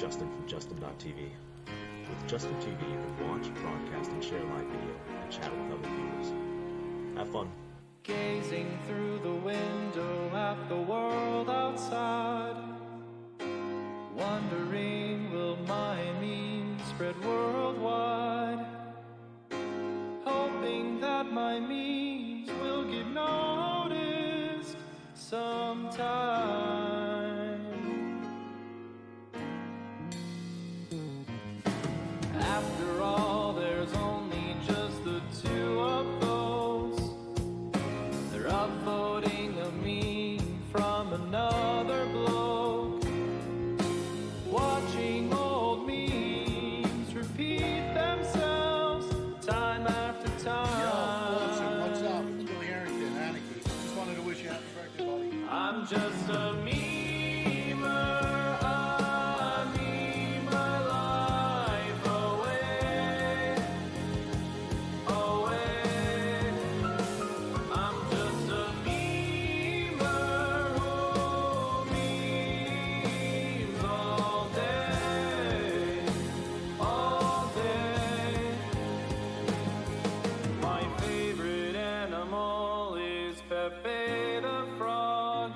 Justin from Justin.tv. With Justin TV, you can watch, broadcast, and share live video and chat with other viewers. Have fun. Gazing through the window at the world outside, wondering will my meme spread worldwide, hoping that my memes will get noticed sometime. After all, there's only just the two of those. They're upvoting a meme from another bloke, watching old memes repeat themselves time after time. Yo, listen, what's up? It's Billy Harrington, Anarchy. Just wanted to wish you happy birthday, buddy. I'm just a memer, I meme my life away, away. I'm just a memer who memes all day, all day. My favorite animal is Pepe the Frog.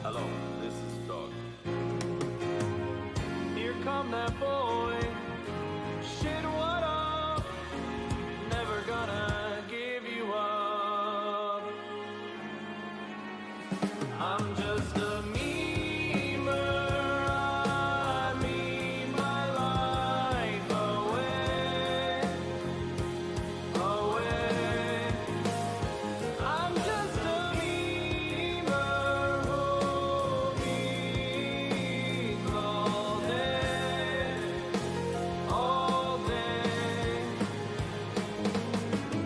Hello, this is Dog. Here come that boy. Shit, what up? Never gonna give you up. I'm just a memer. I meme my life away, away. I'm just a memer who memes all day, all day.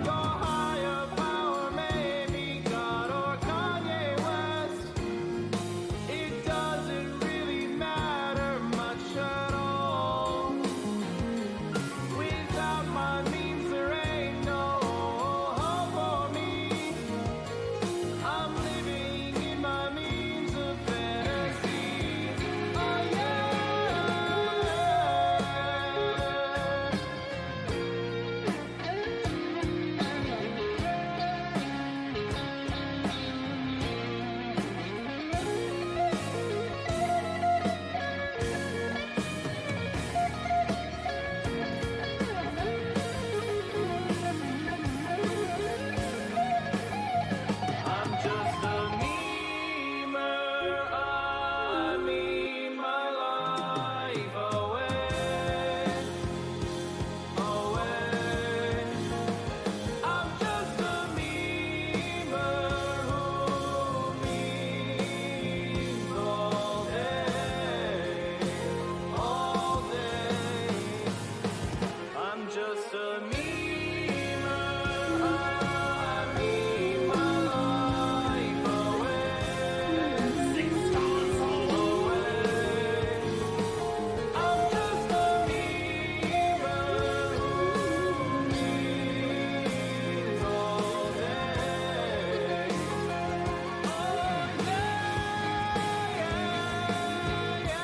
Your higher power may be God or Kanye West. It doesn't really matter much at all. Without my memes, there ain't no hope for me. I'm living in my memes of fantasy. Oh yeah. I'm just a memer. I meme my life away, away. I'm just a memer who memes all day, all day. I'm just a memer. I meme my life away, away. I'm just a memer who memes all day. Oh yeah, yeah.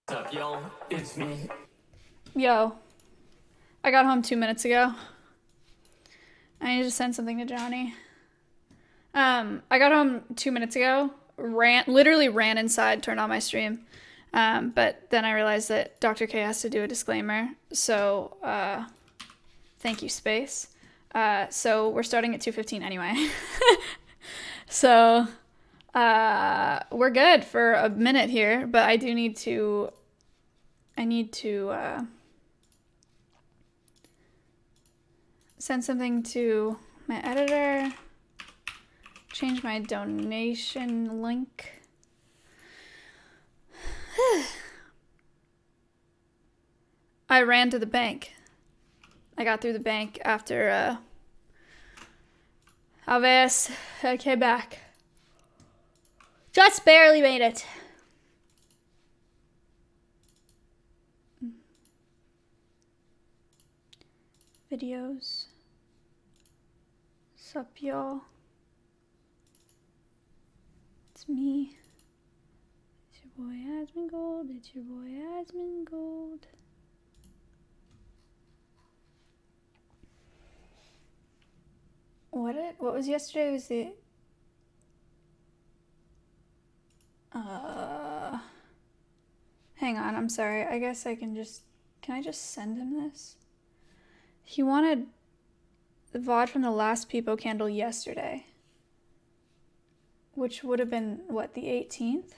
What's up, y'all? It's me. Yo, I got home 2 minutes ago. I need to send something to Johnny. I got home 2 minutes ago, literally ran inside, turned on my stream. But then I realized that Dr. K has to do a disclaimer. So, thank you, Space. So we're starting at 2:15 anyway. So, we're good for a minute here, but I need to send something to my editor, change my donation link. I ran to the bank. I got through the bank after A ver, okay, back. Just barely made it. Videos. Sup, y'all? It's me. It's your boy Asmongold. It's your boy Asmongold. What was yesterday? Was the hang on, I'm sorry. I guess I can I just send him this? He wanted the VOD from the last Peepo candle yesterday, which would have been what, the 18th?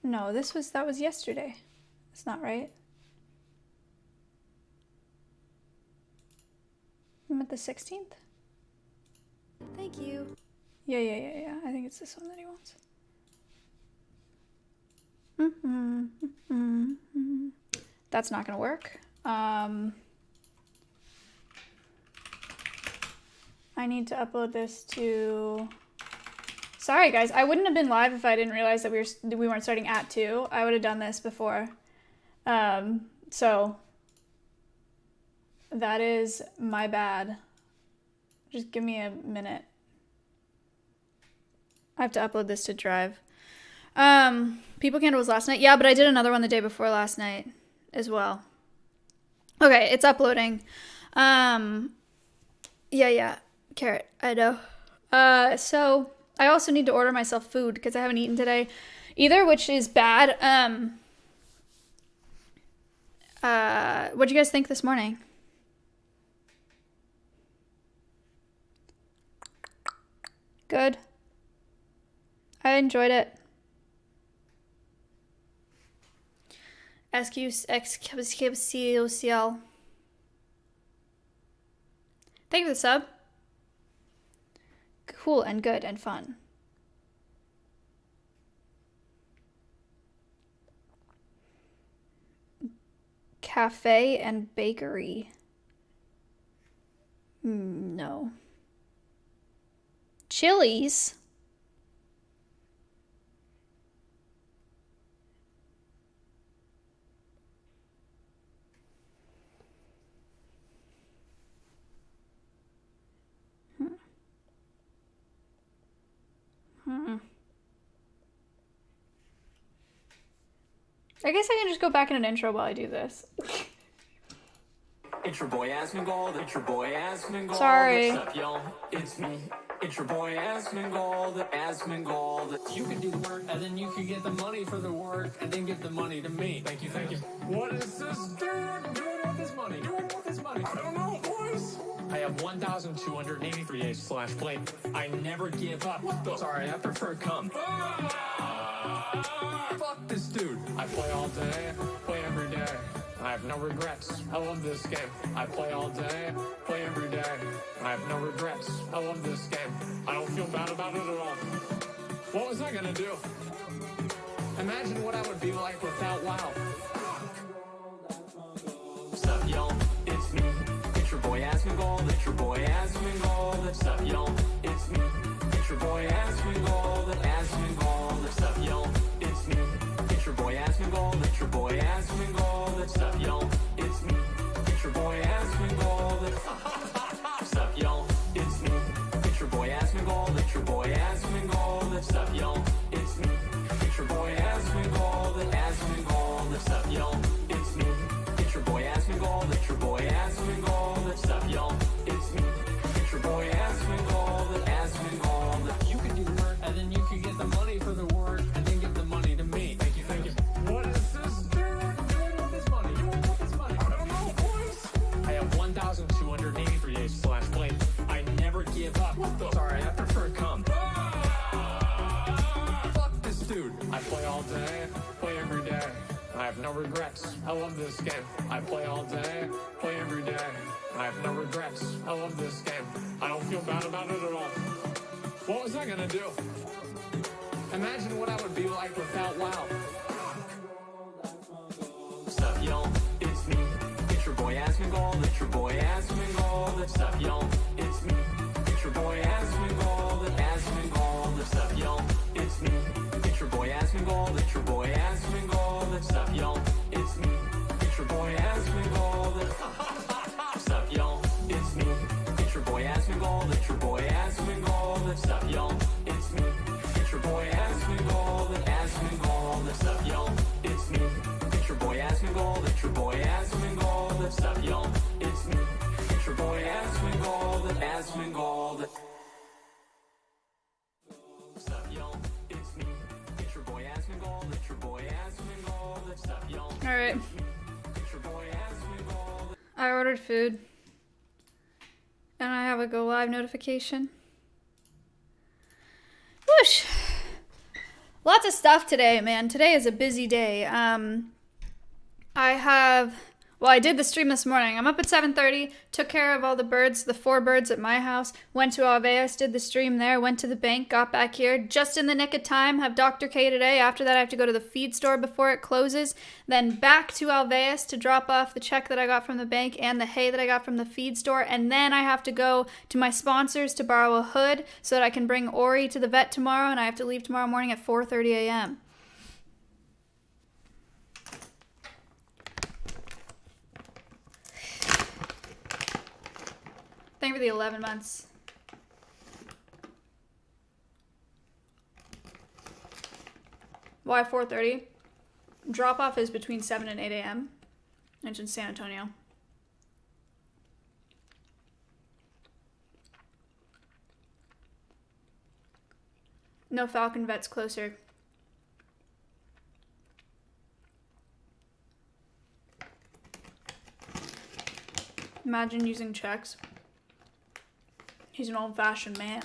No, that was yesterday. That's not right. I'm at the 16th? Thank you. Yeah. I think it's this one that he wants. That's not gonna work. I need to upload this to... Sorry guys, I wouldn't have been live if I didn't realize that we weren't starting at 2. I would have done this before. So that is my bad. Just give me a minute. I have to upload this to Drive. Peepo Candle was last night. Yeah, but I did another one the day before last night as well. Okay, it's uploading. Yeah. Carrot, I know. So I also need to order myself food because I haven't eaten today either, which is bad. What'd you guys think this morning? Good. I enjoyed it. XQCL. Thank you for the sub. Cool and good and fun. Cafe and bakery. No. Chili's. I guess I can just go back in an intro while I do this. It's your boy Asmongold. It's your boy Asmongold. Sorry. What's up, y'all? It's me. It's your boy Asmongold. Asmongold. You can do the work, and then you can get the money for the work, and then give the money to me. Thank you. What is this dude doing with his money? I don't know, boys. I have 1,283 ace/plate. I never give up. Sorry, I prefer come. Fuck this dude. I play all day, play every day. I have no regrets. I love this game. I play all day, play every day. I have no regrets. I love this game. I don't feel bad about it at all. What was I gonna do? Imagine what I would be like without WoW. What's up, y'all? It's me. It's your boy Asmongold. It's your boy Asmongold. What's up, y'all? It's me. It's your boy Asmongold. Asmongold. What's up, y'all? It's me. It's your boy Asmongold. It's your boy Asmongold. What's up, y'all? It's me. It's your boy Asmongold. What's up, y'all? It's me. It's your boy Asmongold. It's your boy Asmongold. What's up, y'all? It's me. It's your boy Asmongold. Asmongold. What's up, y'all? It's me. It's your boy Asmongold. It's your boy Asmongold. What's up, y'all? It's me. It's your boy Asmongold. Asmongold. You can do the work, and then you can get the money for the work, and then give the money to me. Thank you. What is this dude doing with his money? I don't know, boys. I have 1,283 ace/plate. I never give up. Sorry, I prefer come. Fuck this dude. I play all day, play every day. I have no regrets. I love this game. I play all day, play every day. I have no regrets. I love this game. I don't feel bad about it at all. What was I gonna do? Imagine what I would be like without WoW. What's up, y'all? It's me. It's your boy Asmongold. Asmongold. It's your boy Asmongold. What's up, y'all? It's me. It's your boy Asmongold. Asmongold. What's up, y'all? It's me. It's your boy Asmongold. It's your boy Asmongold. What's up, y'all? It's me. It's your boy Asmongold. What's up, y'all? It's me. It's your boy Asmongold. It's your boy Asmongold. What's up, y'all? It's me. It's your boy Asmongold. Asmongold. What's up, y'all? It's me. It's your boy Asmongold. It's your boy Asmongold. What's up, y'all? It's me. It's your boy Asmongold. Asmongold. What's up, y'all? It's me. It's your boy Asmongold. It's your boy Asmongold. What's up, y'all? All right. It's your boy Asmongold. I ordered food. And I have a go live notification. Whoosh! Lots of stuff today, man. Today is a busy day. I did the stream this morning. I'm up at 7:30, took care of all the birds, the 4 birds at my house, went to Alveus, did the stream there, went to the bank, got back here, just in the nick of time, have Dr. K today. After that, I have to go to the feed store before it closes, then back to Alveus to drop off the check that I got from the bank and the hay that I got from the feed store, and then I have to go to my sponsors to borrow a hood so that I can bring Ori to the vet tomorrow, and I have to leave tomorrow morning at 4:30 a.m. Thank you for the 11 months. Why 4:30? Drop off is between 7 and 8 a.m. It's in San Antonio. No, Falcon Vet's closer. Imagine using checks. He's an old-fashioned man.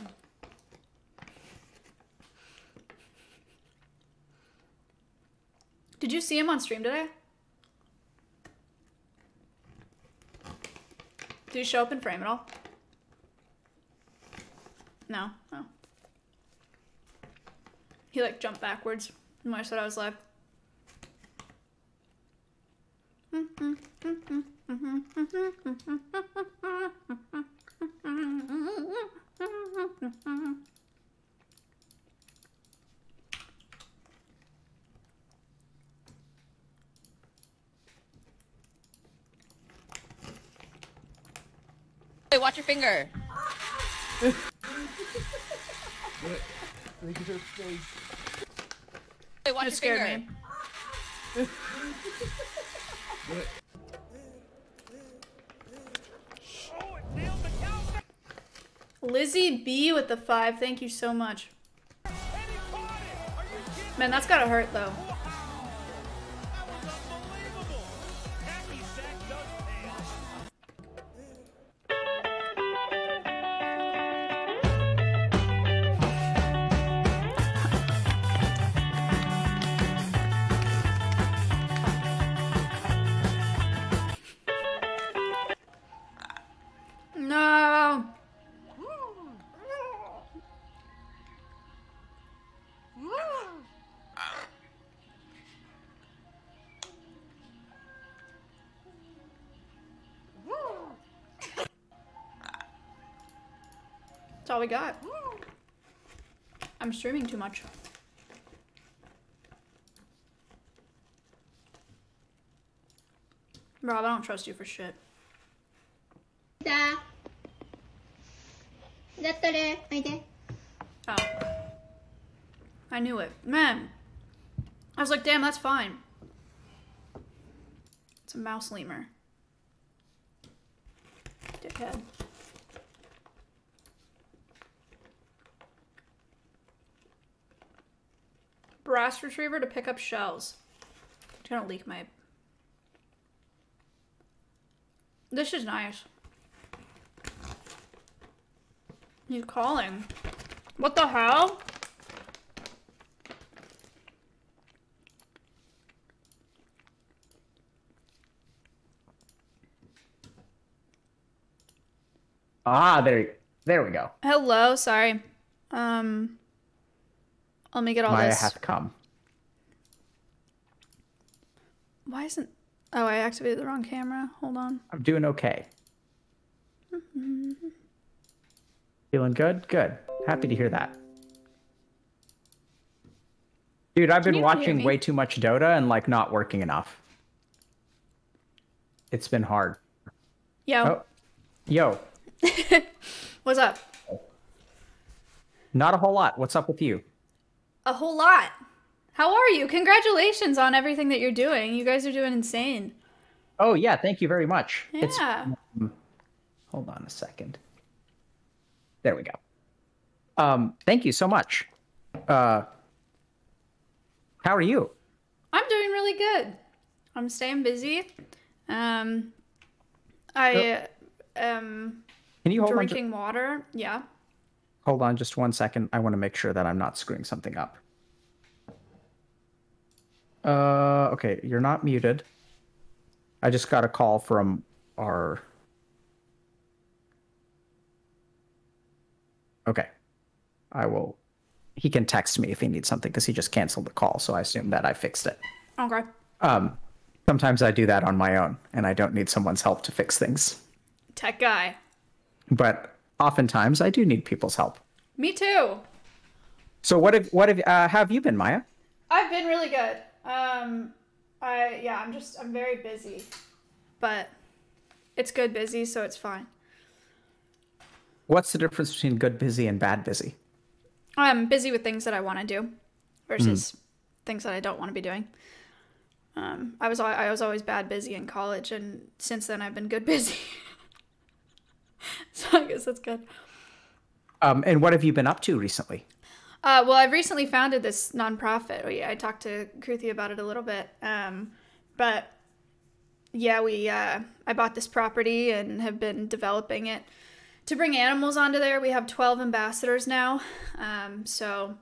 Did you see him on stream today? Did he show up in frame at all? No. Oh. He like jumped backwards when I said I was live. Hey, watch your finger. Hey, watch It your scared finger. me. Lizzie B with the 5. Thank you so much. Man, that's gotta hurt though. No. That's all we got. I'm streaming too much. Rob, I don't trust you for shit. だったれおいで Oh. I knew it. Man. I was like, damn, that's fine. It's a mouse lemur. Dickhead. Brass retriever to pick up shells. It's gonna leak my... This is nice. He's calling. What the hell? Ah, there we go. Hello, sorry. Let me get all Maya this. has come. Why isn't... Oh, I activated the wrong camera. Hold on. I'm doing okay. Feeling good? Good. Happy to hear that. Dude, I've been you not hear watching me? way too much Dota and like not working enough. It's been hard. Yo. Oh, yo, What's up? not a whole lot. What's up with you? A whole lot. How are you? Congratulations on everything that you're doing. You guys are doing insane. Oh yeah, thank you very much. It's Yeah. hold on a second. There we go. Thank you so much. How are you? I'm doing really good. I'm staying busy. I am Can you hold drinking water. Yeah. hold on just 1 second? I want to make sure that I'm not screwing something up. Okay, you're not muted. I just got a call from our... Okay. I will... He can text me if he needs something because he just canceled the call, so I assume that I fixed it. Okay. Sometimes I do that on my own, and I don't need someone's help to fix things. Tech guy. But oftentimes I do need people's help. Me too. So how have you been, Maya? I've been really good. I'm very busy. But it's good busy, so it's fine. What's the difference between good busy and bad busy? I'm busy with things that I want to do versus things that I don't want to be doing. I was always bad busy in college, and since then I've been good busy. So I guess that's good. And what have you been up to recently? Well, I've recently founded this nonprofit. I talked to Kruthi about it a little bit. But yeah, I bought this property and have been developing it to bring animals onto there. We have 12 ambassadors now. So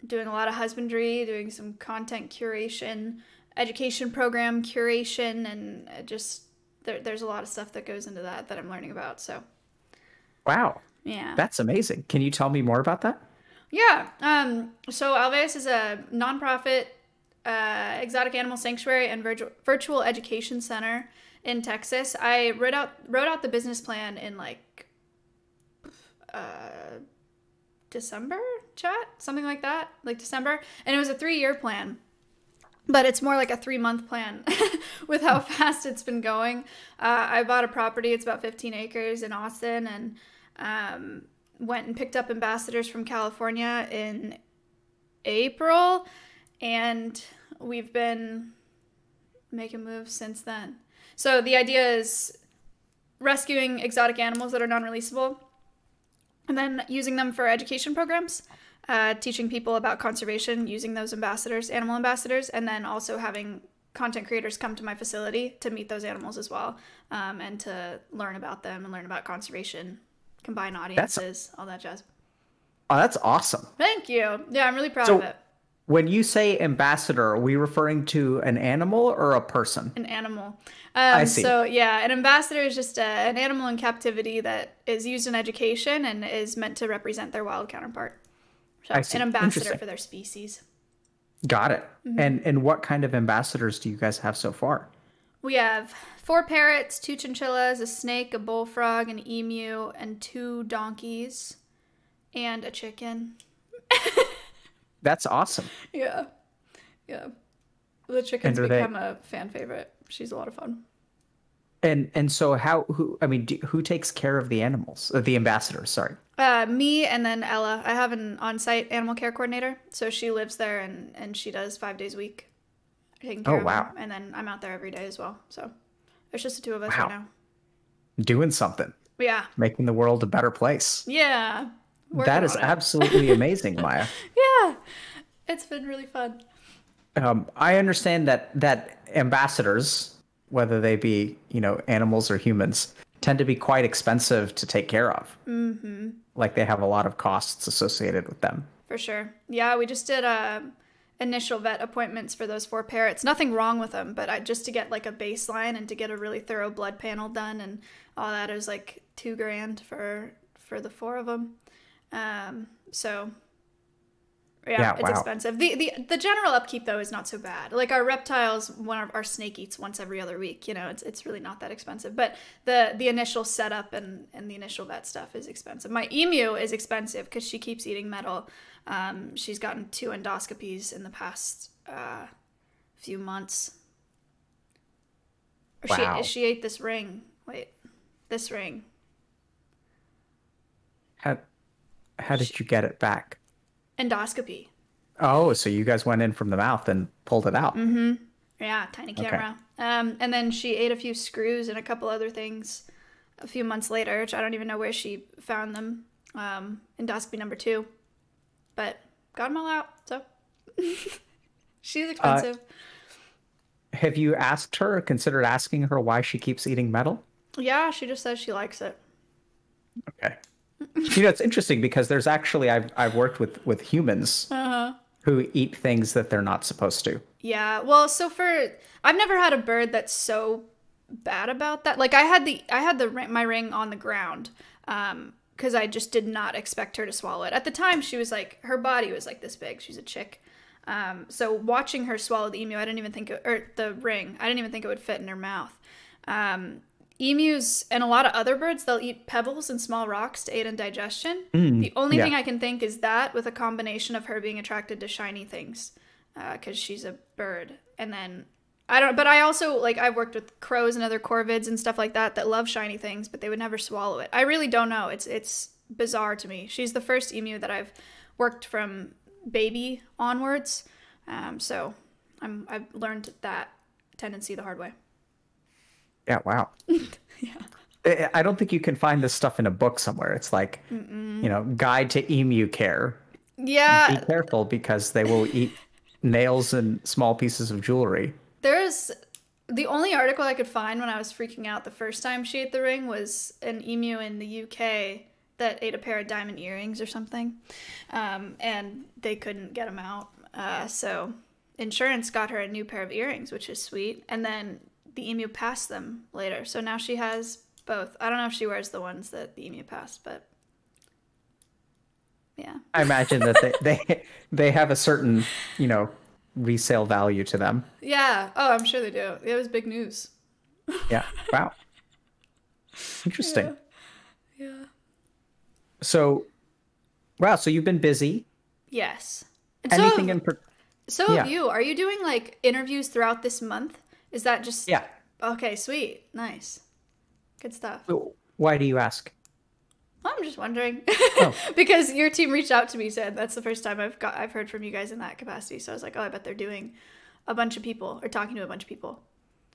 doing a lot of husbandry, doing some content curation, education program curation, and just there's a lot of stuff that goes into that I'm learning about. So Wow, yeah. that's amazing. Can you tell me more about that? Yeah. So Alveus is a nonprofit exotic animal sanctuary and virtual education center in Texas. I wrote out the business plan in like December, something like that, like December, and it was a 3-year plan. But it's more like a 3-month plan with how fast it's been going. I bought a property. It's about 15 acres in Austin, and went and picked up ambassadors from California in April, and we've been making moves since then. So the idea is rescuing exotic animals that are non-releasable and then using them for education programs, teaching people about conservation using those ambassadors, animal ambassadors, and then also having content creators come to my facility to meet those animals as well, and to learn about them and learn about conservation, combine audiences, all that jazz. Oh, that's awesome. Thank you. Yeah, I'm really proud of it. When you say ambassador, are we referring to an animal or a person? An animal. I see. So yeah, an ambassador is just an animal in captivity that is used in education and is meant to represent their wild counterpart. So, I see. an ambassador Interesting. for their species. Got it. Mm-hmm. And what kind of ambassadors do you guys have so far? We have 4 parrots, 2 chinchillas, a snake, a bullfrog, an emu, and 2 donkeys, and a chicken. That's awesome. Yeah. The chicken's And are they- become a fan favorite. She's a lot of fun. And so who takes care of the animals? The ambassadors, sorry. Me and then Ella. I have an on-site animal care coordinator, so she lives there and she does 5 days a week taking care Oh, of wow. them. And then I'm out there every day as well. So there's just the 2 of us Wow. right now. Doing something. Yeah. Making the world a better place. Yeah. Working That is on it. absolutely amazing, Maya. Yeah. It's been really fun. I understand that ambassadors, whether they be, animals or humans, tend to be quite expensive to take care of. Mm-hmm. Like they have a lot of costs associated with them. For sure. Yeah, we just did initial vet appointments for those 4 parrots. Nothing wrong with them, but just to get like a baseline and to get a really thorough blood panel done and all that, it was like $2,000 for the 4 of them. So Yeah, it's wow. expensive. The general upkeep though is not so bad. Like our reptiles, our snake eats once every other week. You know, it's really not that expensive. But the initial setup and the initial vet stuff is expensive. My emu is expensive because she keeps eating metal. She's gotten 2 endoscopies in the past few months. Or Wow. she ate this ring. Wait, this ring. How did you get it back? Endoscopy. Oh, so you guys went in from the mouth and pulled it out. Yeah, tiny camera. And then she ate a few screws and a couple other things a few months later, which I don't even know where she found them. Endoscopy number 2. But got them all out, so. She's expensive. Have you asked her or considered asking her why she keeps eating metal? Yeah, she just says she likes it. Okay. You know, it's interesting because there's actually I've worked with humans who eat things that they're not supposed to. Yeah, well, I've never had a bird that's so bad about that. Like I had my ring on the ground, because I just did not expect her to swallow it. At the time, she was like, her body was like this big. She's a chick. So watching her swallow the emu, the ring, I didn't even think it would fit in her mouth. Emus and a lot of other birds, they'll eat pebbles and small rocks to aid in digestion. The only thing I can think is that with a combination of her being attracted to shiny things, because she's a bird. And then but I also, like, I've worked with crows and other corvids and stuff like that love shiny things, but they would never swallow it. I really don't know. It's bizarre to me. She's the first emu that I've worked from baby onwards. So I've learned that tendency the hard way. Yeah, wow. Yeah. I don't think you can find this stuff in a book somewhere. It's like, guide to emu care. Yeah. Be careful because they will eat nails and small pieces of jewelry. There's the only article I could find when I was freaking out the first time she ate the ring was an emu in the UK that ate a pair of diamond earrings or something. And they couldn't get them out. So insurance got her a new pair of earrings, which is sweet. And then the emu passed them later. So now she has both. I don't know if she wears the ones that the emu passed, but yeah. I imagine that they have a certain, resale value to them. Yeah. Oh, I'm sure they do. It was big news. Yeah. Wow. Interesting. Yeah. So, wow. So you've been busy. Yes. And Anything so yeah. have you. Are you doing like interviews throughout this month? Is that just... Yeah. Okay, sweet. Nice. Good stuff. Why do you ask? I'm just wondering. Oh. Because your team reached out to me, said that's the first time I've heard from you guys in that capacity. So I was like, oh, I bet they're doing a bunch of people or talking to a bunch of people.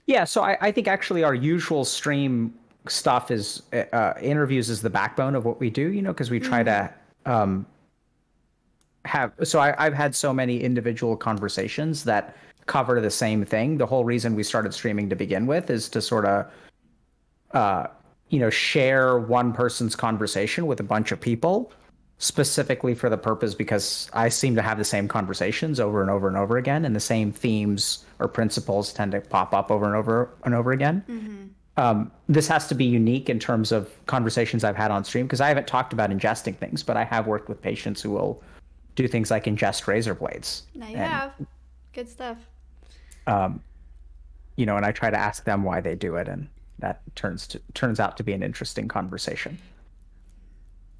Yeah, so I think actually our usual stream stuff is interviews is the backbone of what we do, because we try to I've had so many individual conversations that cover the same thing. The whole reason we started streaming to begin with is to sort of share one person's conversation with a bunch of people, specifically for the purpose because I seem to have the same conversations over and over and over again, and the same themes or principles tend to pop up over and over and over again. This has to be unique in terms of conversations I've had on stream because I haven't talked about ingesting things, but I have worked with patients who will do things like ingest razor blades. Now you have. Good stuff. And I try to ask them why they do it, and that turns out to be an interesting conversation.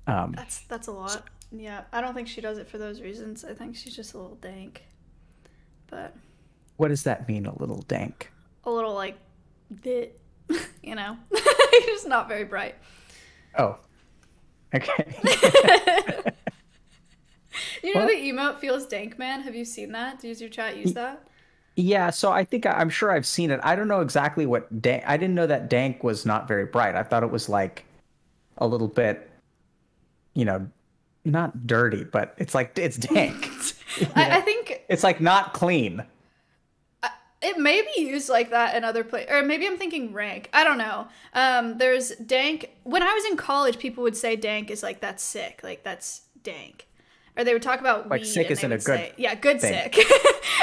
That's a lot. Yeah, I don't think she does it for those reasons. I think she's just a little dank. But what does that mean, a little dank? a little like bit, just not very bright. Oh, okay. You know the emote feels dank, man? Have you seen that? Does your chat use that? Yeah, so I'm sure I've seen it. I don't know exactly what dank. I didn't know that dank was not very bright. I thought it was like a little bit, not dirty, but it's dank. I think it's like not clean. it may be used like that in other places, or maybe I'm thinking rank. I don't know. There's dank. When I was in college, people would say dank is like that's sick, like that's dank. Or they would talk about like weed. sick isn't a good good thing. sick.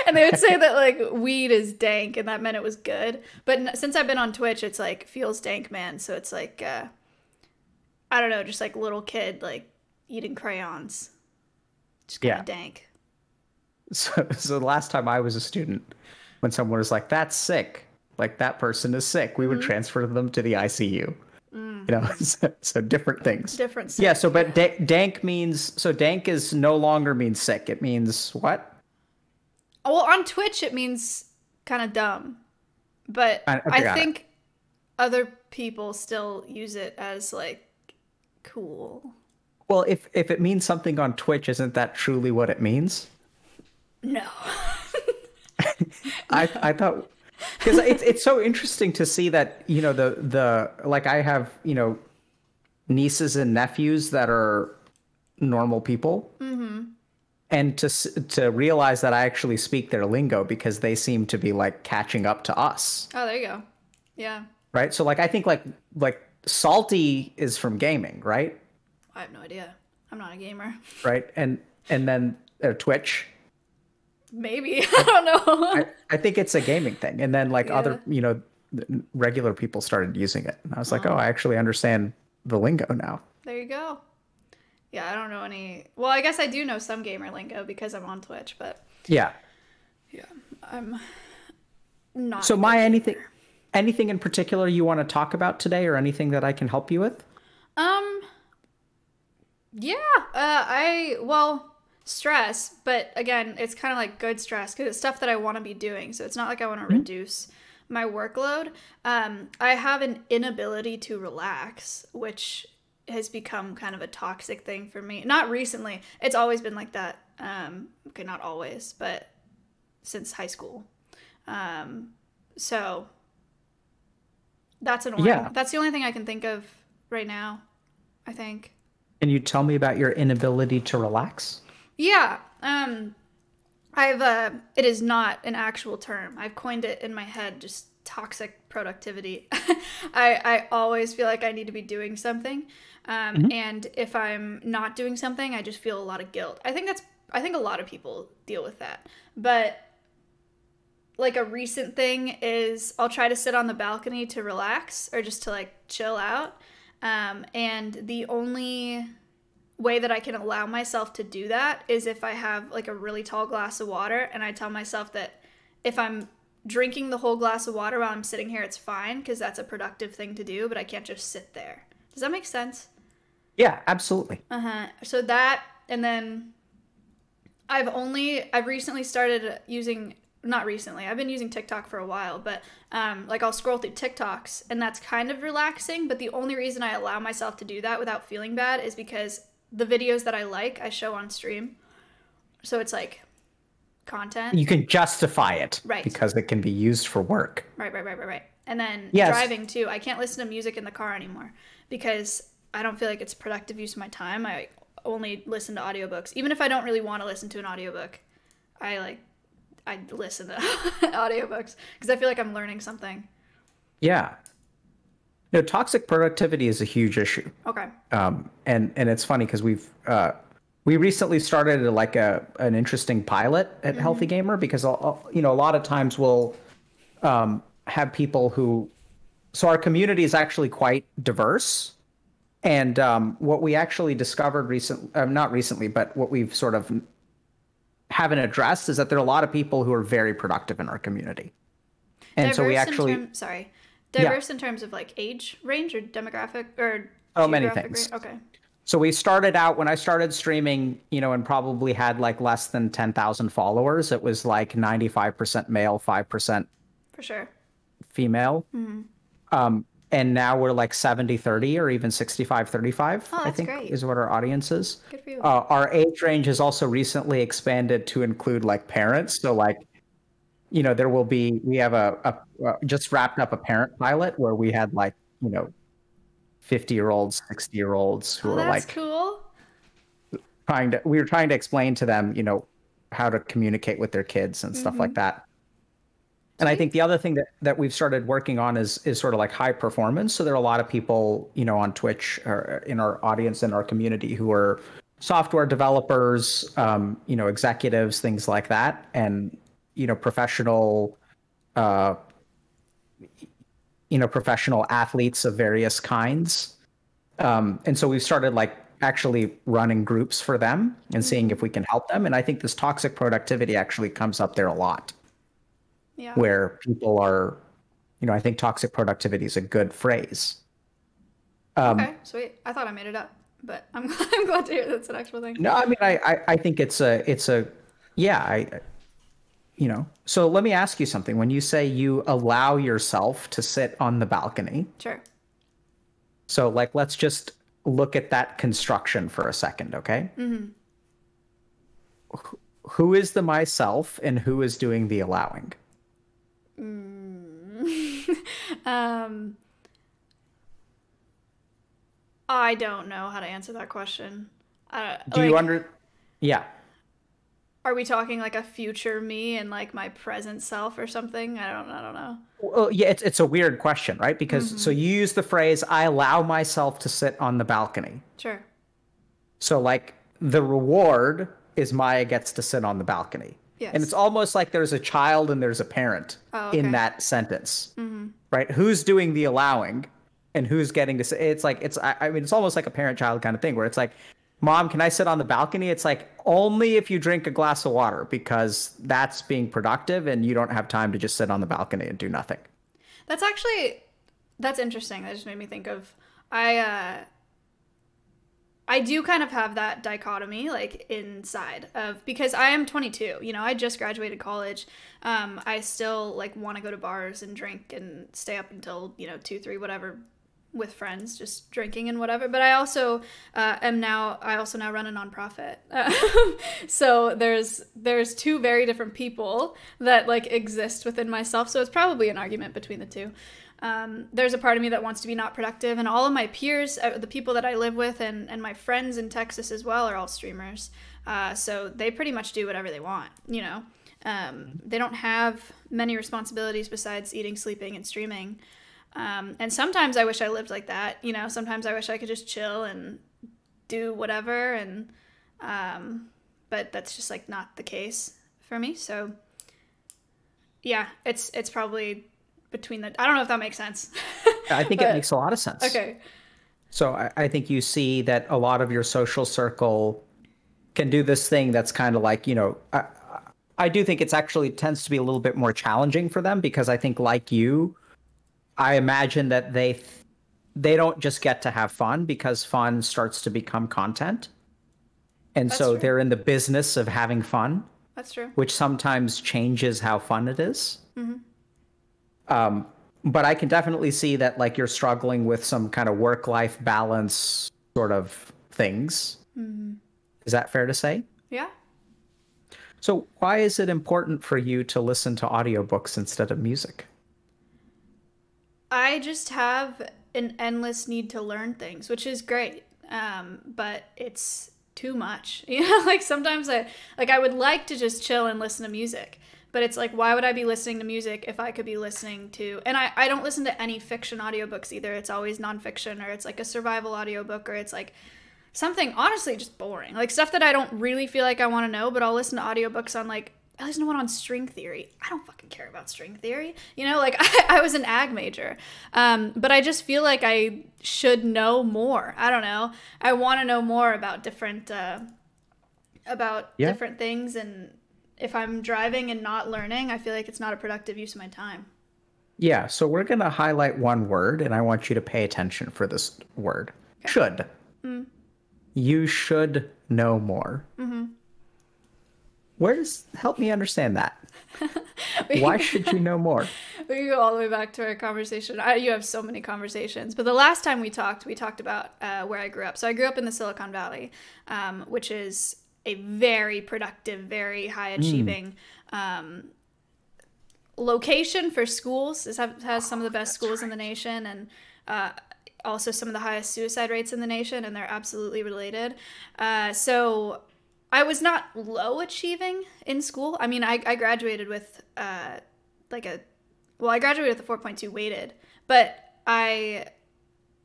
And they would say that like weed is dank and that meant it was good. But since I've been on Twitch, it's like feels dank, man. So it's like, I don't know, just like little kid like eating crayons. Just kind of dank. So the last time I was a student, when someone was like, "That's sick," like that person is sick, we would transfer them to the ICU. You know, so different things. Different Yeah. sick. So, but dank means dank is no longer means sick. It means what? Well, on Twitch it means kind of dumb, but Okay, I got it. think other people still use it as like cool. Well, if it means something on Twitch, isn't that truly what it means? No. I thought, because it's so interesting to see that, you know, the like I have, you know, nieces and nephews that are normal people, and to realize that I actually speak their lingo because they seem to be like catching up to us, Oh, there you go. Yeah. right? So like I think like salty is from gaming, right? I have no idea. I'm not a gamer. Right, and then Twitch. Maybe. I don't know. I think it's a gaming thing, and then like Yeah. other, you know, regular people started using it, and I was like, oh, I actually understand the lingo now. There you go. Yeah, I don't know any. Well, I guess I do know some gamer lingo because I'm on Twitch, but Yeah. I'm not. So my anything in particular you want to talk about today, or anything that I can help you with? Yeah. Stress, but again, it's kind of like good stress because it's stuff that I want to be doing. So it's not like I want to reduce my workload. I have an inability to relax, which has become kind of a toxic thing for me. Not recently. It's always been like that. Okay, not always, but since high school. So that's annoying. Yeah. That's the only thing I can think of right now, I think. Can you tell me about your inability to relax? Yeah. It is not an actual term. I've coined it in my head, just toxic productivity. I always feel like I need to be doing something. And if I'm not doing something, I just feel a lot of guilt. I think a lot of people deal with that. But like a recent thing is I'll try to sit on the balcony to relax or just to like chill out. And the only way that I can allow myself to do that is if I have like a really tall glass of water and I tell myself that if I'm drinking the whole glass of water while I'm sitting here, it's fine because that's a productive thing to do, but I can't just sit there. Does that make sense? Yeah, absolutely. So that, and then I've recently started using, not recently, I've been using TikTok for a while, but like I'll scroll through TikToks and that's kind of relaxing, but the only reason I allow myself to do that without feeling bad is because the videos that I like, I show on stream. So it's like content. You can justify it, Right. because it can be used for work. Right. And then Yes. driving too. I can't listen to music in the car anymore because I don't feel like it's productive use of my time. I only listen to audiobooks. Even if I don't really want to listen to an audiobook, I listen to audiobooks because I feel like I'm learning something. Yeah. No, toxic productivity is a huge issue. Okay. And it's funny because we recently started an interesting pilot at Healthy Gamer because you know, a lot of times we'll have people who, so our community is actually quite diverse, and what we actually discovered not recently, but what we've sort of haven't addressed is that there are a lot of people who are very productive in our community, and so we actually Diverse in terms of like age range or demographic or many geographic things. range? Okay. So we started out when I started streaming, you know, and probably had like less than 10,000 followers. It was like 95% male, 5% For sure. female. And now we're like 70-30 or even 65-35, Oh, I that's think great. is what our audience is. Good for you. Our age range has also recently expanded to include like parents. So like, you know, we have just wrapped up a parent pilot where we had like, you know, 50-year-olds, 60-year-olds who Oh, are that's like cool. we were trying to explain to them, you know, how to communicate with their kids and stuff like that. And I think the other thing that we've started working on is sort of like high performance. So there are a lot of people, you know, on Twitch or in our audience, in our community, who are software developers, you know, executives, things like that. And, you know, professional professional athletes of various kinds. And so we've started like actually running groups for them and seeing if we can help them. And I think this toxic productivity actually comes up there a lot, Yeah. where people are, I think toxic productivity is a good phrase. Okay, sweet. I thought I made it up, but I'm I'm glad to hear that's an actual thing. No, I mean, I think yeah, so let me ask you something. When you say you allow yourself to sit on the balcony, Sure. so like, let's just look at that construction for a second, okay? Mm-hmm. Who is the myself and who is doing the allowing? I don't know how to answer that question. Do you Yeah. Are we talking like a future me and like my present self or something? I don't know. Well, yeah, it's a weird question, right? Because so you use the phrase, I allow myself to sit on the balcony. Sure. So like the reward is Maya gets to sit on the balcony. Yes. And it's almost like there's a child and there's a parent in that sentence, right? Who's doing the allowing and who's getting to sit? It's like, I mean, it's almost like a parent-child kind of thing where it's like, Mom, can I sit on the balcony? It's like, only if you drink a glass of water, because that's being productive and you don't have time to just sit on the balcony and do nothing. That's interesting. That just made me think of, I do kind of have that dichotomy like inside of, because I am 22, I just graduated college. I still like want to go to bars and drink and stay up until, 2, 3, whatever, with friends, just drinking and whatever. But I also now run a nonprofit. So there's two very different people that like exist within myself. So it's probably an argument between the two. There's a part of me that wants to be not productive, and all of my peers, the people that I live with, and my friends in Texas as well, are all streamers. So they pretty much do whatever they want, They don't have many responsibilities besides eating, sleeping, and streaming. And sometimes I wish I lived like that, sometimes I wish I could just chill and do whatever, and but that's just like not the case for me. So yeah, it's probably between I don't know if that makes sense. I think it makes a lot of sense. Okay. So I think you see that a lot of your social circle can do this thing that's kind of like, I do think it's actually tends to be a little bit more challenging for them, because I think like you, I imagine that they don't just get to have fun, because fun starts to become content. And That's so true. they're in the business of having fun, That's true. which sometimes changes how fun it is. But I can definitely see that like you're struggling with some kind of work-life balance sort of things. Is that fair to say? Yeah. So why is it important for you to listen to audiobooks instead of music? I just have an endless need to learn things, which is great. But it's too much. Like sometimes I would like to just chill and listen to music, but it's like, why would I be listening to music if I could be listening to, and I don't listen to any fiction audiobooks either. It's always nonfiction, or it's like a survival audiobook, or it's like something honestly just boring, like stuff that I don't really feel like I want to know, but I'll listen to audiobooks on like, I listen to one on string theory. I don't fucking care about string theory. Like I was an ag major. But I just feel like I should know more. I don't know. I want to know more about different different things. And if I'm driving and not learning, I feel like it's not a productive use of my time. Yeah, so we're going to highlight one word, and I want you to pay attention for this word. Okay. Should. You should know more. Help me understand that. Why should you know more? We can go all the way back to our conversation. You have so many conversations, but the last time we talked about where I grew up. So I grew up in the Silicon Valley, which is a very productive, very high achieving location for schools. It has some of the best schools in the nation, and also some of the highest suicide rates in the nation, and they're absolutely related. So I was not low achieving in school. I mean, I graduated with I graduated with a 4.2 weighted, but I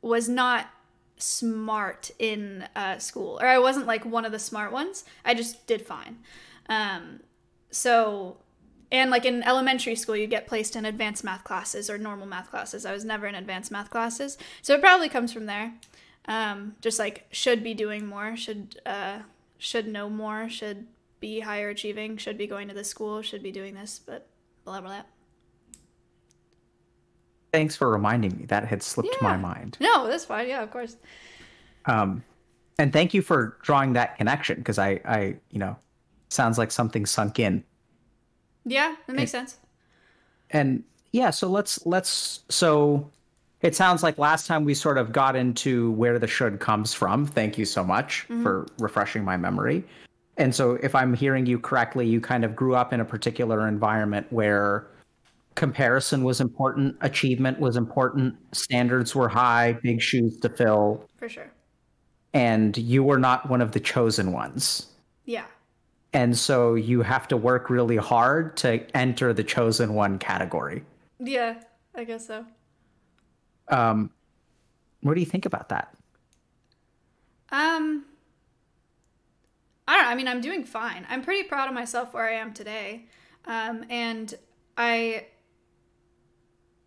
was not smart in school, or I wasn't like one of the smart ones. I just did fine. And like in elementary school, you get placed in advanced math classes or normal math classes. I was never in advanced math classes. So it probably comes from there. Just like should be doing more, should know more, should be higher achieving, should be going to this school, should be doing this, but blah blah blah. Thanks for reminding me. That had slipped my Yeah. mind. No, that's fine. Yeah, of course. And thank you for drawing that connection, because I, sounds like something sunk in. Yeah, that makes sense. And yeah, so so it sounds like last time we sort of got into where the should comes from. Thank you so much for refreshing my memory. And so if I'm hearing you correctly, you kind of grew up in a particular environment where comparison was important, achievement was important, standards were high, big shoes to fill, For sure. and you were not one of the chosen ones. Yeah. And so you have to work really hard to enter the chosen one category. Yeah, I guess so. What do you think about that? I don't know. I mean, I'm doing fine. I'm pretty proud of myself where I am today. And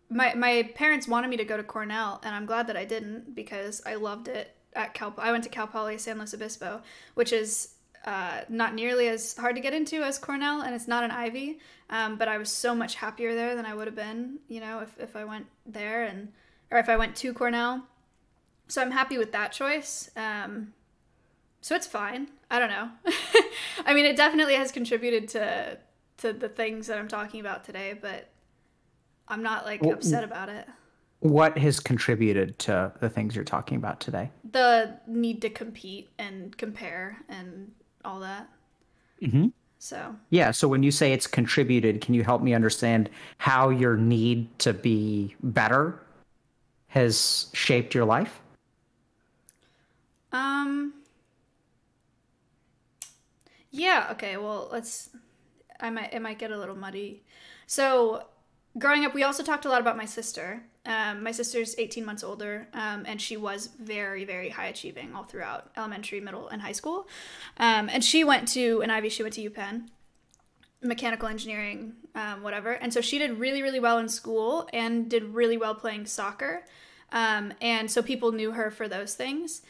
my parents wanted me to go to Cornell, and I'm glad that I didn't, because I loved it at I went to Cal Poly San Luis Obispo, which is not nearly as hard to get into as Cornell, and it's not an Ivy. But I was so much happier there than I would have been, if I went there or if I went to Cornell. So I'm happy with that choice. So it's fine. I don't know. I mean, it definitely has contributed to the things that I'm talking about today, but I'm not upset about it. What has contributed to the things you're talking about today? The need to compete and compare and all that. Mm-hmm. So Yeah, so when you say it's contributed, can you help me understand how your need to be better has shaped your life? Yeah, okay, well, it might get a little muddy. So, growing up, we also talked a lot about my sister. My sister's 18 months older, and she was very, very high achieving all throughout elementary, middle, and high school. And she went to an Ivy, she went to UPenn, mechanical engineering, whatever. And so she did really, really well in school and did really well playing soccer. And so people knew her for those things.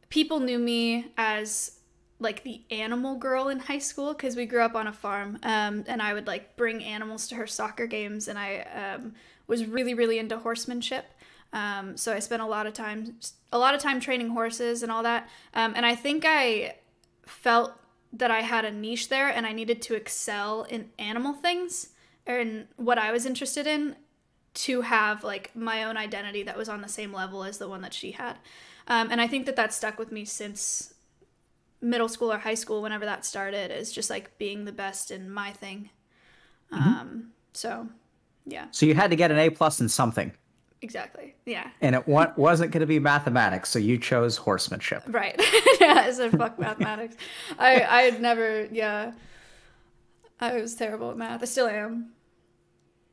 People knew me as like the animal girl in high school, because we grew up on a farm, and I would like bring animals to her soccer games, and I was really, really into horsemanship. So I spent a lot of time training horses and all that. And I think I felt that I had a niche there, and I needed to excel in animal things or in what I was interested in to have like my own identity that was on the same level as the one that she had. And I think that stuck with me since middle school or high school, whenever that started, is just like being the best in my thing. So yeah. So you had to get an A+ in something, Exactly. Yeah. and it wasn't going to be mathematics, so you chose horsemanship. Right. Yeah, I said fuck mathematics. I had never, yeah. I was terrible at math. I still am.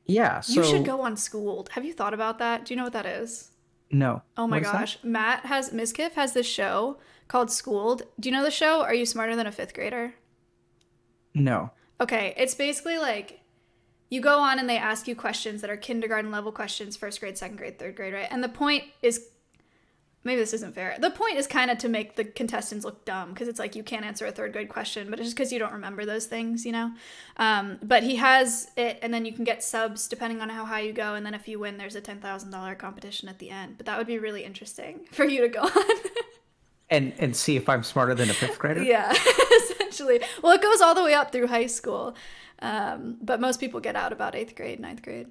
Yeah, so You should go on Schooled. Have you thought about that? Do you know what that is? No. Oh my What is that? gosh. Mizkiff has this show called Schooled. Do you know the show? Are You Smarter Than a Fifth Grader? No. Okay, it's basically like you go on and they ask you questions that are kindergarten level questions, first grade, second grade, third grade, right? And the point is, maybe this isn't fair. The point is kind of to make the contestants look dumb, because it's like you can't answer a third grade question, but it's just because you don't remember those things, But he has it, and then you can get subs depending on how high you go, and then if you win, there's a $10,000 competition at the end. But that would be really interesting for you to go on. And see if I'm smarter than a fifth grader? Yeah, essentially. Well, it goes all the way up through high school, but most people get out about 8th grade, 9th grade.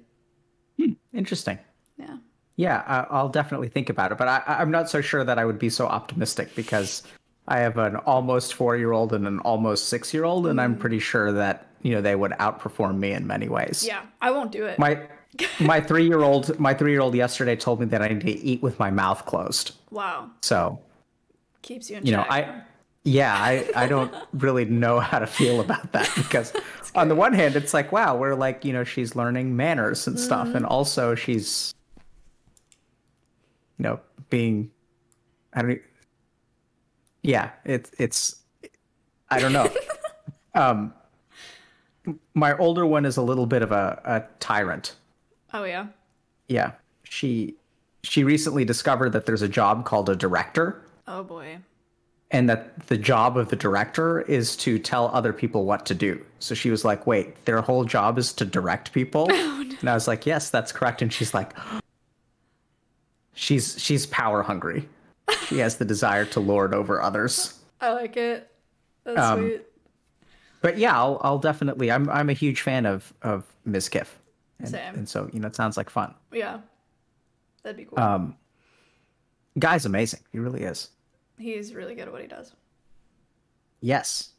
Interesting. Yeah. Yeah, I'll definitely think about it, but I'm not so sure that I would be so optimistic, because I have an almost 4-year-old and an almost 6-year-old, and I'm pretty sure that they would outperform me in many ways. Yeah, I won't do it. My 3-year-old yesterday told me that I need to eat with my mouth closed. Wow. So Keeps you in check. I don't really know how to feel about that, because on the one hand, it's like, wow, we're like, she's learning manners and stuff. And also she's, being, it's, I don't know. My older one is a little bit of a tyrant. Oh, yeah. Yeah. She she recently discovered that there's a job called a director, Oh boy. and that the job of the director is to tell other people what to do. So she was like, wait, their whole job is to direct people? And I was like, yes, that's correct. And she's like, she's power hungry. She has the desire to lord over others. I like it. That's sweet. But yeah, I'll definitely. I'm a huge fan of Ms. Kiff, Same. and so it sounds like fun. Yeah. That'd be cool. Guy's amazing. He really is. He's really good at what he does. Yes,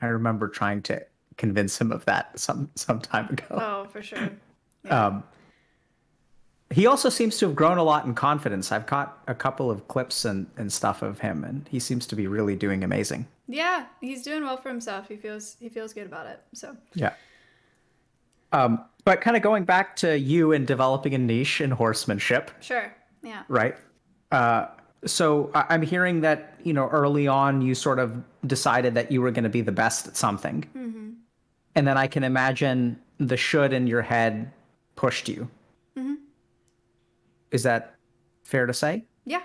I remember trying to convince him of that some time ago. Oh, for sure. He also seems to have grown a lot in confidence. I've caught a couple of clips and stuff of him, and he seems to be really doing amazing. Yeah, he's doing well for himself. He feels good about it. So Yeah. But kind of going back to you and developing a niche in horsemanship, sure. Yeah. right? So I'm hearing that, early on you sort of decided that you were going to be the best at something. Mm-hmm. And then I can imagine the should in your head pushed you. Mm-hmm. Is that fair to say? Yeah.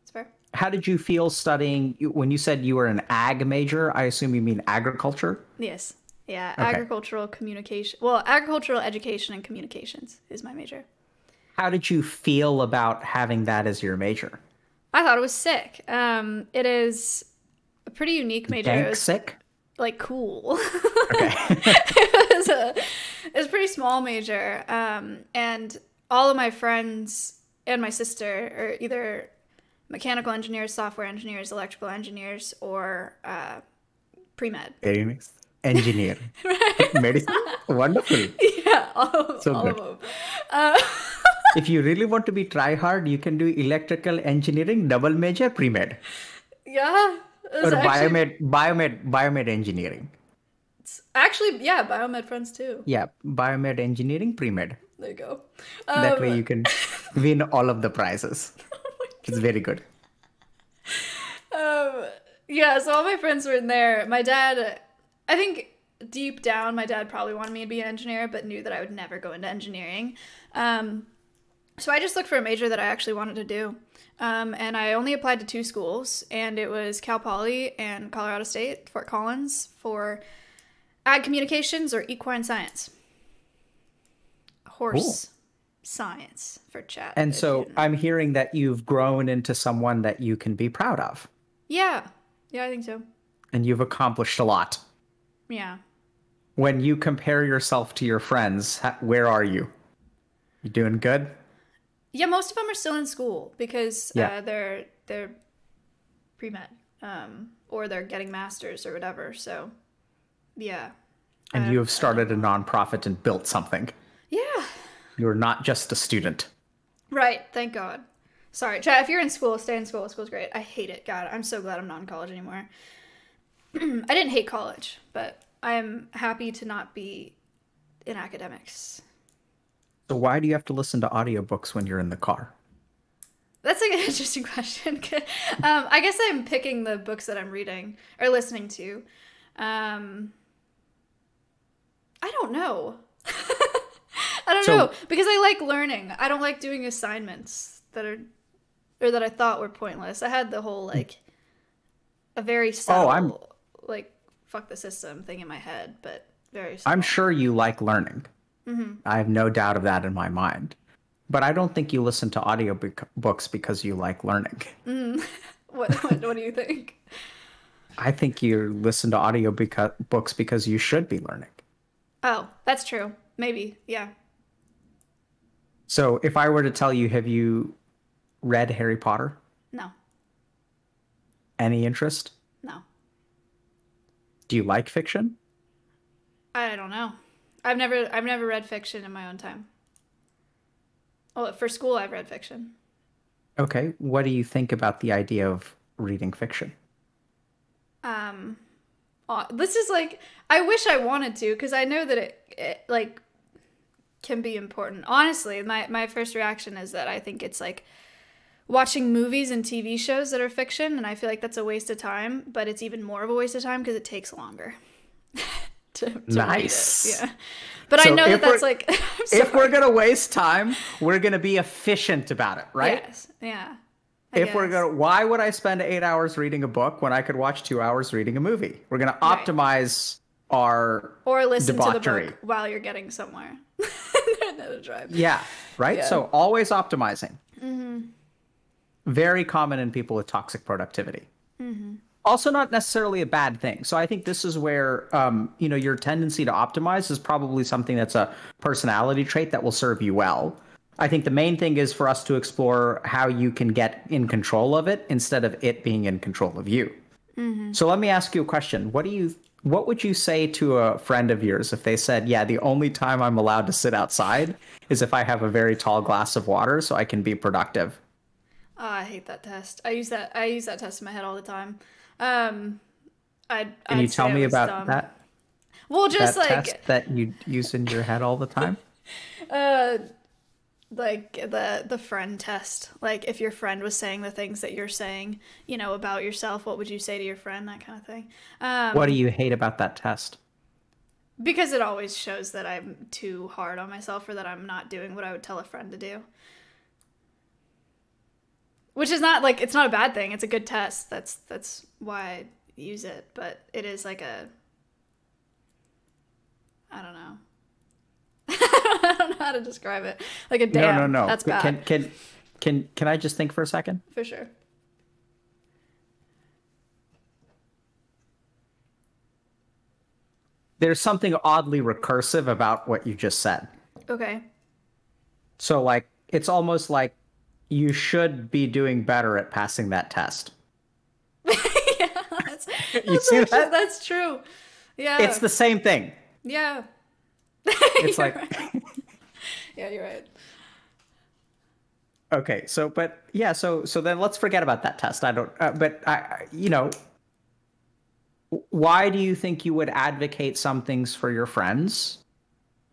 It's fair. How did you feel studying, when you said you were an ag major, I assume you mean agriculture? Yes. Yeah. Okay. Agricultural communication. Well, agricultural education and communications is my major. How did you feel about having that as your major? I thought it was sick. It is a pretty unique major. It Dank was, sick? like, cool. Okay. It was a pretty small major. And all of my friends and my sister are either mechanical engineers, software engineers, electrical engineers, or pre-med. Very nice. Engineer. Medicine? Wonderful. Yeah, all of good. them. If you really want to be try hard, you can do electrical engineering, double major, pre-med. Yeah. It was Or actually, biomed engineering. actually, yeah, biomed friends too. Yeah, biomed engineering, pre-med. There you go. That way you can win all of the prizes. It's very good. Yeah, so all my friends were in there. My dad, I think deep down, my dad probably wanted me to be an engineer, but knew that I would never go into engineering. So I just looked for a major that I actually wanted to do. And I only applied to 2 schools, and it was Cal Poly and Colorado State, Fort Collins, for ag communications or equine science. Horse science for chat. And if so you know. I'm hearing that you've grown into someone that you can be proud of. Yeah, I think so. And you've accomplished a lot. Yeah. When you compare yourself to your friends, where are you? You doing good? Yeah, most of them are still in school because Yeah. they're pre-med or they're getting masters or whatever. So, yeah. And you have started a nonprofit and built something. Yeah. You're not just a student. Right. Thank God. Sorry, chat. If you're in school, stay in school. School's great. I hate it. God, I'm so glad I'm not in college anymore. I didn't hate college, but I'm happy to not be in academics. So why do you have to listen to audiobooks when you're in the car? That's like an interesting question. I guess I'm picking the books that I'm reading or listening to. I don't know. I don't know because I like learning. I don't like doing assignments that I thought were pointless. I had the whole like a very subtle like fuck the system thing in my head, but very subtle. I'm sure you like learning. Mm-hmm. I have no doubt of that in my mind. But I don't think you listen to audiobooks because you like learning. What do you think? I think you listen to audiobooks because you should be learning. Oh, that's true. Maybe, yeah. So if I were to tell you, have you read Harry Potter? No. Any interest? No. Do you like fiction? I don't know. I've never read fiction in my own time. Well, for school I've read fiction. Okay. What do you think about the idea of reading fiction? This is like I wish I wanted to because I know that it like can be important. Honestly, my first reaction is that I think it's like watching movies and TV shows that are fiction, and I feel like that's a waste of time, but it's even more of a waste of time because it takes longer to Nice. read it. Yeah. But So I know if that that's we're- like I'm If we're sorry. gonna waste time, we're gonna be efficient about it, right? Yes. Yeah. I If we're guess. gonna, why would I spend 8 hours reading a book when I could watch 2 hours reading a movie? We're gonna Right. optimize our or listen to debauchery. the book while you're getting somewhere. Another drive. Yeah, right? Yeah. So always optimizing. Very common in people with toxic productivity. Also not necessarily a bad thing. So I think this is where, your tendency to optimize is probably something that's a personality trait that will serve you well. I think the main thing is for us to explore how you can get in control of it instead of it being in control of you. So let me ask you a question. What would you say to a friend of yours if they said, yeah, the only time I'm allowed to sit outside is if I have a very tall glass of water so I can be productive? Oh, I hate that test. I use that test in my head all the time. Can Can you tell me about that Well, just that like test that you use in your head all the time? like the friend test. Like if your friend was saying the things that you're saying, about yourself, what would you say to your friend? That kind of thing. What do you hate about that test? Because it always shows that I'm too hard on myself or that I'm not doing what I would tell a friend to do. Which is not it's not a bad thing. It's a good test. That's why I use it. But it is like I don't know. I don't know how to describe it. Like a damn. No. That's bad. Can I just think for a second? For sure. There's something oddly recursive about what you just said. Okay. So it's almost like you should be doing better at passing that test. Yeah, You see that? that's true. Yeah. It's the same thing. Yeah. It's You're like right. Yeah, you're right. Okay, so then let's forget about that test. Why do you think you would advocate some things for your friends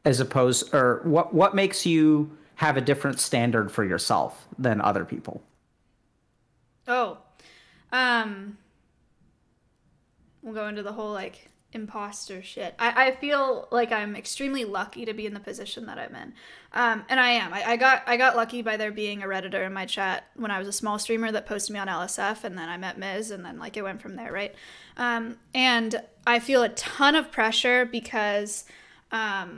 as opposed, or what makes you have a different standard for yourself than other people? Oh. We'll go into the whole imposter shit. I feel like I'm extremely lucky to be in the position that I'm in. And I am. I got lucky by there being a Redditor in my chat when I was a small streamer that posted me on LSF, and then I met Miz, and then it went from there, right? And I feel a ton of pressure because I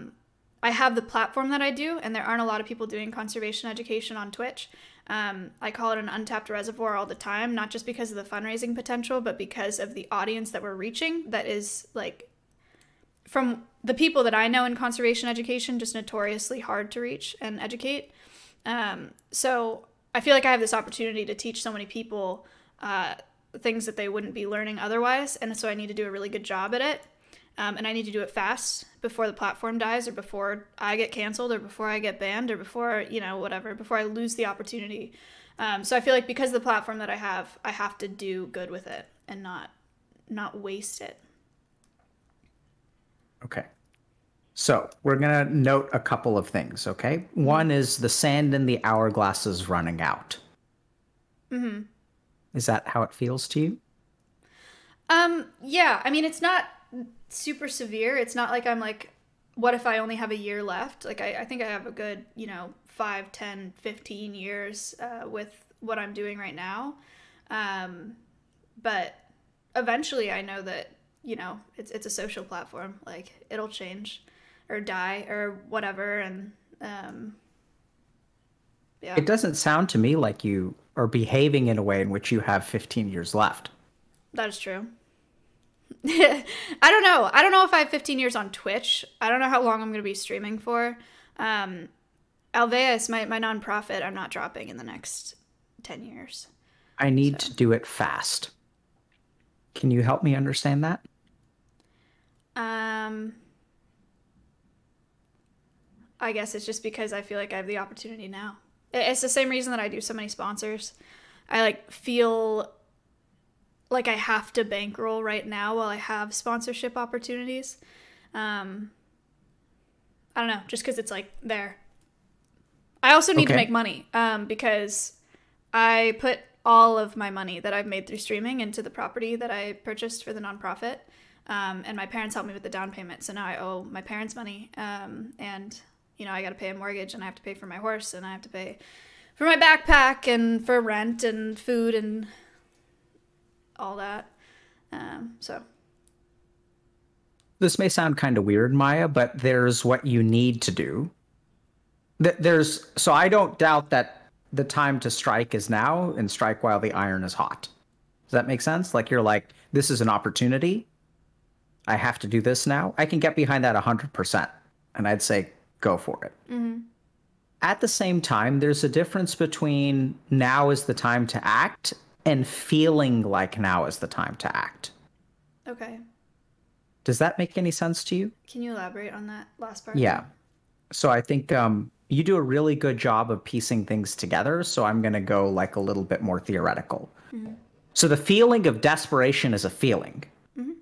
have the platform that I do, and there aren't a lot of people doing conservation education on Twitch. I call it an untapped reservoir all the time, not just because of the fundraising potential, but because of the audience that we're reaching that is, from the people that I know in conservation education, just notoriously hard to reach and educate. So I feel like I have this opportunity to teach so many people things that they wouldn't be learning otherwise, and so I need to do a really good job at it. And I need to do it fast before the platform dies, or before I get canceled, or before I get banned, or before, whatever, before I lose the opportunity. So I feel like because of the platform that I have to do good with it and not waste it. Okay. So we're going to note a couple of things, okay? One is the sand in the hourglass is running out. Mm-hmm. Is that how it feels to you? Yeah, I mean, it's not super severe. It's not like I'm what if I only have a year left? I think I have a good, 5, 10, 15 years with what I'm doing right now. But eventually I know that, it's a social platform. It'll change or die or whatever. And yeah. It doesn't sound to me like you are behaving in a way in which you have 15 years left. That is true. I don't know. I don't know if I have 15 years on Twitch. I don't know how long I'm going to be streaming for. Alveus, my nonprofit, I'm not dropping in the next 10 years. I need to do it fast. Can you help me understand that? I guess it's just because I feel like I have the opportunity now. It's the same reason that I do so many sponsors. I feel like I have to bankroll right now while I have sponsorship opportunities. I don't know, just because it's there. I also need to make money because I put all of my money that I've made through streaming into the property that I purchased for the nonprofit. And my parents helped me with the down payment. So now I owe my parents money. And, you know, I got to pay a mortgage, and I have to pay for my horse, and I have to pay for my backpack and for rent and food and all that. So This may sound kind of weird, Maya, but there's what you need to do. So I don't doubt that the time to strike is now, and strike while the iron is hot. Does that make sense? Like, you're like, this is an opportunity. I have to do this now. I can get behind that 100%. And I'd say, go for it. mm-hmm. At the same time, there's a difference between now is the time to act and feeling like now is the time to act. Okay. Does that make any sense to you? Can you elaborate on that last part? Yeah. So I think you do a really good job of piecing things together. So I'm going to go like a little bit more theoretical. Mm-hmm. So the feeling of desperation is a feeling. Mm-hmm.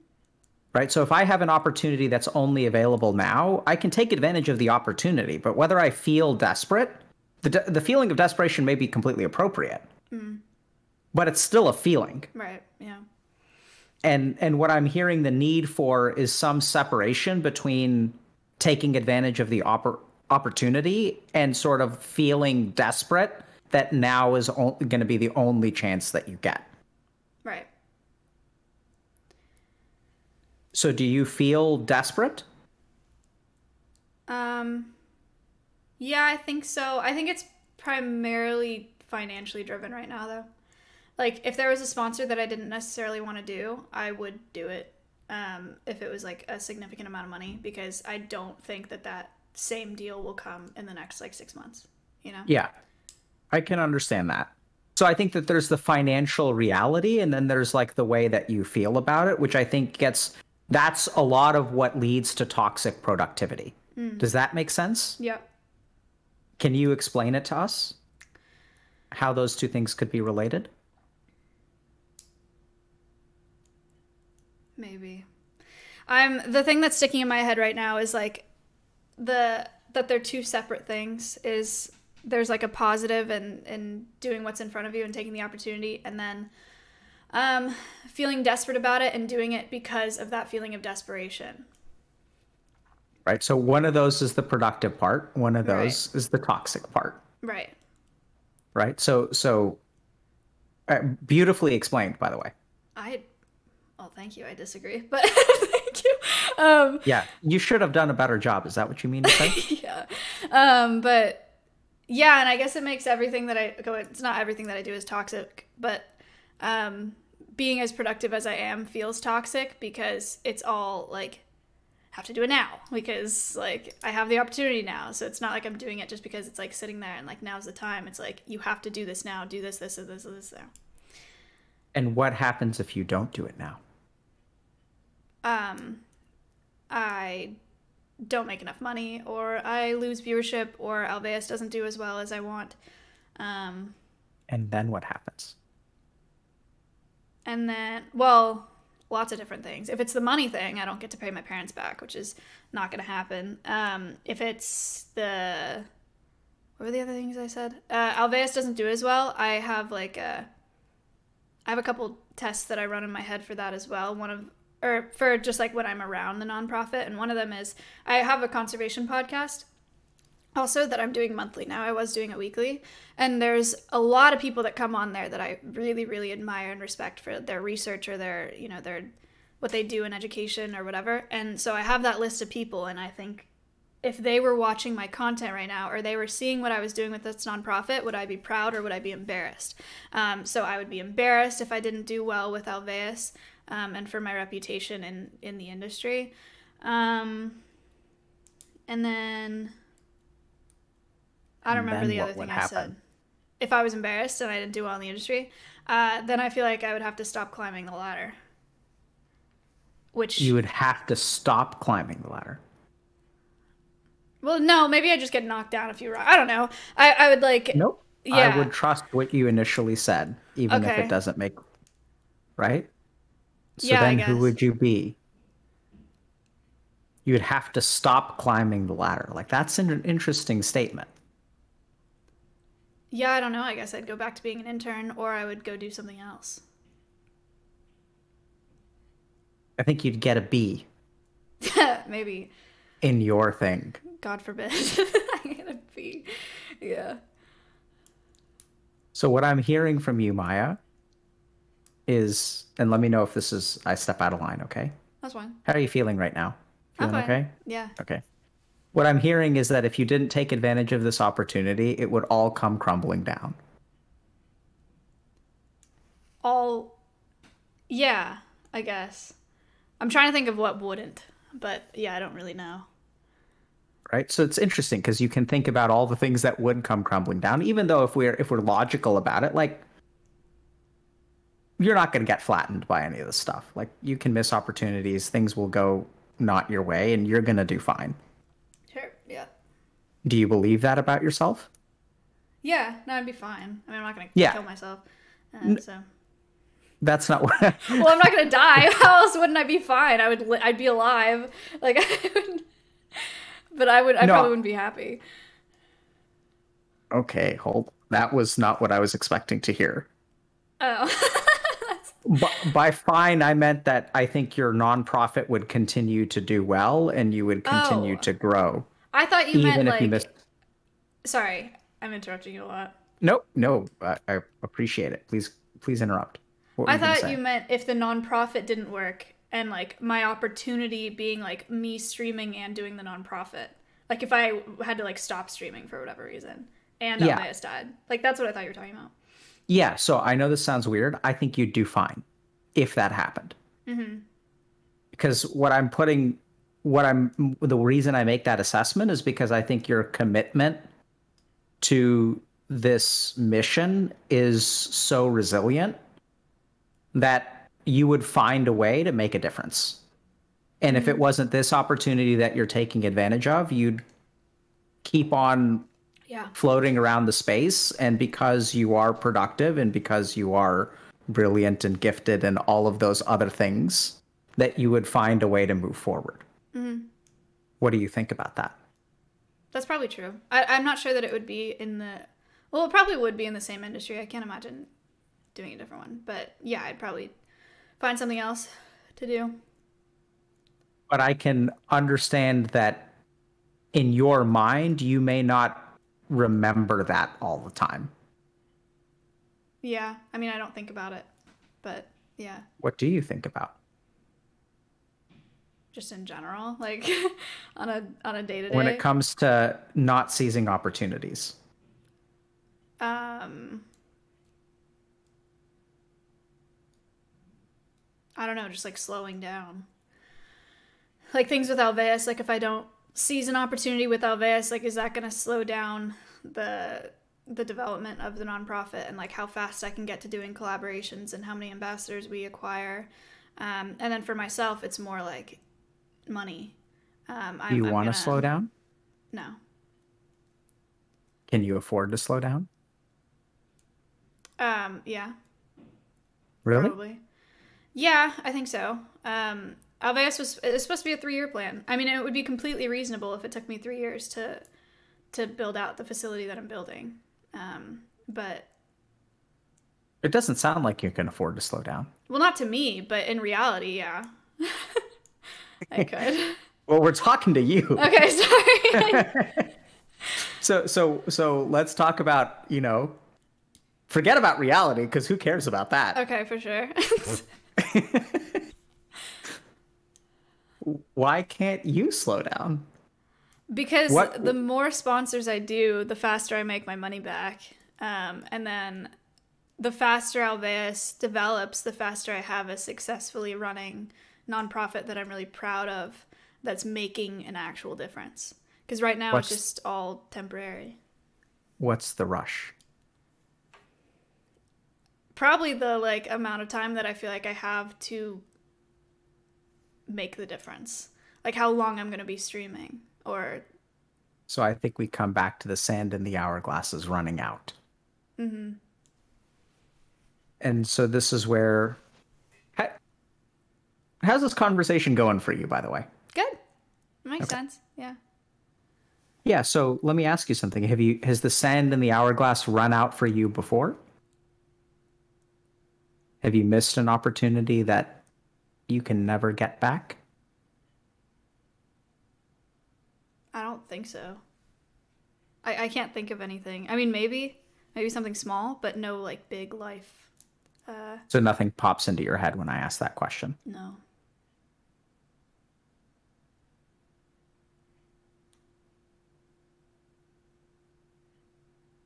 Right? So if I have an opportunity that's only available now, I can take advantage of the opportunity. But whether I feel desperate, the feeling of desperation may be completely appropriate. Mm. But it's still a feeling. Right. Yeah. And what I'm hearing the need for is some separation between taking advantage of the opportunity and sort of feeling desperate that now is going to be the only chance that you get. Right. So do you feel desperate? Yeah, I think so. I think it's primarily financially driven right now, though. Like, if there was a sponsor that I didn't necessarily want to do, I would do it if it was, like, a significant amount of money, because I don't think that same deal will come in the next, like, 6 months, you know? Yeah, I can understand that. So I think that there's the financial reality, and then there's, like, the way that you feel about it, which I think that's a lot of what leads to toxic productivity. Does that make sense? Yep. Can you explain it to us? How those two things could be related? Maybe. The thing that's sticking in my head right now is like that they're two separate things. Is there's like a positive and doing what's in front of you and taking the opportunity, and then feeling desperate about it and doing it because of that feeling of desperation. Right. So one of those is the productive part. One of those is the toxic part. Right. Right. So beautifully explained, by the way. Well, thank you. I disagree, but thank you. Yeah, you should have done a better job. Is that what you mean to say? Yeah. But yeah, and I guess it makes everything that it's not everything that I do is toxic, but being as productive as I am feels toxic because it's all like, have to do it now because like I have the opportunity now. So it's not like I'm doing it just because it's like sitting there and like now's the time. It's like you have to do this now, do this now. And what happens if you don't do it now? I don't make enough money, or I lose viewership, or Alveus doesn't do as well as I want. And then what happens? And then, well, lots of different things. If it's the money thing, I don't get to pay my parents back, which is not going to happen. If it's what were the other things I said? Alveus doesn't do as well. I have a couple tests that I run in my head for that as well. For just like when I'm around the nonprofit. And one of them is I have a conservation podcast also that I'm doing monthly now. I was doing it weekly. And there's a lot of people that come on there that I really, really admire and respect for their research or their what they do in education or whatever. And so I have that list of people, and I think if they were watching my content right now or they were seeing what I was doing with this nonprofit, would I be proud or would I be embarrassed? So I would be embarrassed if I didn't do well with Alveus and for my reputation in the industry. And then I don't remember the other thing I said. If I was embarrassed and I didn't do well in the industry, then I feel like I would have to stop climbing the ladder. Which you would have to stop climbing the ladder. Well, no, maybe I just get knocked down if you're wrong. I don't know. I would like... Nope. Yeah. I would trust what you initially said, even if it doesn't make... Right? So yeah, then who would you be? You would have to stop climbing the ladder. Like, that's an interesting statement. Yeah, I don't know. I guess I'd go back to being an intern, or I would go do something else. I think you'd get a B Maybe. in your thing. God forbid. I'm gonna be. Yeah. So what I'm hearing from you, Maya, is, and let me know if this is, I step out of line, okay? That's fine. How are you feeling right now? I'm Feeling fine. okay? Yeah. Okay. What I'm hearing is that if you didn't take advantage of this opportunity, it would all come crumbling down. All. Yeah, I guess. I'm trying to think of what wouldn't, but yeah, I don't really know. Right? So it's interesting because you can think about all the things that would come crumbling down, even though if we're logical about it, like you're not going to get flattened by any of this stuff. Like you can miss opportunities, things will go not your way, and you're going to do fine. Sure. Yeah. Do you believe that about yourself? Yeah. No, I'd be fine. I mean, I'm not gonna Yeah. kill myself. So. That's not what. Well, I'm not gonna die. How else wouldn't I be fine? I'd be alive. Like I would. But I No. probably wouldn't be happy. Okay, hold. That was not what I was expecting to hear. Oh. By fine, I meant that I think your nonprofit would continue to do well and you would continue Oh. to grow. I thought you Even meant if you like. missed. Sorry, I'm interrupting you a lot. Nope, no, I appreciate it. Please interrupt. What were I you gonna thought say? you meant if the nonprofit didn't work and like my opportunity being like me streaming and doing the nonprofit. Like if I had to like stop streaming for whatever reason and Yeah. Almaeus died. Like that's what I thought you were talking about. Yeah, so I know this sounds weird. I think you'd do fine if that happened. Mm-hmm. Because the reason I make that assessment is because I think your commitment to this mission is so resilient that you would find a way to make a difference. And if it wasn't this opportunity that you're taking advantage of, you'd keep on Yeah. floating around the space. And because you are productive and because you are brilliant and gifted and all of those other things, that you would find a way to move forward. Mm-hmm. What do you think about that? That's probably true. I'm not sure that it would be in the. Well, it probably would be in the same industry. I can't imagine doing a different one. But yeah, I'd probably find something else to do. But I can understand that in your mind, you may not remember that all the time. Yeah. I mean, I don't think about it. But yeah, What do you think about? just in general, like on a day-to-day. When it comes to not seizing opportunities? I don't know, just like slowing down. Like things with Alveus, like if I don't seize an opportunity with Alveus, like is that going to slow down the development of the nonprofit and like how fast I can get to doing collaborations and how many ambassadors we acquire. And then for myself, it's more like money. Do you want to slow down? No. Can you afford to slow down? Yeah, Really? probably. Yeah, I think so. Alveus it's supposed to be a 3-year plan. I mean, it would be completely reasonable if it took me 3 years to build out the facility that I'm building. But It doesn't sound like you can afford to slow down. well, not to me, but in reality, yeah, I could. Well, we're talking to you. Okay, sorry. So let's talk about, forget about reality because who cares about that? Okay, for sure. Why can't you slow down? Because What- the more sponsors I do, the faster I make my money back. And then the faster Alveus develops, the faster I have a successfully running nonprofit that I'm really proud of that's making an actual difference. Because right now What's- it's just all temporary. What's the rush? Probably the like amount of time that I feel like I have to make the difference. Like how long I'm going to be streaming or So I think we come back to the sand in the hourglass is running out. Mm-hmm. And so this is where... How's this conversation going for you, by the way? good. Makes sense. Yeah. Yeah, so let me ask you something. Has the sand in the hourglass run out for you before? Have you missed an opportunity that you can never get back? I don't think so. I can't think of anything. I mean, maybe something small, but no like big life. So nothing pops into your head when I ask that question. No.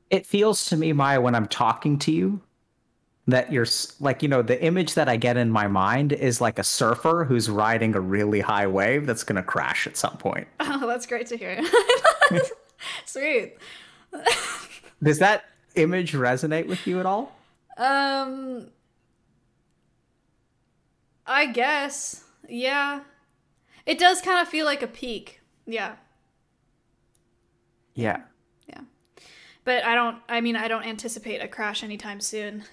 It feels to me, Maya, when I'm talking to you, that you're like, you know, the image that I get in my mind is like a surfer who's riding a really high wave that's going to crash at some point. Oh, that's great to hear. Sweet. Does that image resonate with you at all? I guess. Yeah. It does kind of feel like a peak. Yeah. Yeah. Yeah. But I don't anticipate a crash anytime soon.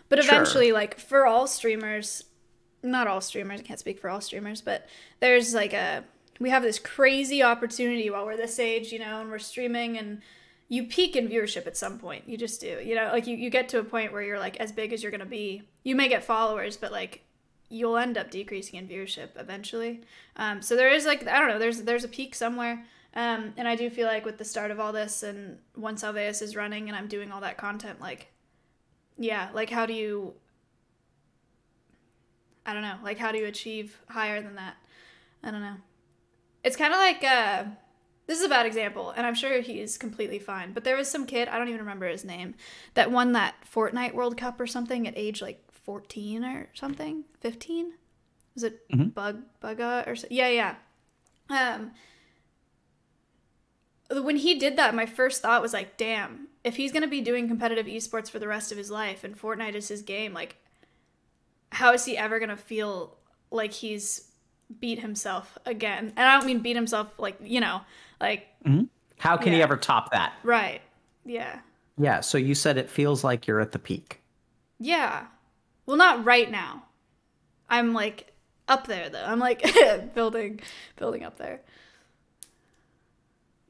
But Sure. eventually, like, for all streamers, not all streamers, I can't speak for all streamers, but there's like we have this crazy opportunity while we're this age, you know, and we're streaming, and you peak in viewership at some point. You just do, you know, like you get to a point where you're like as big as you're going to be. You may get followers, but like you'll end up decreasing in viewership eventually. So there is like, I don't know, there's a peak somewhere. And I do feel like with the start of all this and once Alveus is running and I'm doing all that content, like, yeah, like how do you achieve higher than that? I don't know. It's kind of like, this is a bad example, and I'm sure he's completely fine, but there was some kid, I don't even remember his name, that won that Fortnite World Cup or something at age like 14 or something, 15? Was it Bugga or so? Yeah. When he did that, my first thought was like, damn, if he's going to be doing competitive esports for the rest of his life and Fortnite is his game, like, how is he ever going to feel like he's beat himself again? And I don't mean beat himself like, you know, like... How can he Yeah. ever top that? Right. Yeah. Yeah, so you said it feels like you're at the peak. Yeah. Well, not right now. I'm like up there though. I'm like building up there.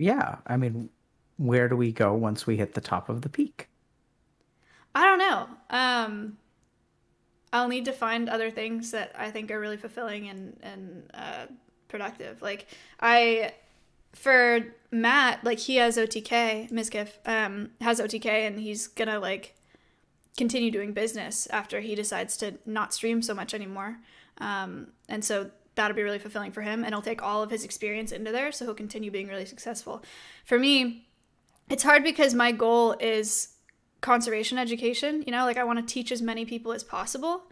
Yeah, I mean, where do we go once we hit the top of the peak? I don't know. I'll need to find other things that I think are really fulfilling and productive. Like for Matt, like he has OTK, Mizkif, has OTK, and he's gonna like continue doing business after he decides to not stream so much anymore. And so that'll be really fulfilling for him, and he'll take all of his experience into there, so he'll continue being really successful. For me, it's hard because my goal is conservation education, you know, like I want to teach as many people as possible.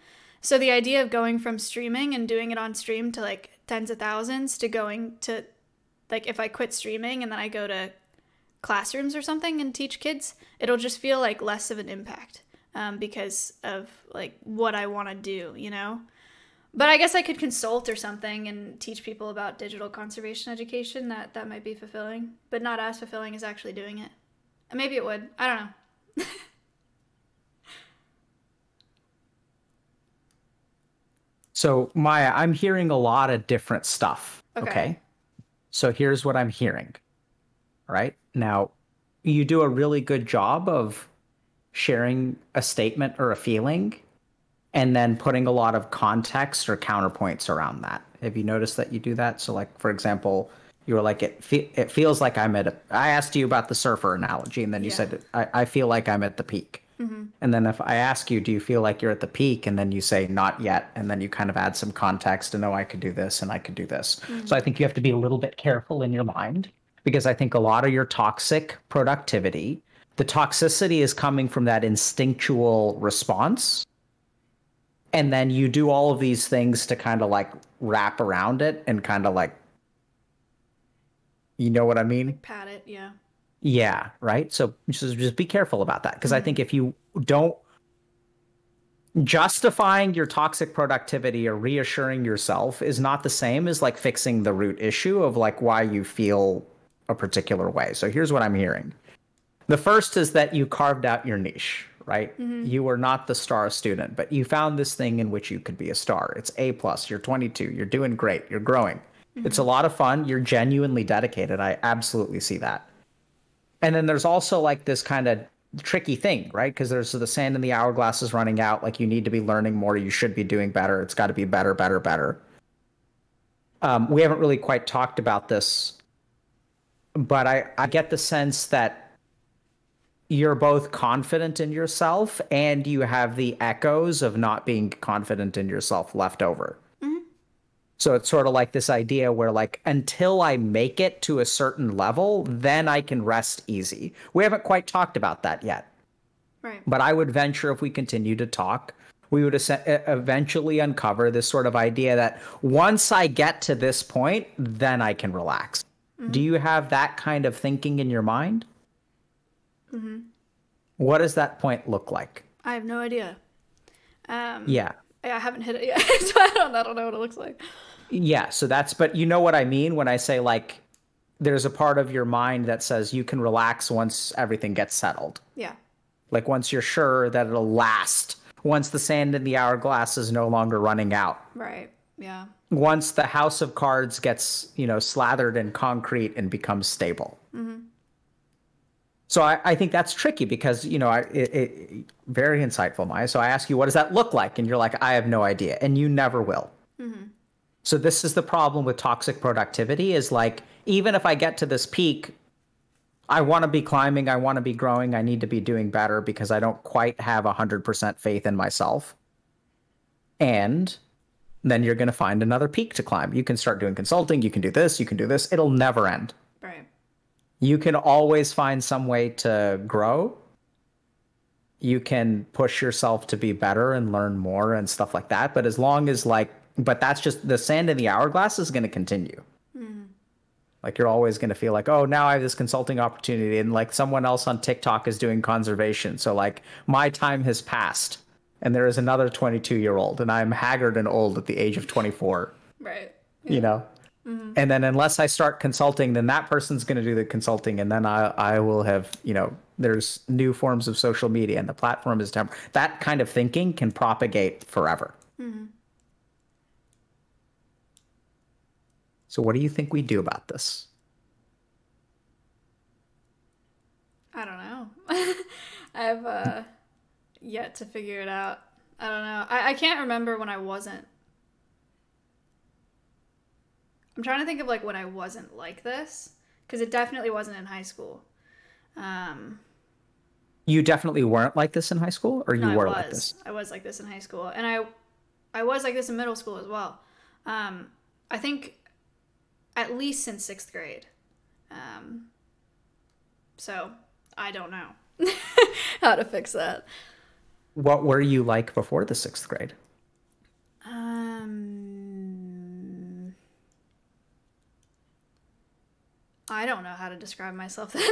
So the idea of going from streaming and doing it on stream to like tens of thousands to going to like if I quit streaming and then I go to classrooms or something and teach kids, it'll just feel like less of an impact because of like what I want to do, you know. But I guess I could consult or something and teach people about digital conservation education. That might be fulfilling, but not as fulfilling as actually doing it. Maybe it would. I don't know. So, Maya, I'm hearing a lot of different stuff. Okay. So here's what I'm hearing. Right? Now, you do a really good job of sharing a statement or a feeling and then putting a lot of context or counterpoints around that. Have you noticed that you do that? So, like, for example, you were like, it feels like I'm at I asked you about the surfer analogy, and then you said, I feel like I'm at the peak. And then if I ask you, do you feel like you're at the peak? And then you say, not yet. And then you kind of add some context and, oh, I could do this and I could do this. So I think you have to be a little bit careful in your mind, because I think a lot of your toxic productivity, the toxicity is coming from that instinctual response. And then you do all of these things to kind of like wrap around it and kind of like, you know what I mean? Pat it, yeah. Yeah, right. So just be careful about that, because I think if you don't, justifying your toxic productivity or reassuring yourself is not the same as like fixing the root issue of like why you feel a particular way. So here's what I'm hearing. The first is that you carved out your niche, right? You were not the star student, but you found this thing in which you could be a star. It's A+, you're 22, you're doing great, you're growing. It's a lot of fun. You're genuinely dedicated. I absolutely see that. And then there's also like this kind of tricky thing, right? Because there's the sand in the hourglass is running out. Like you need to be learning more. You should be doing better. It's got to be better, better, better. We haven't really quite talked about this, but I get the sense that you're both confident in yourself and you have the echoes of not being confident in yourself left over. So it's sort of like this idea where like until I make it to a certain level, then I can rest easy. We haven't quite talked about that yet. Right. But I would venture if we continue to talk, we would eventually uncover this sort of idea that once I get to this point, then I can relax. Do you have that kind of thinking in your mind? What does that point look like? I have no idea. Yeah. I haven't hit it yet, so I don't know what it looks like. Yeah, so but you know what I mean when I say like there's a part of your mind that says you can relax once everything gets settled. Yeah. Like once you're sure that it'll last, once the sand in the hourglass is no longer running out. Right. Yeah. Once the house of cards gets, slathered in concrete and becomes stable. So I think that's tricky because, very insightful, Maya. So I ask you, what does that look like? And you're like, I have no idea. And you never will. So this is the problem with toxic productivity is like, even if I get to this peak, I want to be climbing, I want to be growing, I need to be doing better because I don't quite have 100% faith in myself. And then you're going to find another peak to climb. You can start doing consulting, you can do this, you can do this. It'll never end. Right. You can always find some way to grow. You can push yourself to be better and learn more and stuff like that. But as long as but that's just the sand in the hourglass is going to continue. Like you're always going to feel like, oh, now I have this consulting opportunity and like someone else on TikTok is doing conservation. So like my time has passed and there is another 22-year-old and I'm haggard and old at the age of 24. Right. And then unless I start consulting, then that person's going to do the consulting. And then I will have, there's new forms of social media and the platform is temporary. That kind of thinking can propagate forever. So what do you think we do about this? I don't know. I've yet to figure it out. I don't know. I can't remember when I wasn't. I'm trying to think of like when I wasn't like this, because it definitely wasn't in high school. You definitely weren't like this in high school, or you were like this? I was like this in high school, and I was like this in middle school as well. I think at least since 6th grade. So I don't know how to fix that. What were you like before the 6th grade? I don't know how to describe myself then.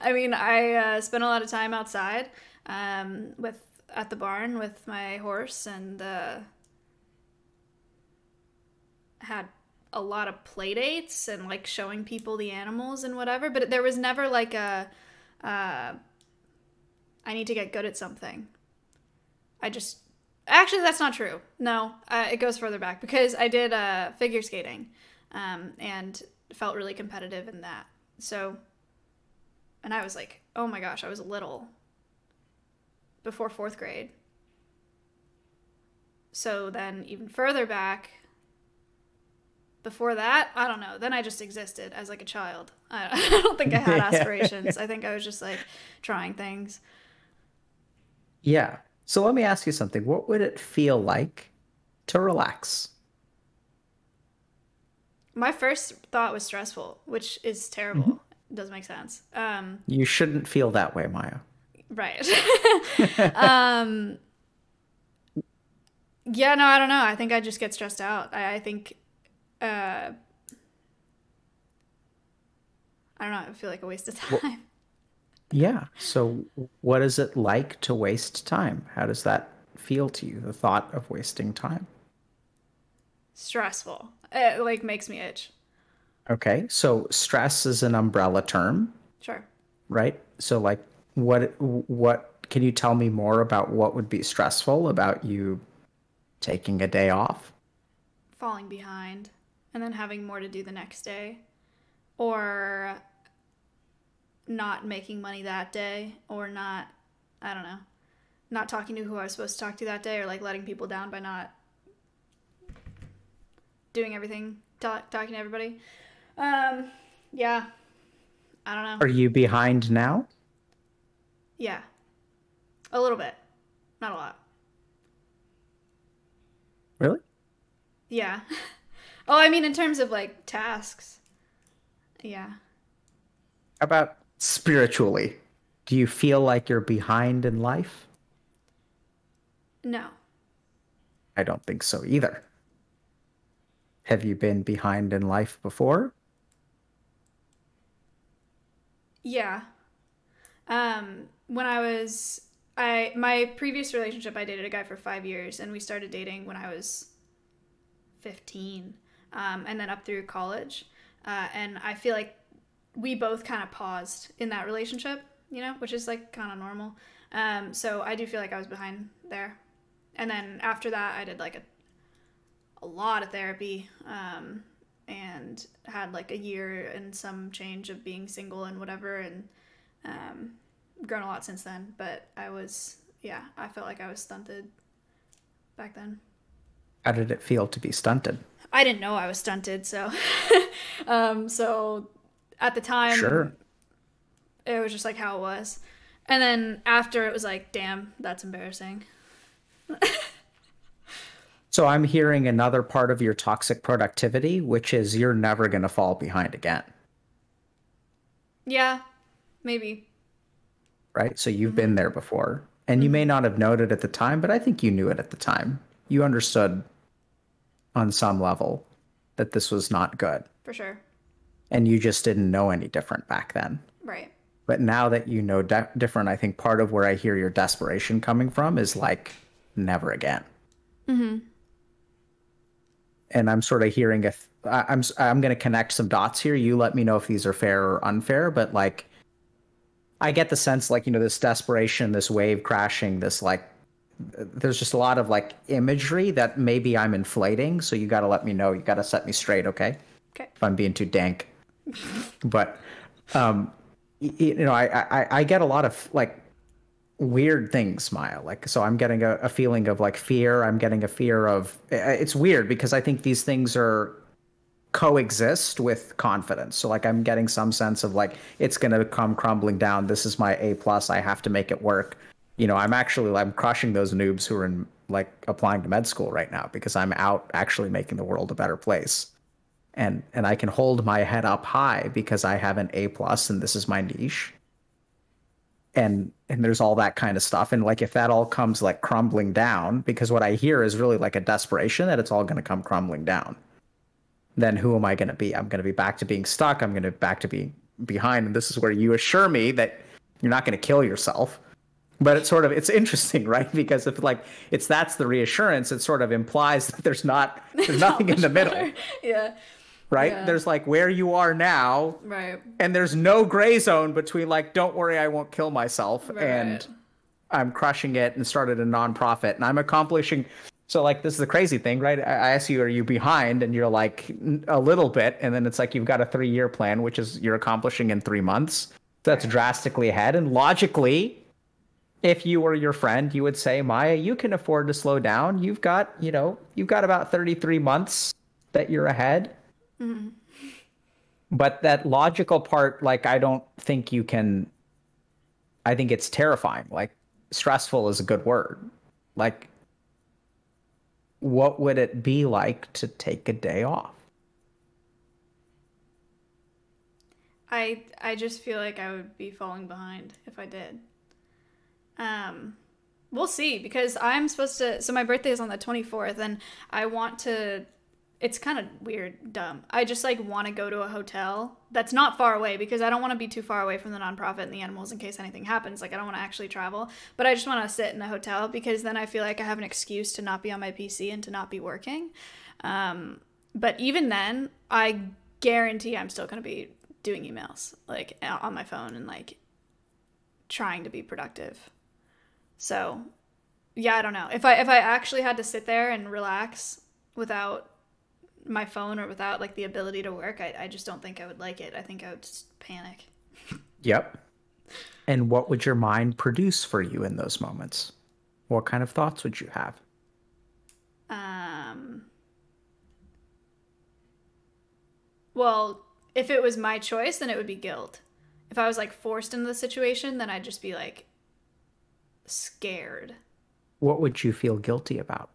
I mean, I spent a lot of time outside at the barn with my horse and had a lot of play dates and like showing people the animals and whatever, but there was never like I need to get good at something. Actually, that's not true. No, it goes further back because I did figure skating and felt really competitive in that. So, and I was like, oh my gosh, I was little before 4th grade. So then even further back, before that, I don't know. Then I just existed as like a child. I don't think I had aspirations. I think I was just like trying things. Yeah. So let me ask you something. What would it feel like to relax? My first thought was stressful, which is terrible. It doesn't make sense. You shouldn't feel that way, Maya. Right. Yeah, no, I don't know. I think I just get stressed out. I think, I don't know. I feel like a waste of time. Yeah. So what is it like to waste time? How does that feel to you, the thought of wasting time? Stressful. It like makes me itch. Okay. So stress is an umbrella term, Sure. right? So like what can you tell me more about what would be stressful about you taking a day off? Falling behind and then having more to do the next day, or not making money that day, or not, I don't know, not talking to who I was supposed to talk to that day, or like letting people down by not doing everything, talking to everybody. Yeah, I don't know. Are you behind now? Yeah, a little bit, not a lot. Really? Yeah. Oh, I mean, in terms of like tasks. Yeah. How about spiritually? Do you feel like you're behind in life? No. I don't think so either. Have you been behind in life before? Yeah. When I was, my previous relationship, I dated a guy for 5 years, and we started dating when I was 15, and then up through college. And I feel like we both kind of paused in that relationship, you know, which is like kind of normal. So I do feel like I was behind there. And then after that, I did like a lot of therapy, and had like a year and some change of being single and whatever, and grown a lot since then. But I felt like I was stunted back then. How did it feel to be stunted? I didn't know I was stunted, so so at the time, Sure. it was just like how it was. And then after, it was like, damn, that's embarrassing. So I'm hearing another part of your toxic productivity, which is you're never going to fall behind again, Yeah, maybe. right? So you've been there before, and you may not have known it at the time, but I think you knew it at the time. You understood on some level that this was not good, For sure. and you just didn't know any different back then. Right. But now that you know different, I think part of where I hear your desperation coming from is like, never again. And I'm sort of hearing I'm going to connect some dots here. You let me know if these are fair or unfair, but like, I get the sense like, you know, this desperation, this wave crashing, this like, there's just a lot of like imagery that maybe I'm inflating. So you got to let me know. You got to set me straight. Okay. Okay. If I'm being too dank. But, you know, I get a lot of like weird things, Maya. Like, so I'm getting a feeling of like fear. I'm getting a fear of, it's weird because I think these things are coexist with confidence. So like, I'm getting some sense of like, it's going to come crumbling down. This is my A+. I have to make it work. You know, I'm crushing those noobs who are in like applying to med school right now because I'm out actually making the world a better place. And I can hold my head up high because I have an A+ and this is my niche. And there's all that kind of stuff. And like, if that all comes like crumbling down, because what I hear is really like a desperation that it's all going to come crumbling down, then who am I going to be? I'm going to be back to being stuck. I'm going to be back to being behind. And this is where you assure me that you're not going to kill yourself. But it's interesting, right? Because if like that's the reassurance, it sort of implies that there's nothing in the middle. Yeah. Right? Yeah. There's like where you are now, Right. and there's no gray zone between like, don't worry, I won't kill myself, Right. and I'm crushing it and started a nonprofit and I'm accomplishing. So like, this is the crazy thing, right? I ask you, are you behind? And you're like, a little bit. And then it's like, you've got a 3-year plan, which is you're accomplishing in 3 months. That's drastically ahead. And logically, if you were your friend, you would say, Maya, you can afford to slow down. You've got about 33 months that you're ahead. Mm-hmm. But that logical part, like, I don't think you can. I think it's terrifying. Like, stressful is a good word. Like, what would it be like to take a day off? I just feel like I would be falling behind if I did. We'll see, because I'm supposed to, so my birthday is on the 24th, and I want to, it's kind of weird, dumb. I just like want to go to a hotel that's not far away, because I don't want to be too far away from the nonprofit and the animals in case anything happens. Like, I don't want to actually travel, but I just want to sit in a hotel, because then I feel like I have an excuse to not be on my PC and to not be working. But even then, I guarantee I'm still going to be doing emails, like, on my phone, and like trying to be productive. So, yeah, I don't know. If I actually had to sit there and relax without my phone or without like the ability to work, I just don't think I would like it. I think I would just panic. Yep. And what would your mind produce for you in those moments? What kind of thoughts would you have? Well, if it was my choice, then it would be guilt. If I was like forced into the situation, then I'd just be like scared. What would you feel guilty about?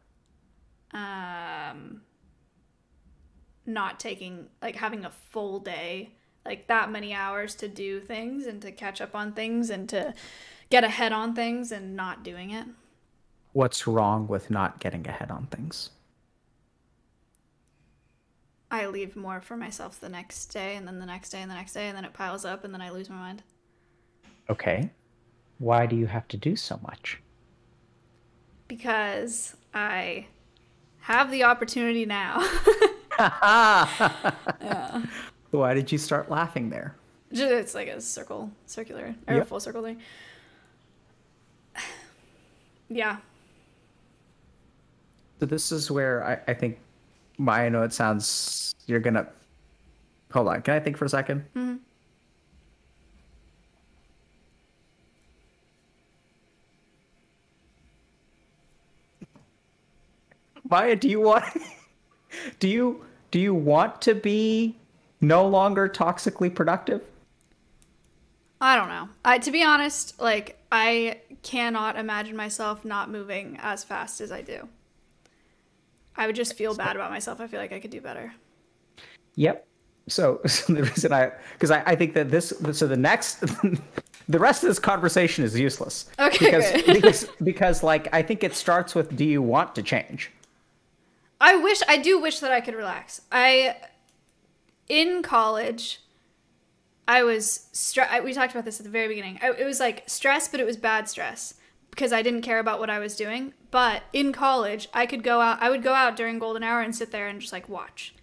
Not taking, like, having a full day, like that many hours to do things and to catch up on things and to get ahead on things and not doing it. What's wrong with not getting ahead on things? I leave more for myself the next day and then the next day and the next day, and then it piles up and then I lose my mind. Okay. Why do you have to do so much? Because I have the opportunity now. Why did you start laughing there? It's like a circular, or a Yep. full circle thing. Yeah. So this is where I think, I know it sounds, you're gonna, hold on, can I think for a second? Mm-hmm. Maya, do you want, do you want to be no longer toxically productive? I don't know. To be honest, like, I cannot imagine myself not moving as fast as I do. I would just feel bad about myself. I feel like I could do better. Yep. So the reason because I think that the next, the rest of this conversation is useless. Okay, good. because like, I think it starts with, do you want to change? I do wish that I could relax. In college, I was we talked about this at the very beginning. It was like stress, but it was bad stress because I didn't care about what I was doing. But in college, I would go out during golden hour and sit there and just like watch,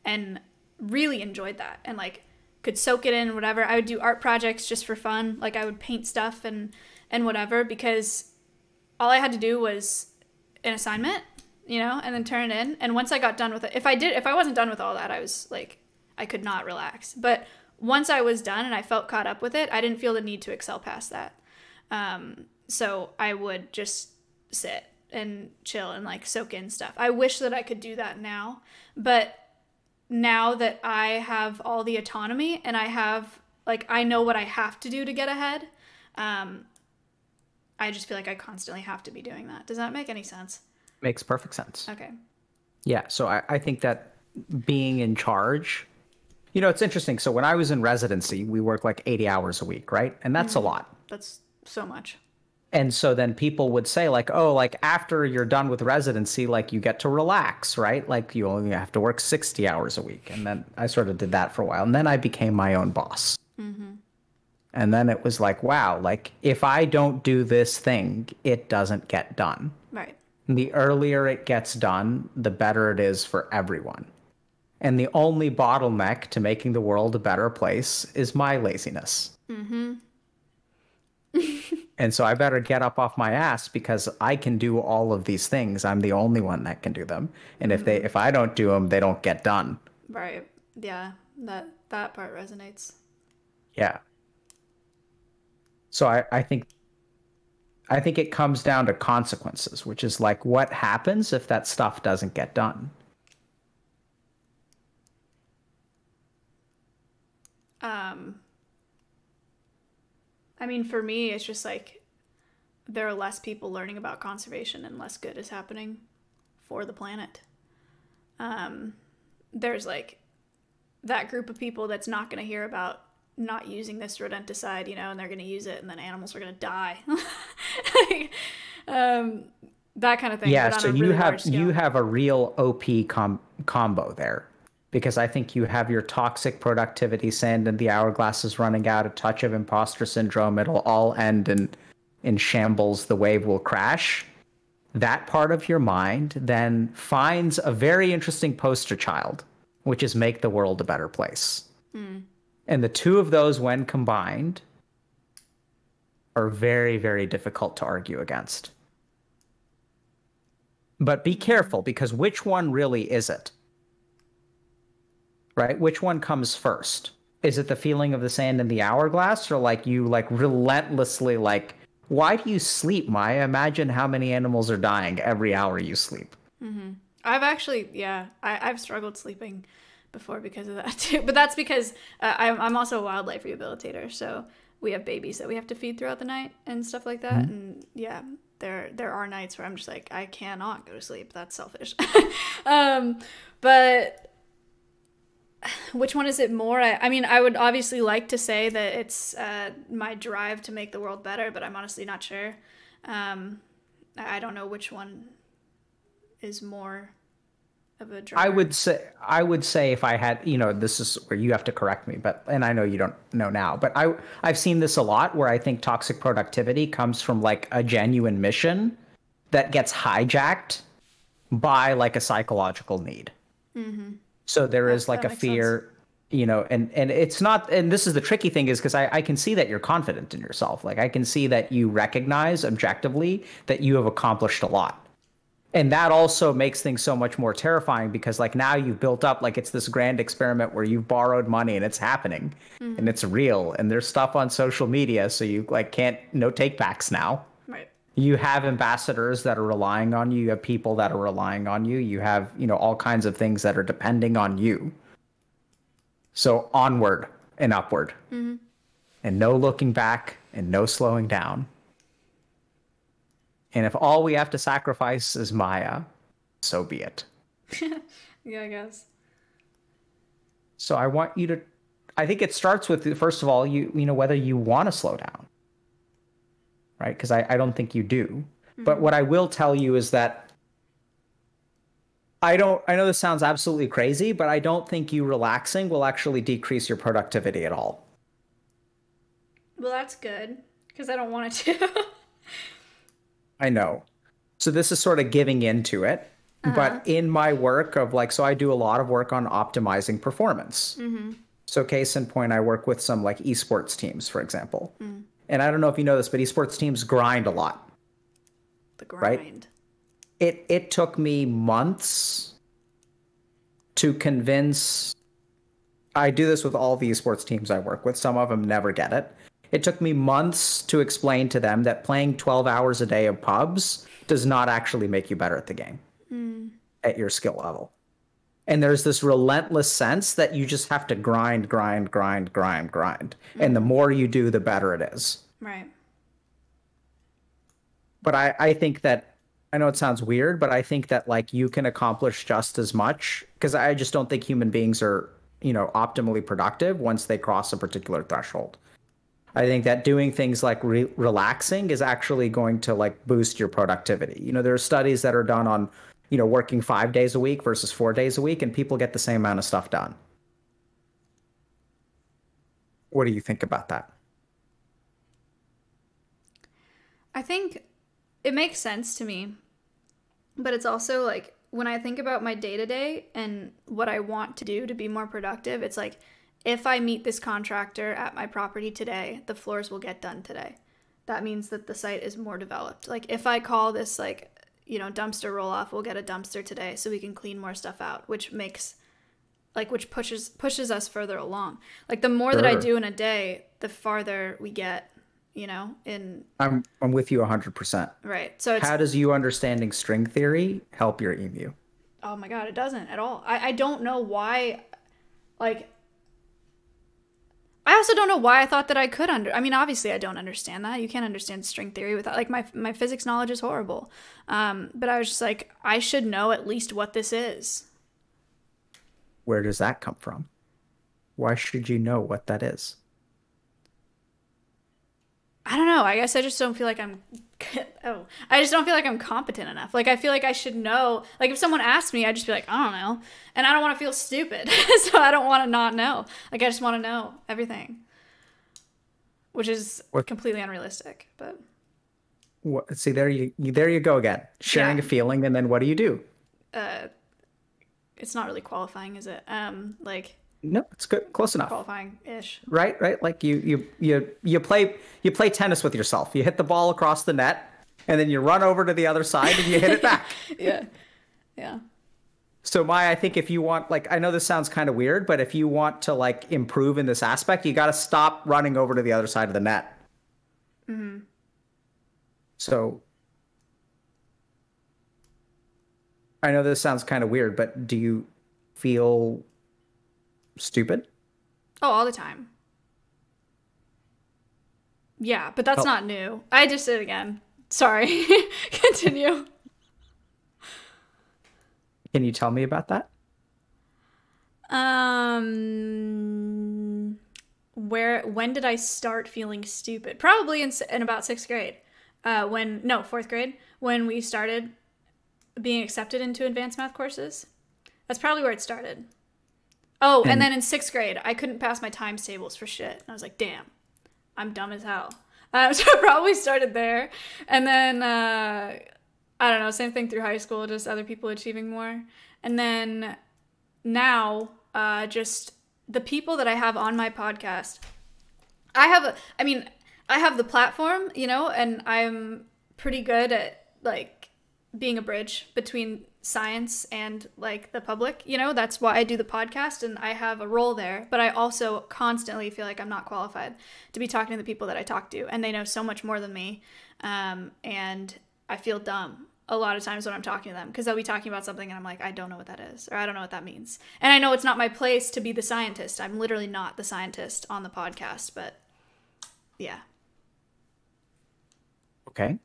and really enjoyed that and like could soak it in, whatever. I would do art projects just for fun. Like I would paint stuff and whatever, because all I had to do was an assignment, and then turn it in. And once I got done with it, if I wasn't done with all that, I was like, I could not relax. But once I was done and I felt caught up with it, I didn't feel the need to excel past that. So I would just sit and chill and like soak in stuff. I wish that I could do that now, but now that I have all the autonomy and I know what I have to do to get ahead, I just feel like I constantly have to be doing that. Does that make any sense? Makes perfect sense. Okay. Yeah. So I think that being in charge, it's interesting. So when I was in residency, we worked like 80 hours a week, right? And that's a lot. That's so much. And so then people would say like, oh, like after you're done with residency, like you get to relax, right? Like you only have to work 60 hours a week. And then I sort of did that for a while. And then I became my own boss. Mm-hmm. And then it was like, wow, like if I don't do this thing, it doesn't get done. Right. And the earlier it gets done, the better it is for everyone. And the only bottleneck to making the world a better place is my laziness. Mm-hmm. And so I better get up off my ass because I can do all of these things. I'm the only one that can do them. And if I don't do them, they don't get done. Right. Yeah. That part resonates. Yeah. So I think it comes down to consequences, which is like what happens if that stuff doesn't get done. I mean, for me, it's just like there are less people learning about conservation and less good is happening for the planet. There's like that group of people that's not going to hear about not using this rodenticide, and they're going to use it and then animals are going to die. That kind of thing. Yeah, so you have a real OP combo there. Because I think you have your toxic productivity sand and the hourglass is running out, a touch of imposter syndrome. It'll all end in shambles. The wave will crash. That part of your mind then finds a very interesting poster child, which is make the world a better place. And the two of those, when combined, are very, very difficult to argue against. But be careful, because which one really is it? Right? Which one comes first? Is it the feeling of the sand in the hourglass, or like you like relentlessly like, why do you sleep, Maya? Imagine how many animals are dying every hour you sleep. I've actually, I've struggled sleeping before because of that too. But that's because I'm also a wildlife rehabilitator, so we have babies that we have to feed throughout the night and stuff like that. And yeah, there are nights where I'm just like, I cannot go to sleep. That's selfish. But which one is it more? I mean, I would obviously like to say that it's my drive to make the world better, but I'm honestly not sure. I don't know which one is more of a driver. I would say if I had, this is where you have to correct me, and I know you don't know now, but I've seen this a lot where I think toxic productivity comes from like a genuine mission that gets hijacked by like a psychological need. So there is like a fear, and it's not, and this is the tricky thing is because I can see that you're confident in yourself. Like I can see that you recognize objectively that you have accomplished a lot. And that also makes things so much more terrifying because like now you've built up like it's this grand experiment where you've borrowed money and it's happening and it's real and there's stuff on social media. So you like can't, no take backs now. Right. You have ambassadors that are relying on you. You have people that are relying on you. You have, all kinds of things that are depending on you. So onward and upward and no looking back and no slowing down. And if all we have to sacrifice is Maya, so be it. Yeah, I guess. So I want you to, I think it starts with, first of all, you know, whether you want to slow down, right? Because I don't think you do. But what I will tell you is that I know this sounds absolutely crazy, but I don't think you relaxing will actually decrease your productivity at all. Well, that's good because I don't want it to. I know. So this is sort of giving into it. But in my work of like, so I do a lot of work on optimizing performance. So case in point, I work with some like esports teams, for example. And I don't know if you know this, but esports teams grind a lot. The grind. Right? It took me months to convince. I do this with all the esports teams I work with. Some of them never get it. It took me months to explain to them that playing 12 hours a day of pubs does not actually make you better at the game at your skill level. And there's this relentless sense that you just have to grind. And the more you do, the better it is. Right. But I think that, I know it sounds weird, but I think that like you can accomplish just as much because I just don't think human beings are, optimally productive once they cross a particular threshold. I think that doing things like relaxing is actually going to like boost your productivity. There are studies that are done on, working 5 days a week versus 4 days a week, and people get the same amount of stuff done. What do you think about that? I think it makes sense to me, but it's also like when I think about my day-to-day and what I want to do to be more productive, it's like, if I meet this contractor at my property today, the floors will get done today. That means that the site is more developed. Like if I call this like, dumpster roll off, we'll get a dumpster today so we can clean more stuff out, which pushes us further along. Like the more that I do in a day, the farther we get, I'm with you 100%. Right. So how does you understanding string theory help your emu? Oh my God, it doesn't at all. I don't know why, like, I also don't know why I thought that I could obviously I don't understand that. You can't understand string theory without, like, my physics knowledge is horrible. But I was just like, I should know at least what this is. Where does that come from? Why should you know what that is? I don't know. I guess I just don't feel like I'm competent enough. Like, I feel like I should know. Like, if someone asked me, I'd just be like, I don't know. And I don't want to feel stupid. So I don't want to not know. Like, I just want to know everything. Which is completely unrealistic. But see, there you go again. Sharing a feeling, and then what do you do? It's not really qualifying, is it? No, it's good. Close enough. Qualifying-ish. Right. Like you play tennis with yourself. You hit the ball across the net, and then you run over to the other side and you hit it back. Yeah. So Maya, I think if you want, like, I know this sounds kind of weird, but if you want to like improve in this aspect, you got to stop running over to the other side of the net. So I know this sounds kind of weird, but do you feel stupid? Oh, all the time. Yeah, but that's not new. I just did it again. Sorry. Continue. Can you tell me about that? When did I start feeling stupid? Probably in about sixth grade. Fourth grade, when we started being accepted into advanced math courses. That's probably where it started. Oh, and then in sixth grade, I couldn't pass my times tables for shit. And I was like, damn, I'm dumb as hell. So I probably started there. And then, I don't know, same thing through high school, just other people achieving more. And then now, just the people that I have on my podcast, I have the platform, you know, and I'm pretty good at like being a bridge between science and like the public, you know. That's why I do the podcast, and I have a role there, but I also constantly feel like I'm not qualified to be talking to the people that I talk to, and they know so much more than me, and I feel dumb a lot of times when I'm talking to them, because they'll be talking about something and I'm like, I don't know what that is, or I don't know what that means, and I know it's not my place to be the scientist. I'm literally not the scientist on the podcast, but yeah. Okay.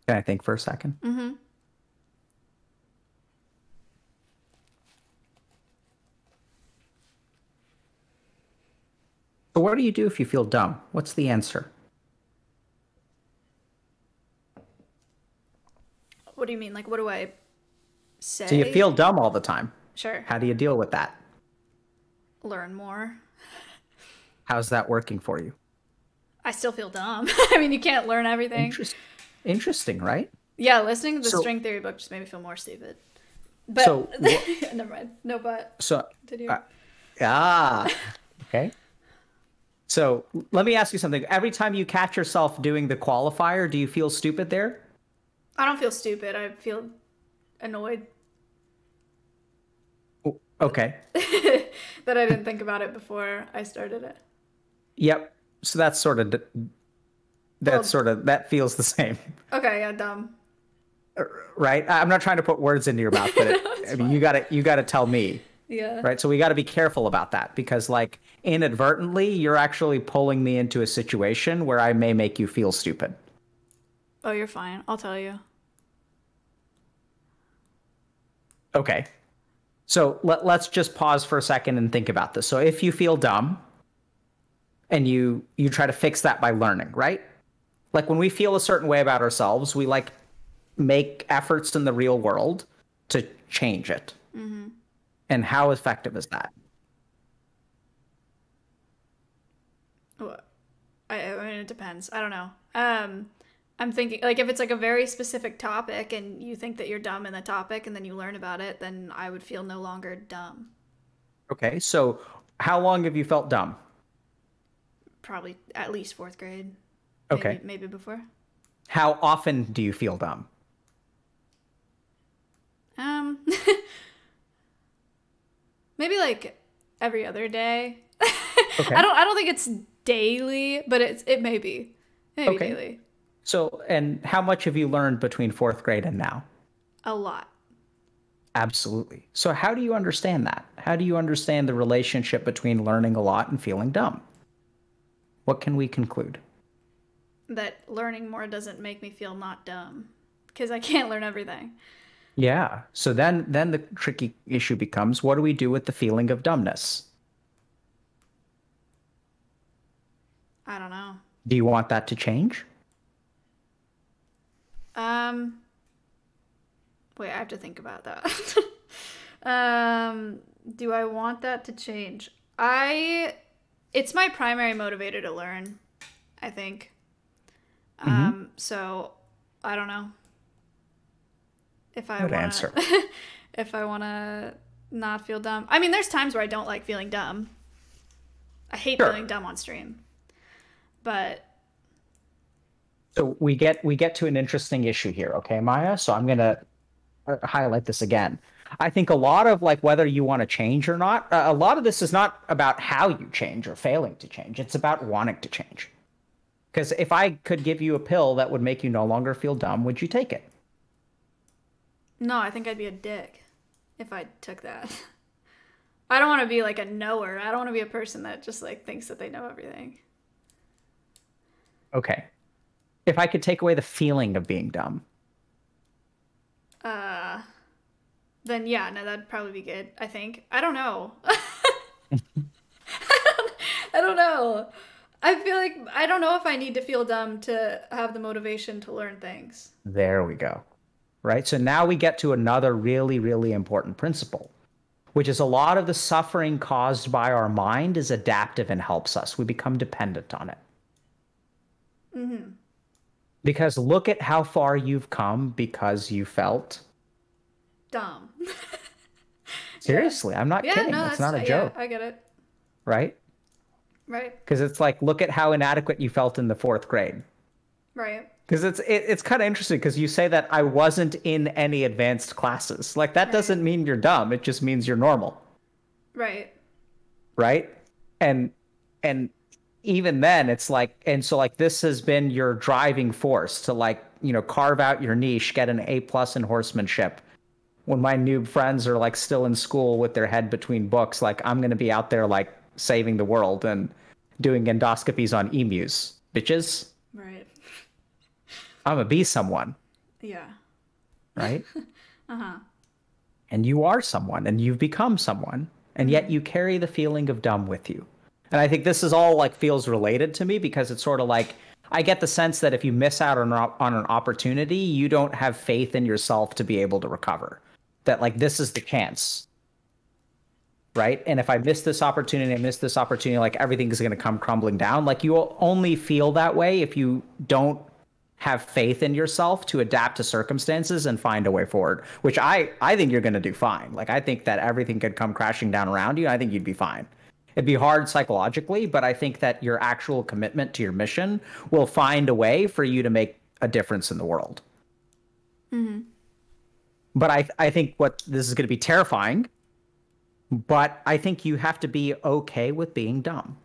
Can I think for a second? Mm-hmm. So what do you do if you feel dumb? What's the answer? What do you mean? Like, what do I say? So you feel dumb all the time. Sure. How do you deal with that? Learn more. How's that working for you? I still feel dumb. I mean, you can't learn everything. Interesting, right? Yeah, listening to the So- string theory book just made me feel more stupid. But never mind. No, but So continue. Okay. So let me ask you something. Every time you catch yourself doing the qualifier, do you feel stupid there? I don't feel stupid. I feel annoyed Okay. that I didn't think about it before I started it. Yep. So that's sort of that feels the same, Okay, yeah, dumb. right? I'm not trying to put words into your mouth, but I mean, you gotta tell me, Yeah. right? So we got to be careful about that, because like inadvertently, you're actually pulling me into a situation where I may make you feel stupid. Oh, you're fine. I'll tell you. Okay. So let's just pause for a second and think about this. So if you feel dumb and you try to fix that by learning, right? Like when we feel a certain way about ourselves, we like make efforts in the real world to change it. Mm-hmm. And how effective is that? I mean, it depends. I don't know. I'm thinking, like, if it's like a very specific topic and you think that you're dumb in the topic and then you learn about it, then I would feel no longer dumb. Okay. So how long have you felt dumb? Probably at least fourth grade. Okay. Maybe before. How often do you feel dumb? Maybe like every other day. Okay. I don't think it's daily, but it may be. Maybe Okay. daily. So, and how much have you learned between fourth grade and now? A lot. Absolutely. So how do you understand that? How do you understand the relationship between learning a lot and feeling dumb? What can we conclude? That learning more doesn't make me feel not dumb. Because I can't learn everything. Yeah. So then the tricky issue becomes, what do we do with the feeling of dumbness? I don't know. Do you want that to change? Wait, I have to think about that. Do I want that to change? It's my primary motivator to learn, I think. So I don't know. If I Good wanna, answer. if I want to not feel dumb. I mean, there's times where I don't like feeling dumb. I hate Sure. feeling dumb on stream. But So we get to an interesting issue here, okay, Maya? So I'm gonna highlight this again. I think a lot of like whether you want to change or not, a lot of this is not about how you change or failing to change. It's about wanting to change. Because if I could give you a pill that would make you no longer feel dumb, would you take it? No, I think I'd be a dick if I took that. I don't want to be like a knower. I don't want to be a person that just like thinks that they know everything. Okay. If I could take away the feeling of being dumb. Then yeah, no, that'd probably be good, I think. I don't know. I don't know. I feel like I don't know if I need to feel dumb to have the motivation to learn things. There we go. Right? So now we get to another really, really important principle, which is a lot of the suffering caused by our mind is adaptive and helps us. We become dependent on it. Mm-hmm. Because look at how far you've come because you felt Dumb. seriously. I'm not Yeah, kidding. no, It's not a yeah, joke, I get it. right? Right, Because it's like, look at how inadequate you felt in the 4th grade. right. Because it's kind of interesting because you say that I wasn't in any advanced classes. Like that doesn't mean you're dumb. It just means you're normal, Right. right? And even then it's like, and so like this has been your driving force to like, you know, carve out your niche, get an A+ in horsemanship. When my noob friends are like still in school with their head between books, like I'm going to be out there like saving the world and doing endoscopies on emus, bitches. Right. I'm gonna be someone, Yeah. right? And you are someone, and you've become someone, and yet you carry the feeling of dumb with you. And I think this is all like feels related to me because it's sort of like I get the sense that if you miss out on an opportunity, you don't have faith in yourself to be able to recover. That like this is the chance, right? And if I miss this opportunity, like everything is going to come crumbling down. Like you will only feel that way if you don't have faith in yourself to adapt to circumstances and find a way forward, which I think you're going to do fine. Like I think that everything could come crashing down around you. I think you'd be fine. It'd be hard psychologically, but I think that your actual commitment to your mission will find a way for you to make a difference in the world. Mm-hmm. But I think what this is going to be terrifying, but I think you have to be okay with being dumb.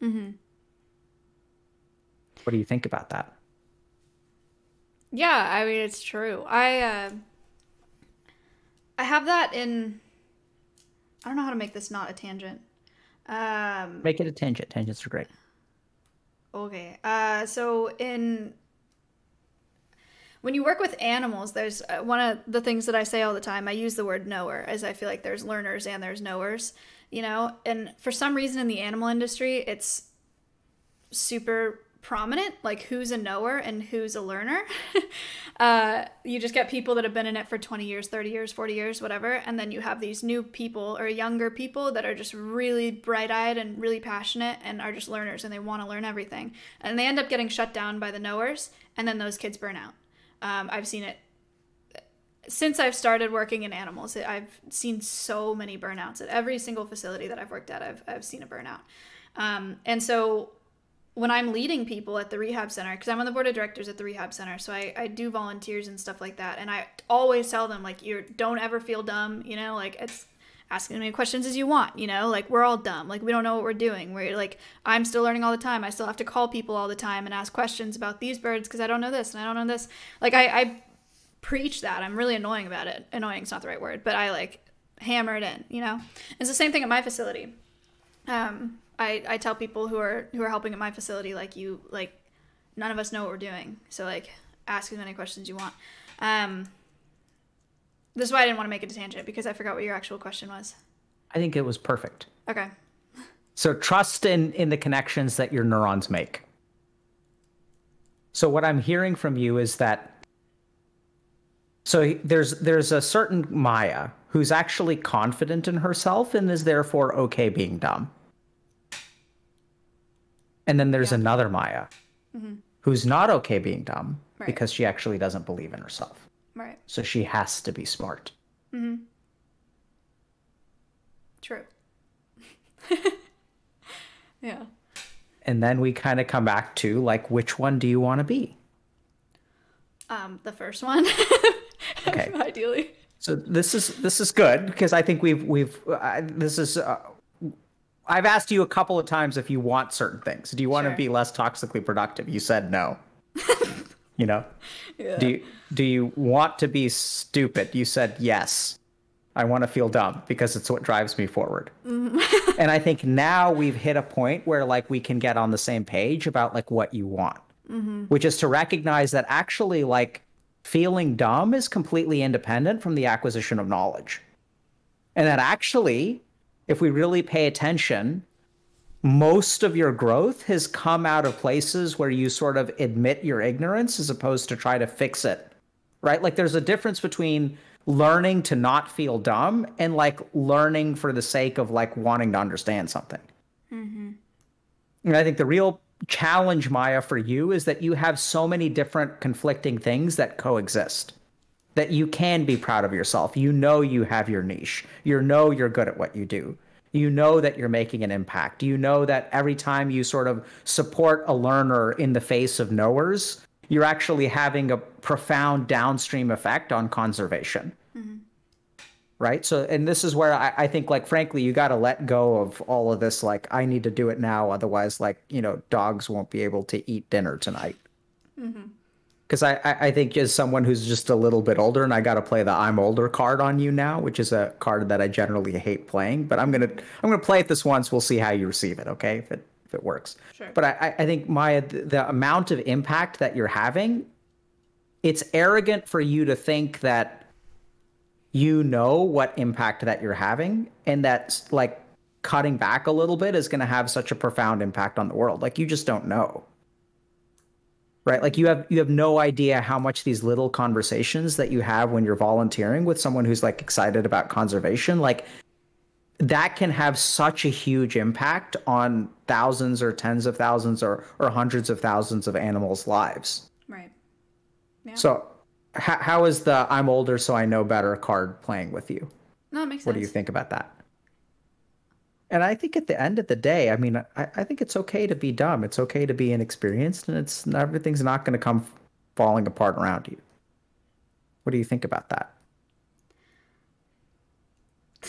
Mm-hmm. What do you think about that? Yeah, I mean it's true. I have that in. I don't know how to make this not a tangent. Make it a tangent. Tangents are great. Okay. So when you work with animals, there's one of the things that I say all the time. I use the word knower, as I feel like there's learners and there's knowers, you know. And for some reason in the animal industry, it's super prominent, like who's a knower and who's a learner. You just get people that have been in it for 20 years, 30 years, 40 years, whatever. And then you have these new people or younger people that are just really bright-eyed and really passionate and are just learners and they want to learn everything. And they end up getting shut down by the knowers, and then those kids burn out. I've seen it since I've started working in animals. I've seen so many burnouts at every single facility that I've worked at. I've seen a burnout. And so when I'm leading people at the rehab center, because I'm on the board of directors at the rehab center, so I do volunteers and stuff like that. And I always tell them, like, don't ever feel dumb, you know, like it's asking as many questions as you want, you know, like we're all dumb. Like we don't know what we're doing. We're like, I'm still learning all the time. I still have to call people all the time and ask questions about these birds because I don't know this and I don't know this. Like I preach that. I'm really annoying about it. Annoying is not the right word, but I like hammer it in, you know. It's the same thing at my facility. I tell people who are helping at my facility, like none of us know what we're doing. So like ask as many questions you want. This is why I didn't want to make it a tangent because I forgot what your actual question was. I think it was perfect. Okay. So trust in the connections that your neurons make. So what I'm hearing from you is that there's a certain Maya who's actually confident in herself and is therefore okay being dumb. And then there's another Maya who's not okay being dumb because she actually doesn't believe in herself. Right. So she has to be smart. Mm-hmm. True. Yeah. and then we kind of come back to like, which one do you want to be? The first one. Okay. Ideally. So this is good because I think I've asked you a couple of times if you want certain things. Do you want to Sure. be less toxically productive? You said no. You know. Yeah. Do you want to be stupid? You said yes. I want to feel dumb because it's what drives me forward. And I think now we've hit a point where like we can get on the same page about like what you want, which is to recognize that actually like feeling dumb is completely independent from the acquisition of knowledge. And that actually, if we really pay attention, most of your growth has come out of places where you sort of admit your ignorance as opposed to try to fix it, right? Like there's a difference between learning to not feel dumb and like learning for the sake of like wanting to understand something. And I think the real challenge, Maya, for you is that you have so many different conflicting things that coexist, that you can be proud of yourself. You know you have your niche. You know you're good at what you do. You know that you're making an impact. You know that every time you sort of support a learner in the face of knowers, you're actually having a profound downstream effect on conservation. Right? So, and this is where I think, like, frankly, you got to let go of all of this, like, I need to do it now. Otherwise, like, you know, dogs won't be able to eat dinner tonight. Because I think as someone who's just a little bit older, and I got to play the I'm older card on you now, which is a card that I generally hate playing, but I'm gonna play it this once. We'll see how you receive it, okay? If it works. Sure. But I think, Maya, the amount of impact that you're having, it's arrogant for you to think that you know what impact that you're having, and that's like cutting back a little bit is going to have such a profound impact on the world. Like you just don't know. Right? Like you have no idea how much these little conversations that you have when you're volunteering with someone who's like excited about conservation, like that can have such a huge impact on thousands or tens of thousands or hundreds of thousands of animals' lives. Right. Yeah. So how is the I'm older so I know better card playing with you? No, it makes sense. What do you think about that? And I think at the end of the day, I mean, I think it's okay to be dumb. It's okay to be inexperienced, and everything's not going to come falling apart around you. What do you think about that?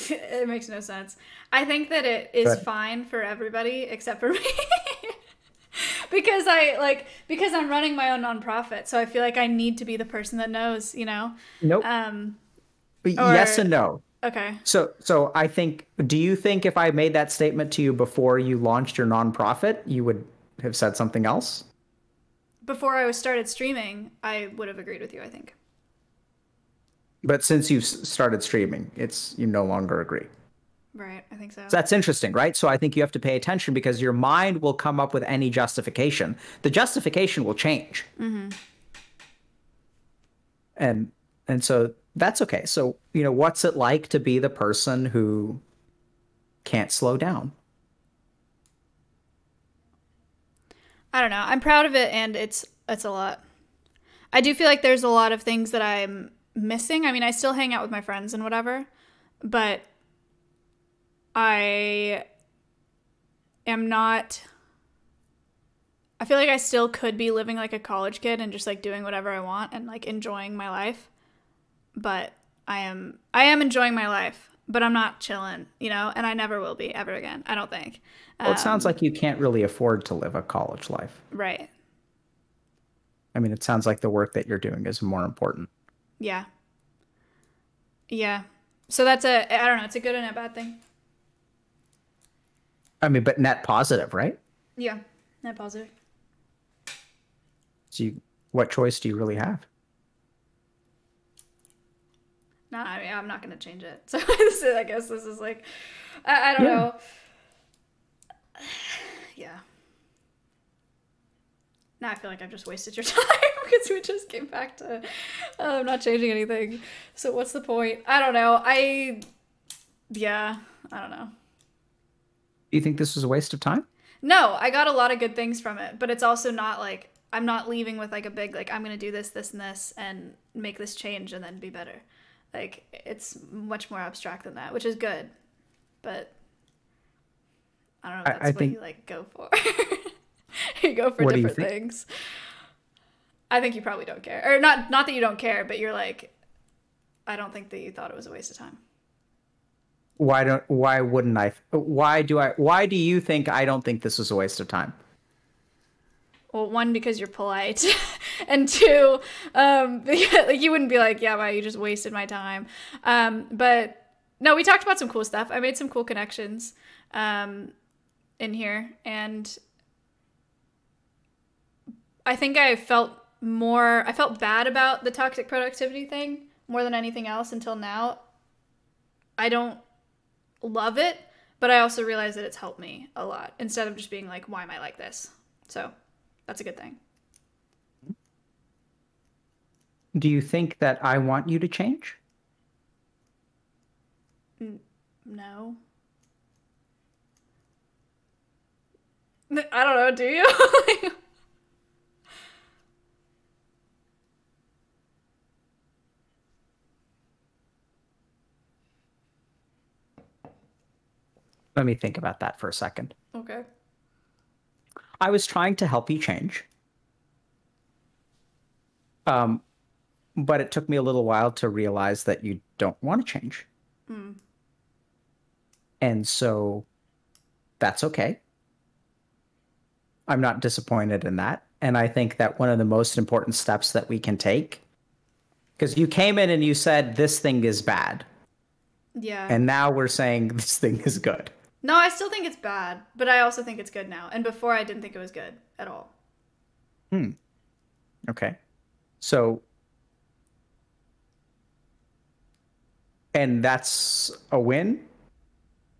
It makes no sense. I think that it is fine for everybody except for me. because I'm running my own nonprofit, so I feel like I need to be the person that knows, you know? Nope. Yes and no. Okay. So I think, do you think if I made that statement to you before you launched your nonprofit, you would have said something else? Before I started streaming, I would have agreed with you, I think. But since you've started streaming, you no longer agree. Right, I think so. So that's interesting, right? So I think you have to pay attention because your mind will come up with any justification. The justification will change. Mm-hmm. And so that's okay. So, you know, what's it like to be the person who can't slow down? I don't know. I'm proud of it, and it's a lot. I do feel like there's a lot of things that I'm missing. I mean, I still hang out with my friends and whatever, but I am not... I feel like I still could be living like a college kid and just like doing whatever I want and like enjoying my life. But I am enjoying my life, but I'm not chilling, you know, and I never will be ever again, I don't think. Well, it sounds like you can't really afford to live a college life. Right. I mean, it sounds like the work that you're doing is more important. Yeah. Yeah. So I don't know, it's a good and a bad thing. I mean, but net positive, right? Yeah, net positive. So what choice do you really have? No, I mean, I'm not going to change it. So I guess this is like, I don't know. Yeah. Now I feel like I've just wasted your time because we just came back to, I'm not changing anything. So what's the point? I don't know. I don't know. Do you think this was a waste of time? No, I got a lot of good things from it, but it's also not like, I'm not leaving with like a big, like, I'm going to do this, this, and this, and make this change and then be better. Like, it's much more abstract than that, which is good. But I don't know if that's what you, like, go for. you go for What do you different think? things. I think you probably don't care. Or not that you don't care, but you're like, I don't think that you thought it was a waste of time. Why do you think I don't think this was a waste of time? Well, one, because you're polite, and two, like you wouldn't be like, yeah, wow, you just wasted my time. But no, we talked about some cool stuff. I made some cool connections in here, and I think I felt bad about the toxic productivity thing more than anything else until now. I don't love it, but I also realize that it's helped me a lot instead of just being like, why am I like this? So that's a good thing. Do you think that I want you to change? No. I don't know, do you? Let me think about that for a second. Okay. I was trying to help you change. But it took me a little while to realize that you don't want to change. And so that's okay. I'm not disappointed in that. And I think that one of the most important steps that we can take, because you came in and you said this thing is bad. Yeah. And now we're saying this thing is good. No, I still think it's bad, but I also think it's good now. And before I didn't think it was good at all. Okay. So, and that's a win?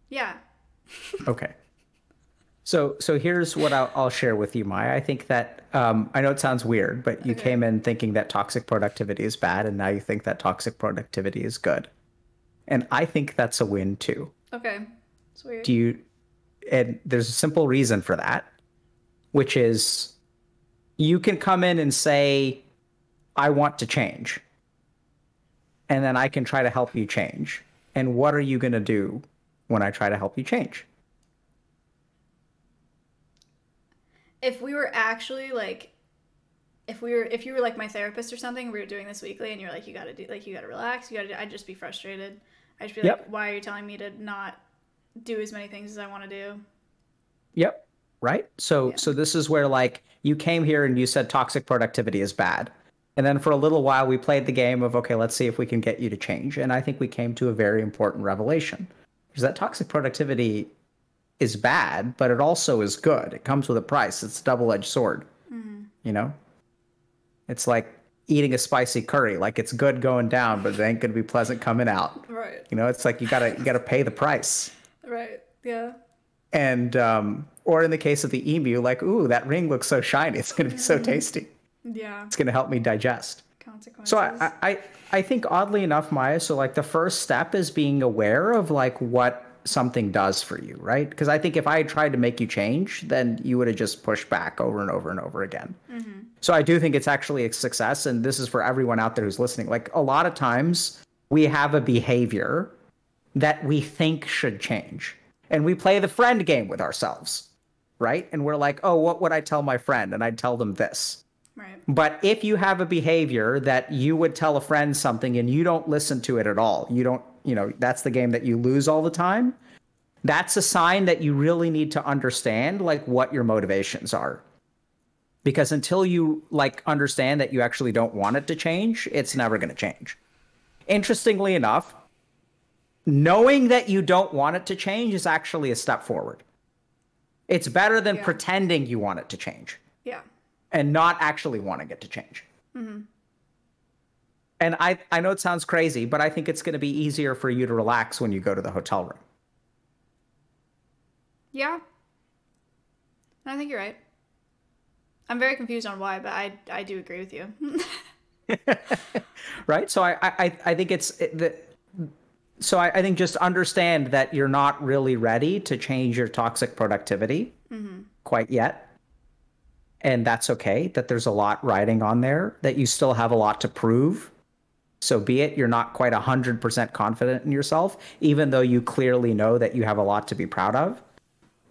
Yeah. Okay. So here's what I'll share with you, Maya. I think that, I know it sounds weird, but you came in thinking that toxic productivity is bad, and now you think that toxic productivity is good. And I think that's a win too. Okay. It's weird. And there's a simple reason for that, which is you can come in and say, I want to change. And then I can try to help you change. And what are you going to do when I try to help you change? If we were actually like, if you were like my therapist or something, we were doing this weekly, and you're like, you gotta relax, I'd just be frustrated. I'd just be like, why are you telling me to not do as many things as I want to do? Yep. Right. So this is where, like, you came here and you said toxic productivity is bad. And then for a little while we played the game of, okay, let's see if we can get you to change. And I think we came to a very important revelation, is that toxic productivity is bad, but it also is good. It comes with a price. It's a double-edged sword. You know, it's like eating a spicy curry. Like, it's good going down, but it ain't gonna be pleasant coming out. Right. You know, it's like you gotta pay the price. Right. Yeah. And or in the case of the emu, like, ooh, that ring looks so shiny. It's gonna be so tasty. Yeah. It's gonna help me digest. Consequences. So I think, oddly enough, Maya, so like the first step is being aware of like what something does for you, right? Because I think if I had tried to make you change, then you would have just pushed back over and over and over again. So I do think it's actually a success, and this is for everyone out there who's listening. Like, a lot of times we have a behavior that we think should change, and we play the friend game with ourselves, right? And we're like, oh, what would I tell my friend? And I'd tell them this. Right. But if you have a behavior that you would tell a friend something and you don't listen to it at all, you don't, you know, that's the game that you lose all the time, that's a sign that you really need to understand like what your motivations are. Because until you like understand that you actually don't want it to change, it's never going to change. Interestingly enough, knowing that you don't want it to change is actually a step forward. It's better than pretending you want it to change. Yeah. And not actually wanting it to change. And I know it sounds crazy, but I think it's going to be easier for you to relax when you go to the hotel room. Yeah. I think you're right. I'm very confused on why, but I do agree with you. Right? So I think I think just understand that you're not really ready to change your toxic productivity quite yet. And that's okay, that there's a lot riding on there, that you still have a lot to prove. So be it, you're not quite 100% confident in yourself, even though you clearly know that you have a lot to be proud of.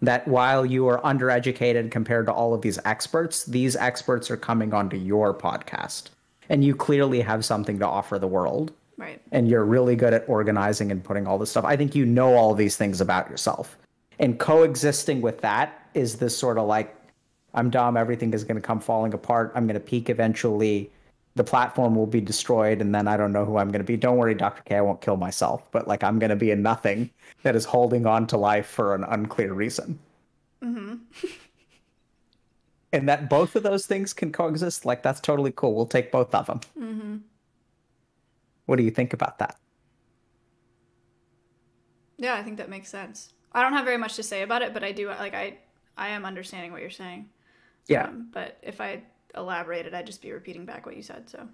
that while you are undereducated compared to all of these experts are coming onto your podcast. And you clearly have something to offer the world. Right. And you're really good at organizing and putting all this stuff. I think you know all these things about yourself. And coexisting with that is this sort of like, I'm dumb, everything is going to come falling apart. I'm going to peak eventually. The platform will be destroyed, and then I don't know who I'm going to be. Don't worry, Dr. K, I won't kill myself. But like, I'm going to be a nothing that is holding on to life for an unclear reason. Mm-hmm. And that both of those things can coexist, like, that's totally cool. We'll take both of them. Mm-hmm. What do you think about that? Yeah, I think that makes sense. I don't have very much to say about it, but I do, like, I am understanding what you're saying. Yeah. But if I elaborated, I'd just be repeating back what you said, so.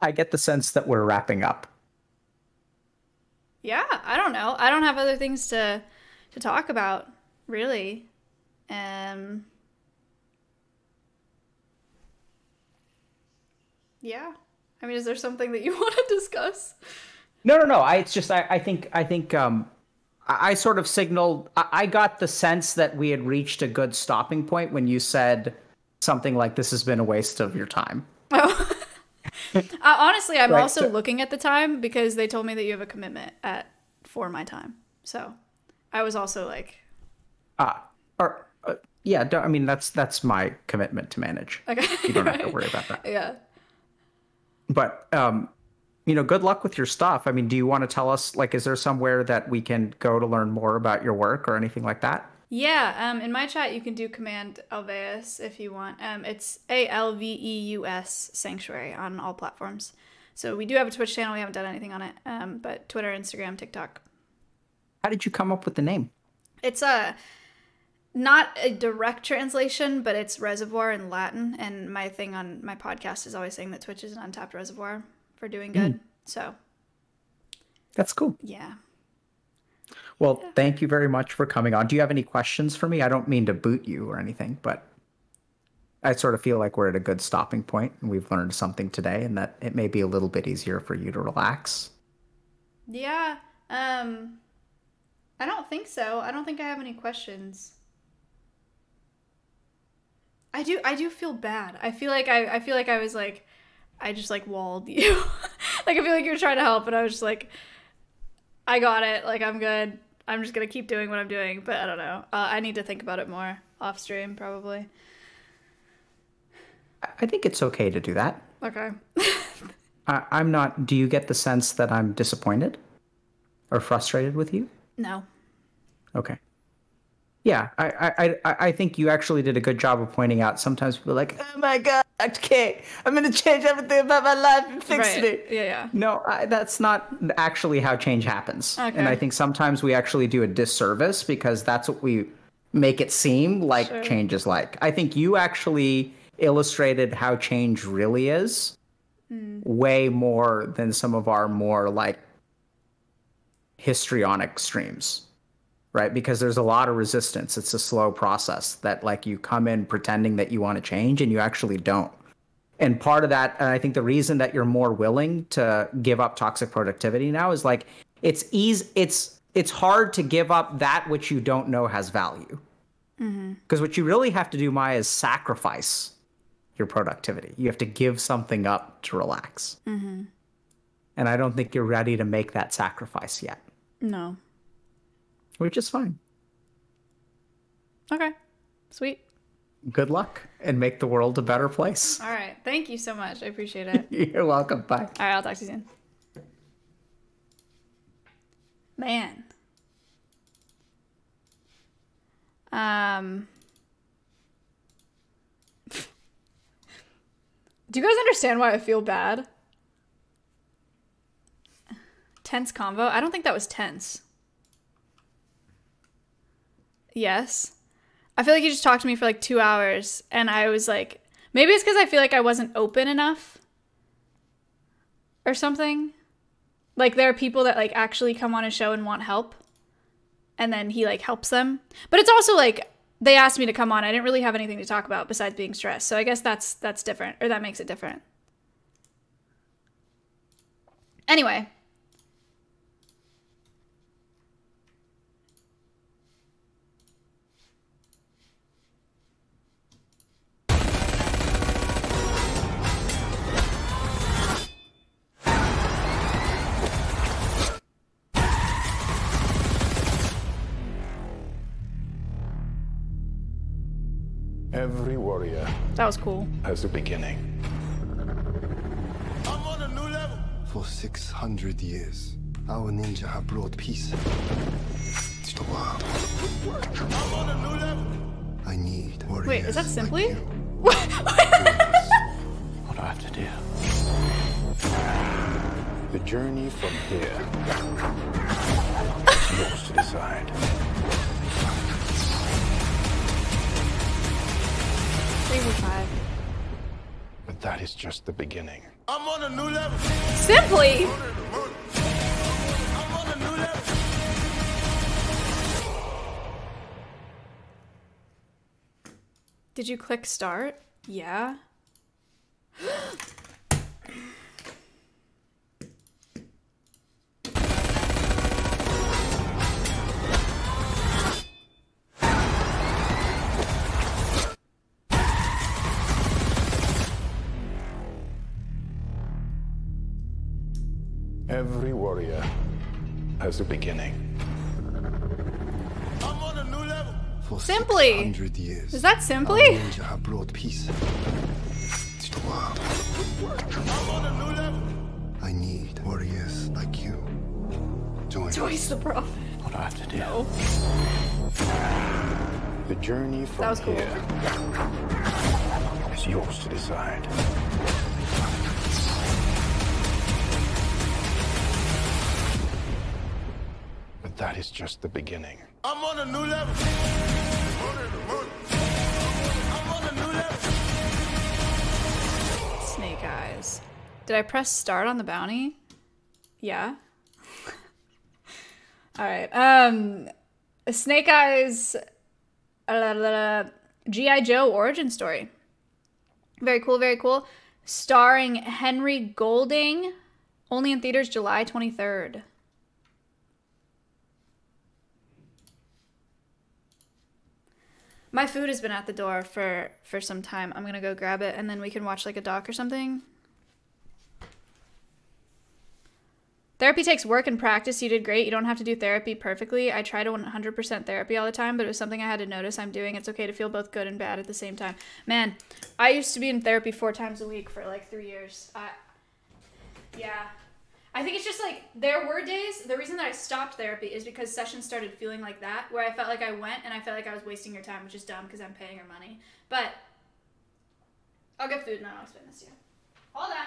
I get the sense that we're wrapping up. Yeah, I don't know. I don't have other things to talk about, really. Yeah. I mean, is there something that you want to discuss? No. It's just I think I sort of signaled. I got the sense that we had reached a good stopping point when you said something like, "This has been a waste of your time." Oh. Honestly, I'm Right, also so- looking at the time because they told me that you have a commitment for my time. So I was also like, Yeah. I mean, that's my commitment to manage. okay, You don't have to worry about that. yeah. But good luck with your stuff. I mean, do you want to tell us, like, is there somewhere that we can go to learn more about your work or anything like that? Yeah, in my chat you can do Command Alveus if you want. It's ALVEUS Sanctuary on all platforms. So we do have a Twitch channel. We haven't done anything on it, but Twitter, Instagram, TikTok. How did you come up with the name? It's not a direct translation, but it's reservoir in Latin. And my thing on my podcast is always saying that Twitch is an untapped reservoir for doing good. So That's cool. yeah. Well, thank you very much for coming on. Do you have any questions for me? I don't mean to boot you or anything, but I sort of feel like we're at a good stopping point and we've learned something today and that it may be a little bit easier for you to relax. Yeah. I don't think so. I don't think I have any questions. I do feel bad. I feel like I was like, I just like walled you. Like, I feel like you were trying to help and I was just like, I got it. Like, I'm good. I'm just going to keep doing what I'm doing. But I don't know. I need to think about it more off stream, probably. I think it's okay to do that. Okay. I'm not. Do you get the sense that I'm disappointed or frustrated with you? No. Okay. Yeah, I think you actually did a good job of pointing out. Sometimes people are like, "Oh my God, Dr. K, I'm going to change everything about my life and fix Right. it." Yeah. No, that's not actually how change happens. Okay. And I think sometimes we actually do a disservice because that's what we make it seem like Sure. change is like. I think you actually illustrated how change really is way more than some of our more like histrionic streams. Right? Because there's a lot of resistance. It's a slow process that like you come in pretending that you want to change and you actually don't. And part of that, and I think the reason that you're more willing to give up toxic productivity now is like it's hard to give up that which you don't know has value. Because what you really have to do, Maya, is sacrifice your productivity. You have to give something up to relax. And I don't think you're ready to make that sacrifice yet. No. Which is fine. Okay. Sweet. Good luck and make the world a better place. All right. Thank you so much. I appreciate it. You're welcome. Bye. All right. I'll talk to you soon. Man. Do you guys understand why I feel bad? Tense convo? I don't think that was tense. Yes. I feel like you just talked to me for like 2 hours and I was like, maybe it's because I feel like I wasn't open enough or something. Like there are people that like actually come on a show and want help and then he like helps them. But it's also like they asked me to come on. I didn't really have anything to talk about besides being stressed. So I guess that's different, or that makes it different. Anyway. Every warrior That was cool. has a beginning. I'm on a new level. For 600 years, our ninja have brought peace to the world. I'm on a new level. I need warriors. Wait, is that Simply? Like you. What do I have to do? The journey from here is yours to decide. But that is just the beginning. I'm on a new level. Simply. I'm on a new level. Did you click start? Yeah. Every warrior has a beginning. I'm on a new level. For Simply. 600 years. Is that Our Simply? ninja have brought peace to the world. I'm on a new level. I need warriors like you. Join Joyce us. the Prophet. What do I have to do? The journey from That was cool. here is yours to decide. But that is just the beginning. I'm on a new level. I'm on a new level. Snake Eyes. Did I press start on the bounty? Yeah. All right. Snake Eyes. G.I. Joe origin story. Very cool. Very cool. Starring Henry Golding. Only in theaters July 23rd. My food has been at the door for some time. I'm gonna go grab it and then we can watch like a doc or something. Therapy takes work and practice. You did great. You don't have to do therapy perfectly. I try to 100% therapy all the time, but it was something I had to notice I'm doing. It's okay to feel both good and bad at the same time. Man, I used to be in therapy 4 times a week for like 3 years. Yeah. I think it's just like, there were days, the reason that I stopped therapy is because sessions started feeling like that, where I felt like I went and I felt like I was wasting your time, which is dumb because I'm paying her money. But I'll get food and I'll explain this to you. Hold on.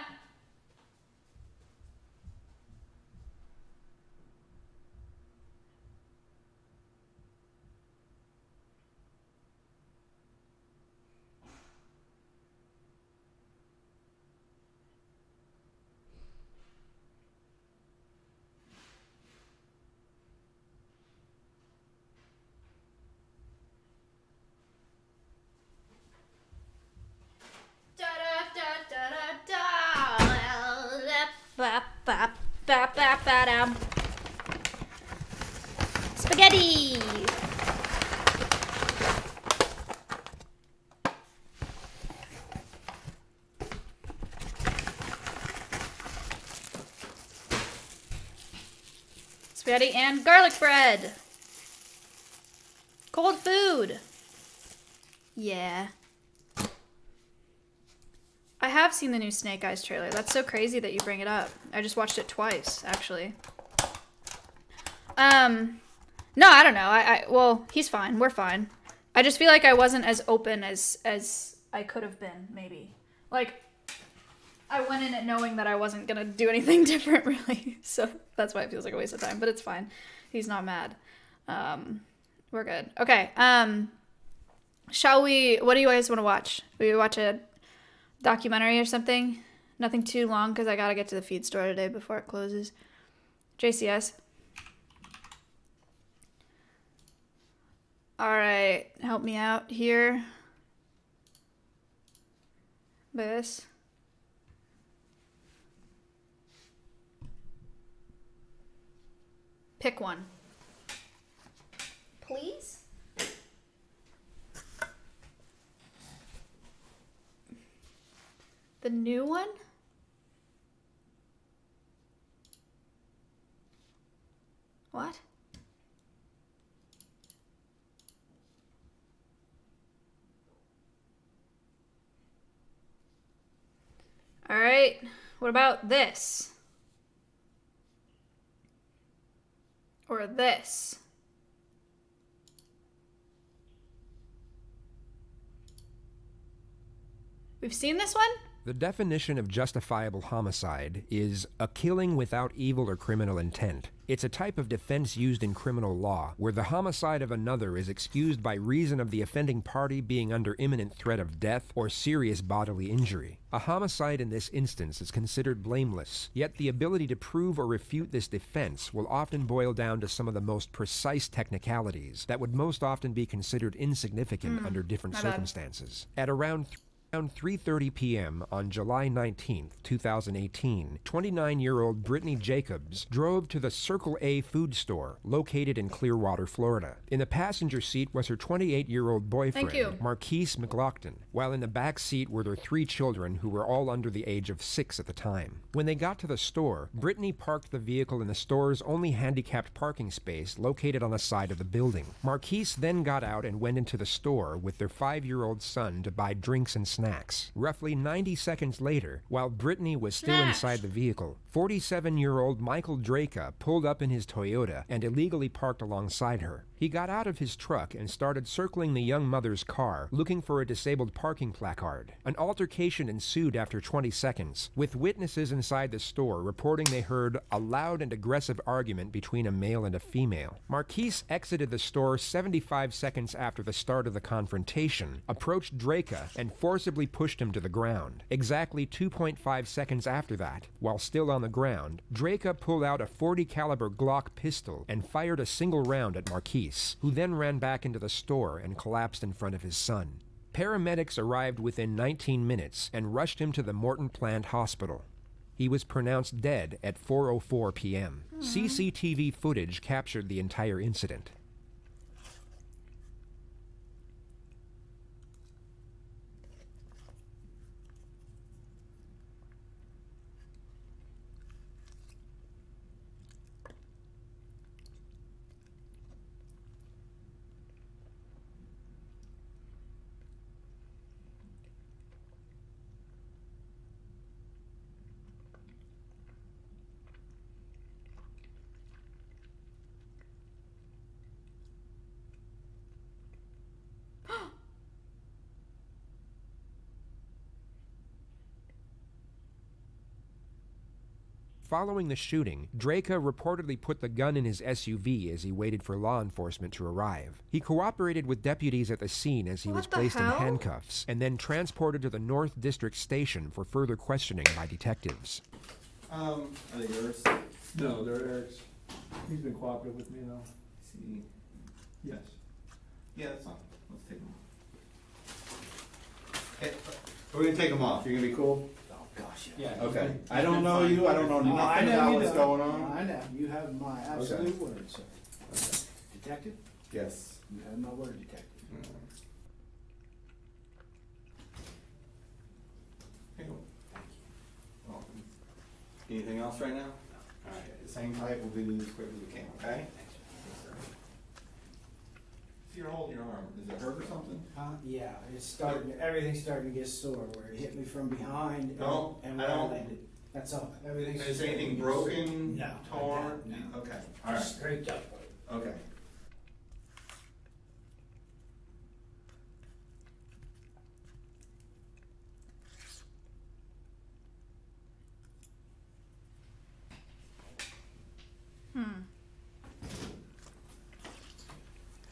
Spaghetti! Spaghetti and garlic bread! Cold food! Yeah. I have seen the new Snake Eyes trailer. That's so crazy that you bring it up. I just watched it twice, actually. No, I don't know. Well, he's fine. We're fine. I just feel like I wasn't as open as I could have been, maybe. Like, I went in it knowing that I wasn't gonna do anything different, really. So that's why it feels like a waste of time, but it's fine. He's not mad. We're good. Okay, shall we, what do you guys want to watch? We watch a documentary or something? Nothing too long, because I gotta get to the feed store today before it closes. JCS. Alright, help me out here. This. Pick one. Please? The new one? What? All right. What about this? Or this? We've seen this one? The definition of justifiable homicide is a killing without evil or criminal intent. It's a type of defense used in criminal law, where the homicide of another is excused by reason of the offending party being under imminent threat of death or serious bodily injury. A homicide in this instance is considered blameless, yet the ability to prove or refute this defense will often boil down to some of the most precise technicalities that would most often be considered insignificant under different my bad. circumstances. At around 3:30 p.m. on July 19, 2018, 29-year-old Brittany Jacobs drove to the Circle A food store located in Clearwater, Florida. In the passenger seat was her 28-year-old boyfriend, Marquise McLaughlin, while in the back seat were their 3 children who were all under the age of 6 at the time. When they got to the store, Brittany parked the vehicle in the store's only handicapped parking space located on the side of the building. Marquise then got out and went into the store with their 5-year-old son to buy drinks and snacks. Roughly 90 seconds later, while Brittany was still inside the vehicle, 47-year-old Michael Draka pulled up in his Toyota and illegally parked alongside her. He got out of his truck and started circling the young mother's car, looking for a disabled parking placard. An altercation ensued after 20 seconds, with witnesses inside the store reporting they heard a loud and aggressive argument between a male and a female. Marquise exited the store 75 seconds after the start of the confrontation, approached Draka, and forcibly pushed him to the ground. Exactly 2.5 seconds after that, while still on the ground, Draka pulled out a .40 caliber Glock pistol and fired a single round at Marquise, who then ran back into the store and collapsed in front of his son. Paramedics arrived within 19 minutes and rushed him to the Morton Plant Hospital. He was pronounced dead at 4:04 p.m. CCTV footage captured the entire incident. Following the shooting, Draka reportedly put the gun in his SUV as he waited for law enforcement to arrive. He cooperated with deputies at the scene as he was placed in handcuffs, and then transported to the North District Station for further questioning by detectives. Are they yours? No, they're Eric's. He's been cooperative with me though. See? Yes. Yeah, that's fine. Let's take them off. Hey, we're gonna take them off. You're gonna be cool? Oh gosh, yeah. Okay. I don't know you. I don't know nothing about what's going on. I know. You have my absolute word, sir. Okay. Detective? Yes. You have my word, detective. Here you go. Welcome. Anything else right now? All right. The same type. We'll do this as quick as we can. Okay. If you're holding your arm, is it hurt or something? Yeah, it's starting. Everything's starting to get sore. Where it hit me from behind No, and where I landed. That's all. Everything's. Is anything broken? No. Torn? No. Okay. All right. Straight up. Okay.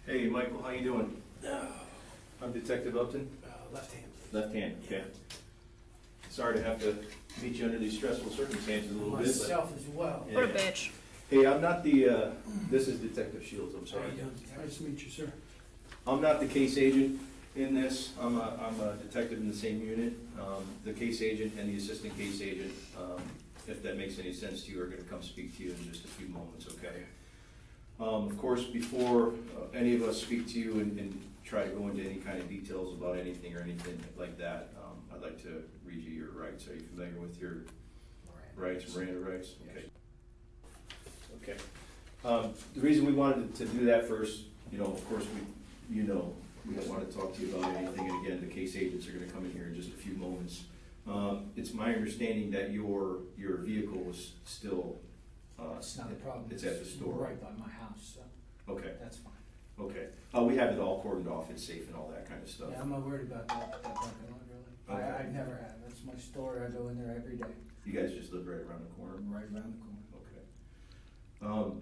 Hey, Michael, how you doing? I'm Detective Upton. Left hand. Left hand, okay. Sorry to have to meet you under these stressful circumstances a little bit. Myself as well. What a bitch. Hey, I'm not the, this is Detective Shields, I'm sorry. Nice to meet you, sir. I'm not the case agent in this. I'm a detective in the same unit. The case agent and the assistant case agent, if that makes any sense to you, are gonna come speak to you in just a few moments, okay? Of course, before any of us speak to you and try to go into any kind of details about anything or anything like that, I'd like to read you your rights. Are you familiar with your rights, Miranda rights? Okay. Okay. The reason we wanted to do that first, you know, of course, we don't want to talk to you about anything. And again, the case agents are going to come in here in just a few moments. It's my understanding that your vehicle was still, It's not a problem. it's at the store. Right by my house, so Okay, that's fine. okay. We have it all cordoned off, it's safe and all that kind of stuff. Yeah, I'm not worried about that parking lot, really. Okay. I never have. That's my store. I go in there every day. You guys just live right around the corner? Right around the corner. Okay.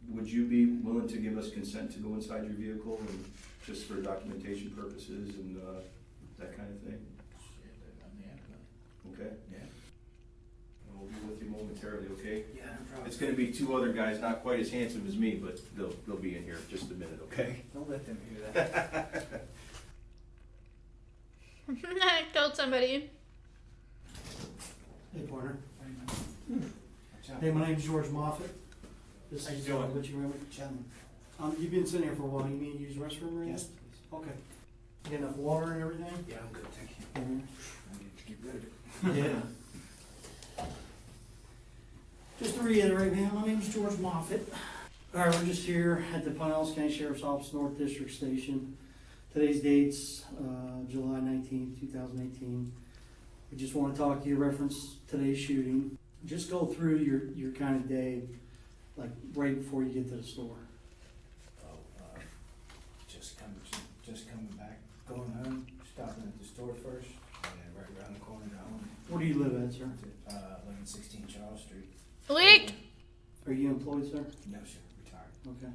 Would you be willing to give us consent to go inside your vehicle and just for documentation purposes and that kind of thing? Okay? Yeah. We'll be with you momentarily, okay? Yeah, no problem. It's gonna be two other guys, not quite as handsome as me, but they'll be in here in just a minute, okay? Don't let them hear that. I killed somebody. Hey, partner. Watch out. Hey, my name's George Moffett. This How you is doing? what you remember? Gentlemen. You've been sitting here for a while. You mean to use the restroom or anything? Yes, please. Okay. You get enough water and everything? Yeah, I'm good, thank you. Mhm. I need to get rid of it. Yeah. Just to reiterate, man, my name's George Moffett. All right, we're just here at the Pinellas County Sheriff's Office North District Station. Today's date's July 19th, 2018. We just want to talk to you, reference today's shooting. Just go through your kind of day, like right before you get to the store. Oh, just coming back, going home, stopping at the store first, and then right around the corner to home. Where do you live at, sir? 1116 Charles Street. Leaked! Are you employed, sir? No, sir, retired. Okay.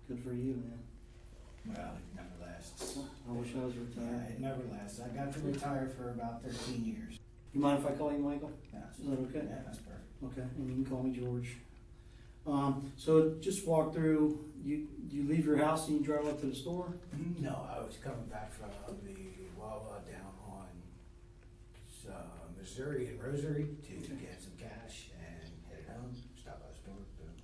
Good for you, man. Well, it never lasts. I wish I was retired. Yeah, it never lasts. I got to retire for about 13 years. You mind if I call you Michael? Yeah, Is that okay? Yeah, that's perfect. Okay, and you can call me George. So just walk through, you leave your house and you drive up to the store? No, I was coming back from the Wawa down on Missouri and Rosary to get some cash and head home, stop by the store, boom.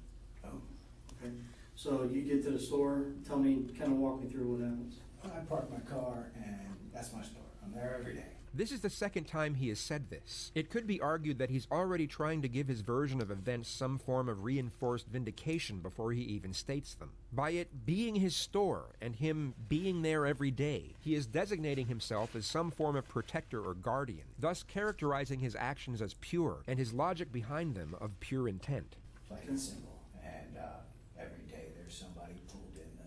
Oh, okay. So you get to the store, tell me, kind of walk me through what happens. I park my car and that's my store. I'm there every day. This is the second time he has said this. It could be argued that he's already trying to give his version of events some form of reinforced vindication before he even states them. By it being his store and him being there every day, he is designating himself as some form of protector or guardian, thus characterizing his actions as pure and his logic behind them of pure intent. Plain and simple. And every day there's somebody pulled in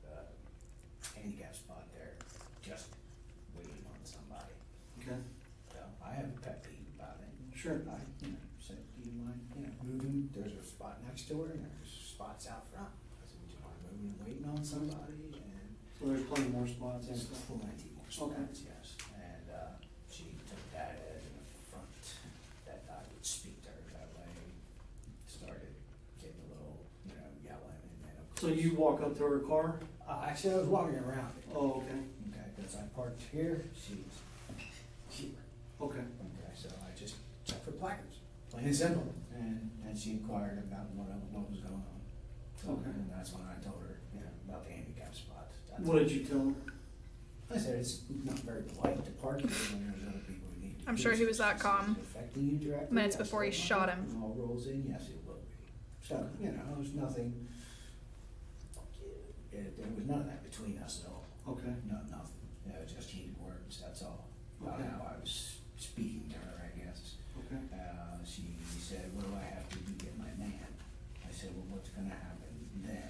the handicap spot there, just waiting on somebody. Okay. So I have a pet peeve about it. Sure. I, said, do you mind, moving? There's a spot next door and there's spots out front. I said, would you mind moving and waiting on somebody? And So there's plenty more spots in. there's plenty more spots, Okay. yes. And she took that as an affront that I would speak to her that way. Started getting a little, yelling and then of course. So you walk up to her car? Actually, I was walking around it. Oh, okay. Okay, because I parked here, she's here. Okay. Okay, so I just checked for placards, plain and simple. And she inquired about what was going on. So, Okay. and that's when I told her, about the handicap spots. That's What did you tell her? I said it's not very polite to park here when there's other people who need to. I'm use sure he it. was that calm. Is it affecting you directly? Minutes I before he said, shot "Well, him." All rolls in, yes, it will be. So, there's nothing. There was none of that between us at all. Okay. No, nothing. It was just heated words, that's all. Okay. How I was speaking to her, I guess. Okay. She said, what do I have to do to get my man? I said, well, what's gonna happen then?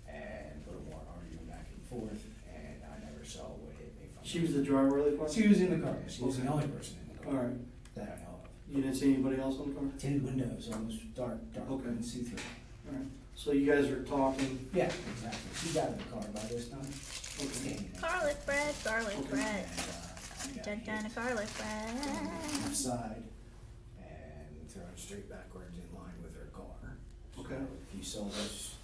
And a little more arguing back and forth, and I never saw what hit me from. She was the driver of the car? She was in the car. She was Okay. the only person in the car. All right. That I know of. You didn't see anybody else on the car? Tinted windows, almost dark, Okay. couldn't see through. All right. So you guys are talking? Yeah, exactly. She's out of the car by this time. Standing there. Garlic bread, garlic bread. And, I got Dun, hit garlic bread. left side and thrown straight backwards in line with her car. Okay. So if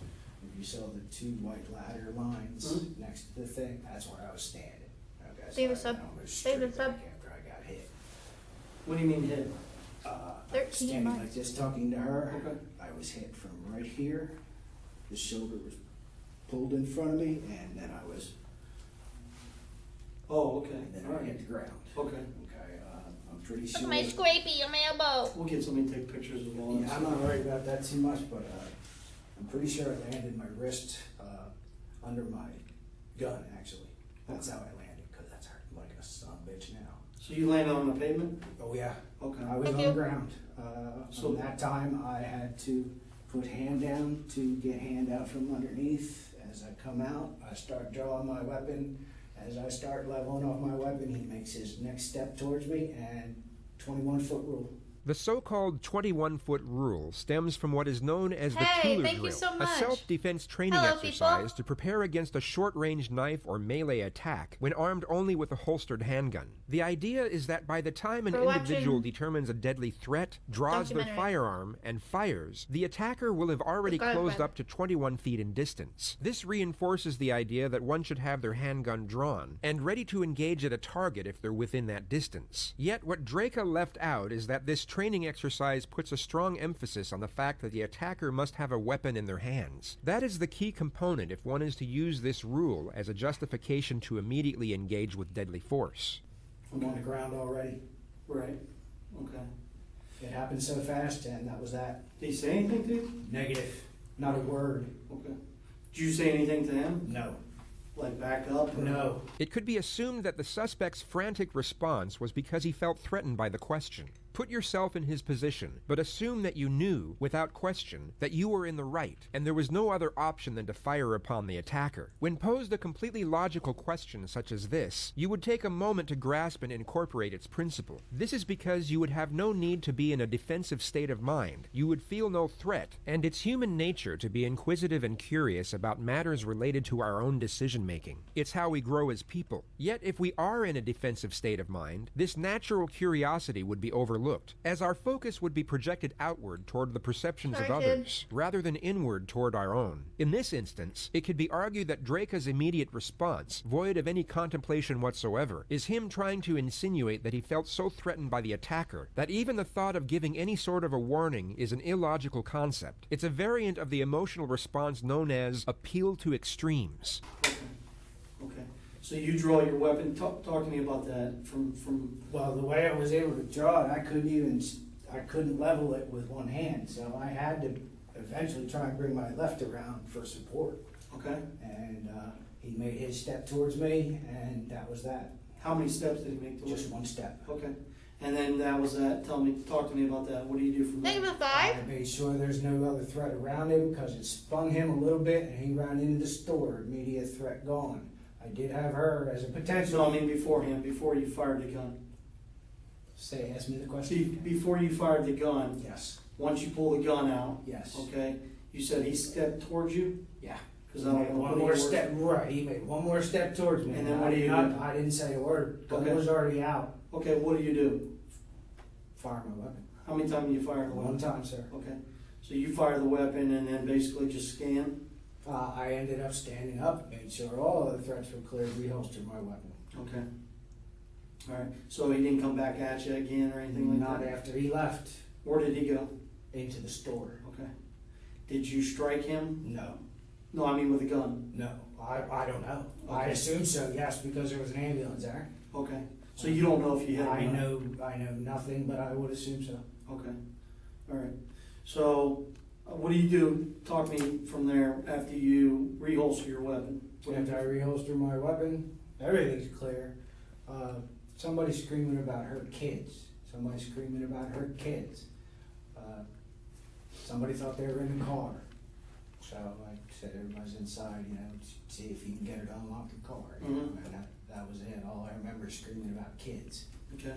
you saw the two white ladder lines Mhm. next to the thing, that's where I was standing. Okay, Save so us I up. went almost Save straight us up. back after I got hit. What do you mean hit? I was 13 standing months. like this talking to her. Okay. I was hit from right here. The shoulder was pulled in front of me, and then I was, Oh, okay. and then All I right. hit the ground. Okay. Okay, I'm pretty Look sure. at my scrapey on my elbow. We'll get somebody to take pictures of all this. Yeah, I'm not worried about that too much, but I'm pretty sure I landed my wrist under my gun, actually. That's how I landed, because that's hurting like a son of a bitch now. So you landed on the pavement? Oh, yeah. Okay. I was on the ground. So that time I had to put hand down to get hand out from underneath. As I come out, I start drawing my weapon. As I start leveling off my weapon, he makes his next step towards me, and 21-foot rule. The so-called 21-foot rule stems from what is known as the Hey, Tueler thank you drill, so a much. self-defense training Hello, exercise people. to prepare against a short-range knife or melee attack when armed only with a holstered handgun. The idea is that by the time an We're individual watching determines a deadly threat, draws their documentary. firearm, and fires, the attacker will have already Go ahead, closed Brad. up to 21 feet in distance. This reinforces the idea that one should have their handgun drawn and ready to engage at a target if they're within that distance. Yet what Draca left out is that this training exercise puts a strong emphasis on the fact that the attacker must have a weapon in their hands. That is the key component if one is to use this rule as a justification to immediately engage with deadly force. I'm on the ground already. Right. Okay. It happened so fast, and that was that. Did he say anything to you? Negative. Not a word. Okay. Did you say anything to him? No. Like back up? Or? No. It could be assumed that the suspect's frantic response was because he felt threatened by the question. Put yourself in his position, but assume that you knew, without question, that you were in the right, and there was no other option than to fire upon the attacker. When posed a completely logical question such as this, you would take a moment to grasp and incorporate its principle. This is because you would have no need to be in a defensive state of mind. You would feel no threat, and it's human nature to be inquisitive and curious about matters related to our own decision-making. It's how we grow as people. Yet, if we are in a defensive state of mind, this natural curiosity would be overlooked, as our focus would be projected outward toward the perceptions of Sorry, kid. others, rather than inward toward our own. In this instance, it could be argued that Draca's immediate response, void of any contemplation whatsoever, is him trying to insinuate that he felt so threatened by the attacker that even the thought of giving any sort of a warning is an illogical concept. It's a variant of the emotional response known as appeal to extremes. Okay. So you draw your weapon. Talk to me about that from. Well, the way I was able to draw it, I couldn't level it with one hand, so I had to eventually try and bring my left around for support. Okay. And he made his step towards me, and that was that. How many steps did he make towards Just you? one step. Okay. And then that was that. Talk to me about that. What do you do from there? Negative I 5. made sure there's no other threat around him because it spun him a little bit, and he ran into the store. Immediate threat gone. I did have her as a potential. No, I mean beforehand, before you fired the gun. Ask me the question. See, before you fired the gun, Yes. once you pull the gun out, Yes. okay, you said he stepped towards you? Yeah. Because He I don't made know one what more he was- step. Right. He made one more step towards me. And then what I do did you not- do? I didn't say a word. Gun Okay. was already out. Okay, what do you do? Fire my weapon. How many times do you fire the weapon? One time, sir. Okay. So you fire the weapon and then basically just scan? I ended up standing up, made sure all the threats were clear, reholstered my weapon. Okay. All right. So he didn't come back at you again or anything like Not that? after he left. Where did he go? Into the store. Okay. Did you strike him? No. No, I mean with a gun. No. I don't know. I Okay. assume so, yes, because there was an ambulance there. Okay. So you don't know if you hit him? I or not? know nothing, but I would assume so. Okay. All right. So what do you do? Talk to me from there after you reholster your weapon. What do you After I do? reholster my weapon, everything's clear. Somebody's screaming about her kids. Somebody's screaming about her kids. Somebody thought they were in the car. So I said everybody's inside, see if you can get her to unlock the car. Mhm. And that was it. All I remember is screaming about kids. Okay.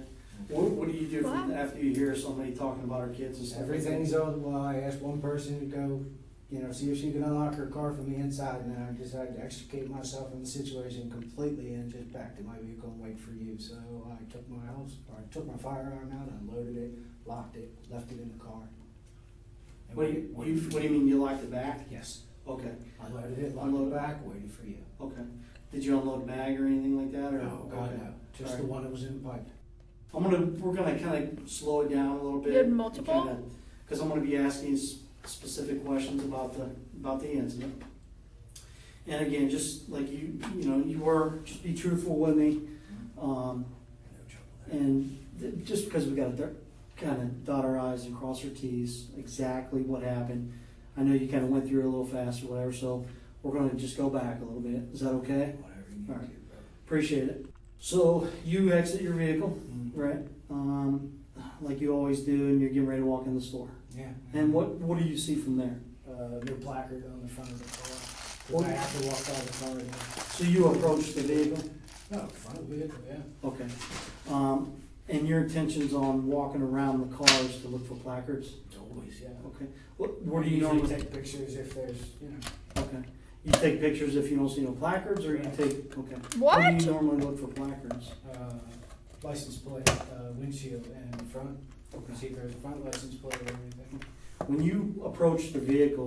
What do you do from after you hear somebody talking about her kids and stuff? Everything's on. Well, I asked one person to go, see if she can unlock her car from the inside, and then I decided to extricate myself from the situation completely and just back to my vehicle and wait for you. So I took my firearm out, unloaded it, locked it, left it in the car. And What do you mean you locked it back? Yes. Okay. Unloaded it, locked it back, waited for you. Okay. Did you unload mag or anything like that? Or? No, God, Okay. no. Just All the right. one that was in the pipe. We're gonna kind of slow it down a little bit. You had multiple? Because I'm gonna be asking specific questions about the incident. And again, just like you were, just be truthful with me. Just because we got to kind of dot our I's and cross our T's, exactly what happened. I know you kind of went through it a little fast or whatever, so we're going to just go back a little bit. Is that okay? Whatever you need All right. to, bro. Appreciate it. So you exit your vehicle, right? Like you always do, and you're getting ready to walk in the store. Yeah. And what do you see from there? No placard on the front of the car. I have to walk by the car again. So you approach the vehicle? No, front of the vehicle, yeah. Okay. And your intentions on walking around the cars to look for placards? Always, yeah. Okay. What do you usually normally take pictures if there's, Okay. You take pictures if you don't see no placards, or you take, okay. What? Where do you normally look for placards? License plate, windshield, and front. Okay. See if there's a front license plate or anything. When you approached the vehicle,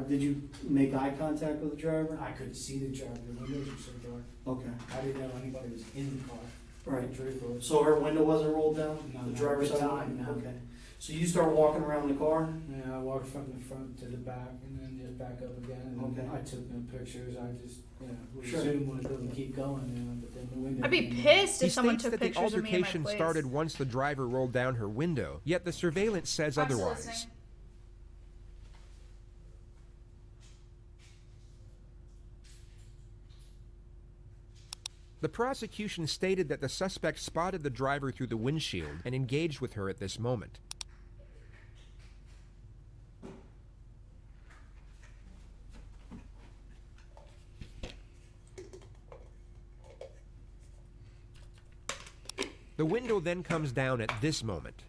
did you make eye contact with the driver? I couldn't see the driver, the windows were so dark. Okay. I didn't know anybody was in the car. Right. Truthfully. So her window wasn't rolled down? No, The not driver's at the side? time, no. Okay. So you start walking around the car? Yeah, I walked from the front to the back and then just back up again. And then Okay. I took no pictures. I just, would Sure. assume would go and keep going, but then the window. I'd be came pissed He if someone states took that the pictures of me in my altercation place. started once the driver rolled down her window, yet the surveillance says I'm still otherwise. listening. The prosecution stated that the suspect spotted the driver through the windshield and engaged with her at this moment. The window then comes down at this moment.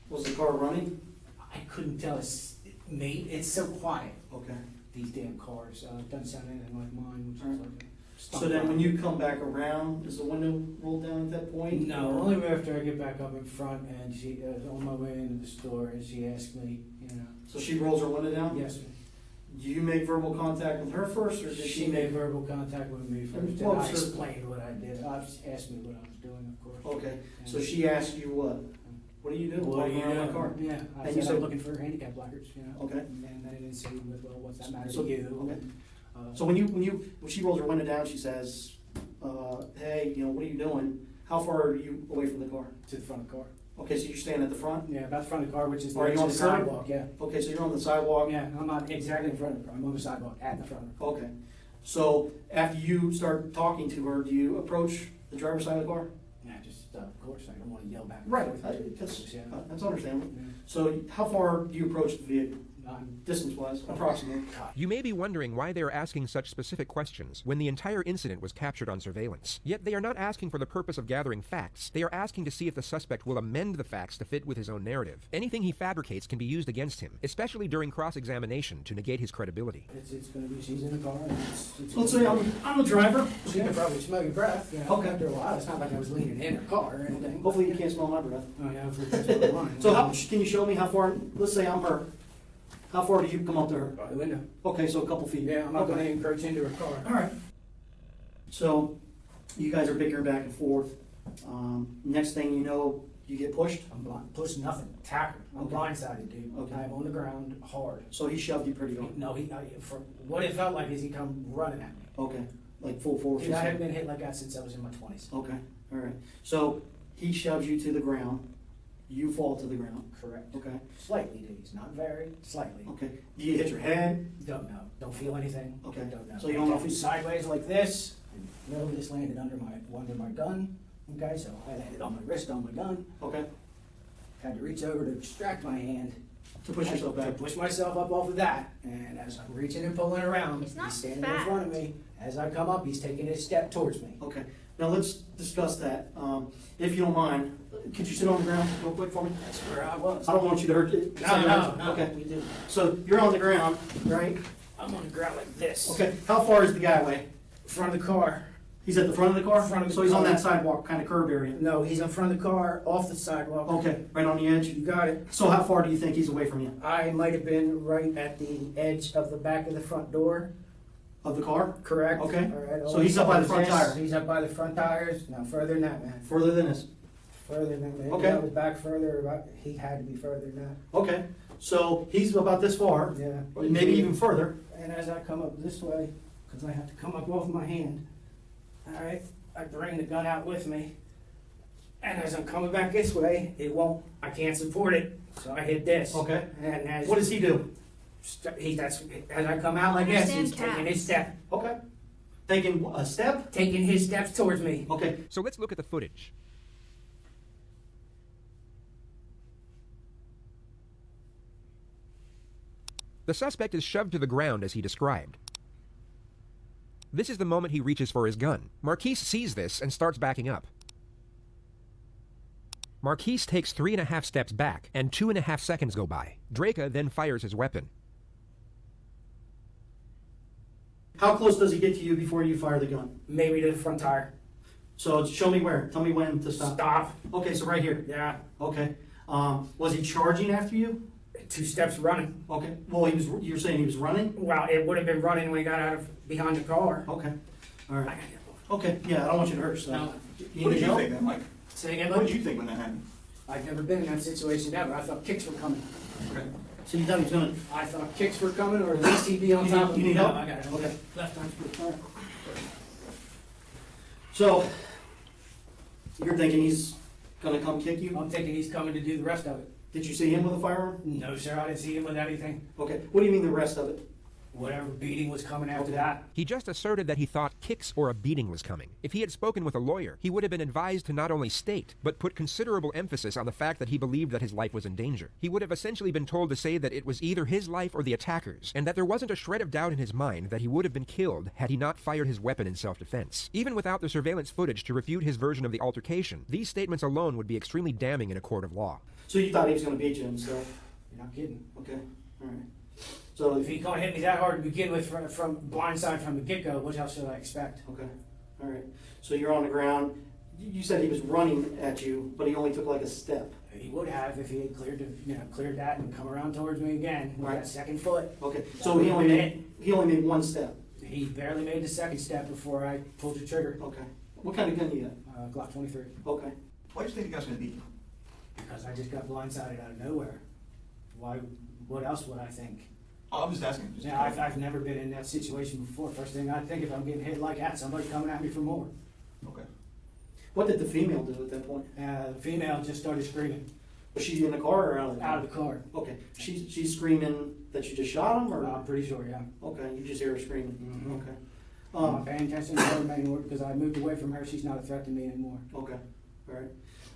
Was the car running? I couldn't tell. It's so quiet. Okay. These damn cars. It doesn't sound anything like mine, which is like. So then when you come back around, is the window rolled down at that point? No, only after I get back up in front and she was on my way into the store and she asked me, So she rolls her window down? Yes, sir. Do you make verbal contact with her first, or did She made verbal contact with me first, and what I was her- explained what I did. She asked me what I was doing, of course. Okay, so And- she asked you what? What are you doing? What are Walking you around my doing? car? Yeah, I And said you said I'm looking for handicap placards, Okay. And then I didn't say, well, what's that matter So- to you? okay. So when she rolls her window down, she says, "Hey, what are you doing? How far are you away from the car?" To the front of the car. Okay, so you're standing at the front. Yeah, about the front of the car, which is the Are edge you of on the the curb? sidewalk. Yeah. Okay, so you're on the sidewalk. Yeah, I'm not exactly in front of the car. I'm on the sidewalk at the front of the car. Okay, so after you start talking to her, do you approach the driver's side of the car? Yeah, just of course I don't want to yell back. and Right, forth. that's understandable. So how far do you approach the vehicle? Distance-wise, approximately. You may be wondering why they are asking such specific questions when the entire incident was captured on surveillance. Yet they are not asking for the purpose of gathering facts. They are asking to see if the suspect will amend the facts to fit with his own narrative. Anything he fabricates can be used against him, especially during cross-examination to negate his credibility. It's going to be, she's in the car. And it's Let's say I'm the driver. She can probably smell your breath. Okay. After a while, it's not like I was leaning in her car or anything. Hopefully you can't smell my breath. Oh yeah, hopefully you can smell mine. So can you show me how far, let's say I'm her, how far do you come up to her? By the window. Okay, so a couple feet. Yeah, I'm not going to encroach into her car. All right. So you guys are bickering back and forth. Next thing you know, you get pushed? I'm blind. Pushed nothing. Tackled. I'm blindsided, dude. Okay. I'm on the ground hard. So he shoved you pretty hard? No, for what it felt like is he come running at me. Okay, like full force? Dude, I haven't been hit like that since I was in my 20s. Okay, all right. So he shoves you to the ground. You fall to the ground. Correct. Okay. Slightly, dude. Not very. Slightly. Okay. Do you hit your head? Don't know. Don't feel anything. Okay. Don't know. So you don't know if he's he's sideways like this. And literally just landed under my gun. Okay, so I landed on my wrist on my gun. Okay. Had to reach over to extract my hand. To push yourself back. To push myself up off of that. And as I'm reaching and pulling around, He's not standing fat. in front of me. As I come up, he's taking a step towards me. Okay. Now let's discuss that. If you don't mind, could you sit on the ground real quick for me? That's where I was. I don't want you to hurt it. No. Okay. We do. So you're on the ground, right? I'm on the ground like this. Okay. How far is the guy away? Front of the car. He's at the front of the car? Front of the so he's on car. that sidewalk kind of curb area? No, he's in front of the car, off the sidewalk. Okay. Right on the edge? You got it. So how far do you think he's away from you? I might have been right at the edge of the back of the front door. Of the car? Correct. Okay. All right. So he's up by the front tire? He's up by the front tires. No, further than that, man. Further than this? Further than that. Okay. I was back further. He had to be further than that. Okay. So he's about this far? Yeah. Maybe even further? And as I come up this way, because I have to come up off my hand, all right, I bring the gun out with me, And as I'm coming back this way, I can't support it, so I hit this. Okay. And as What does he do? as I come out like this, he's taking his step. Okay. Taking a step? Taking his steps towards me. Okay. So let's look at the footage. The suspect is shoved to the ground as he described. This is the moment he reaches for his gun. Marquise sees this and starts backing up. Marquise takes 3.5 steps back, and 2.5 seconds go by. Draka then fires his weapon. How close does he get to you before you fire the gun? Maybe to the front tire. So show me where. Tell me when to stop. Stop. Okay, so right here. Yeah. Okay. Was he charging after you? 2 steps running. Okay. Well, you're saying he was running? Well, it would have been running when he got out of behind the car. Okay. All right. Okay. Yeah, I don't want you to hurt yourself. What did you think then, Mike? Say again, What did you think when that happened? I've never been in that situation ever. I thought kicks were coming. Okay. So you thought he was gonna? I thought kicks were coming, or at least he'd be on You top need- of you me. need help? No, I got it. Okay. Left arm's good. All right. So you're thinking he's gonna come kick you? I'm thinking he's coming to do the rest of it. Did you see him with a firearm? No, sir, I didn't see him with anything. Okay. What do you mean the rest of it? Whatever beating was coming after that. He just asserted that he thought kicks or a beating was coming. If he had spoken with a lawyer, he would have been advised to not only state, but put considerable emphasis on the fact that he believed that his life was in danger. He would have essentially been told to say that it was either his life or the attackers, and that there wasn't a shred of doubt in his mind that he would have been killed had he not fired his weapon in self-defense. Even without the surveillance footage to refute his version of the altercation, these statements alone would be extremely damning in a court of law. So you thought he was gonna beat you himself? You're not kidding. Okay. All right. So If he can't hit me that hard to begin with from blindside from the get-go, what else should I expect? Okay. All right. So you're on the ground. You said he was running at you, but he only took like a step. He would have if he had cleared that and come around towards me again with Right. that second foot. Okay. So he only made one step. He barely made the second step before I pulled the trigger. Okay. What kind of gun you got? Glock 23. Okay. Why do you think the guy's gonna beat you? Because I just got blindsided out of nowhere. Why? What else would I think? Oh, I'm just asking. Just Yeah, I've never been in that situation before. First thing I think if I'm getting hit like that, somebody coming at me for more. Okay. What did the female do at that point? The female just started screaming. Was she in the car or out of the car? Out of the car. Okay. She's screaming that you just shot him, or? I'm pretty sure, yeah. Okay. You just hear her screaming. Mhm. Okay. I'm not paying attention to her anymore because I moved away from her. She's not a threat to me anymore. Okay. All right.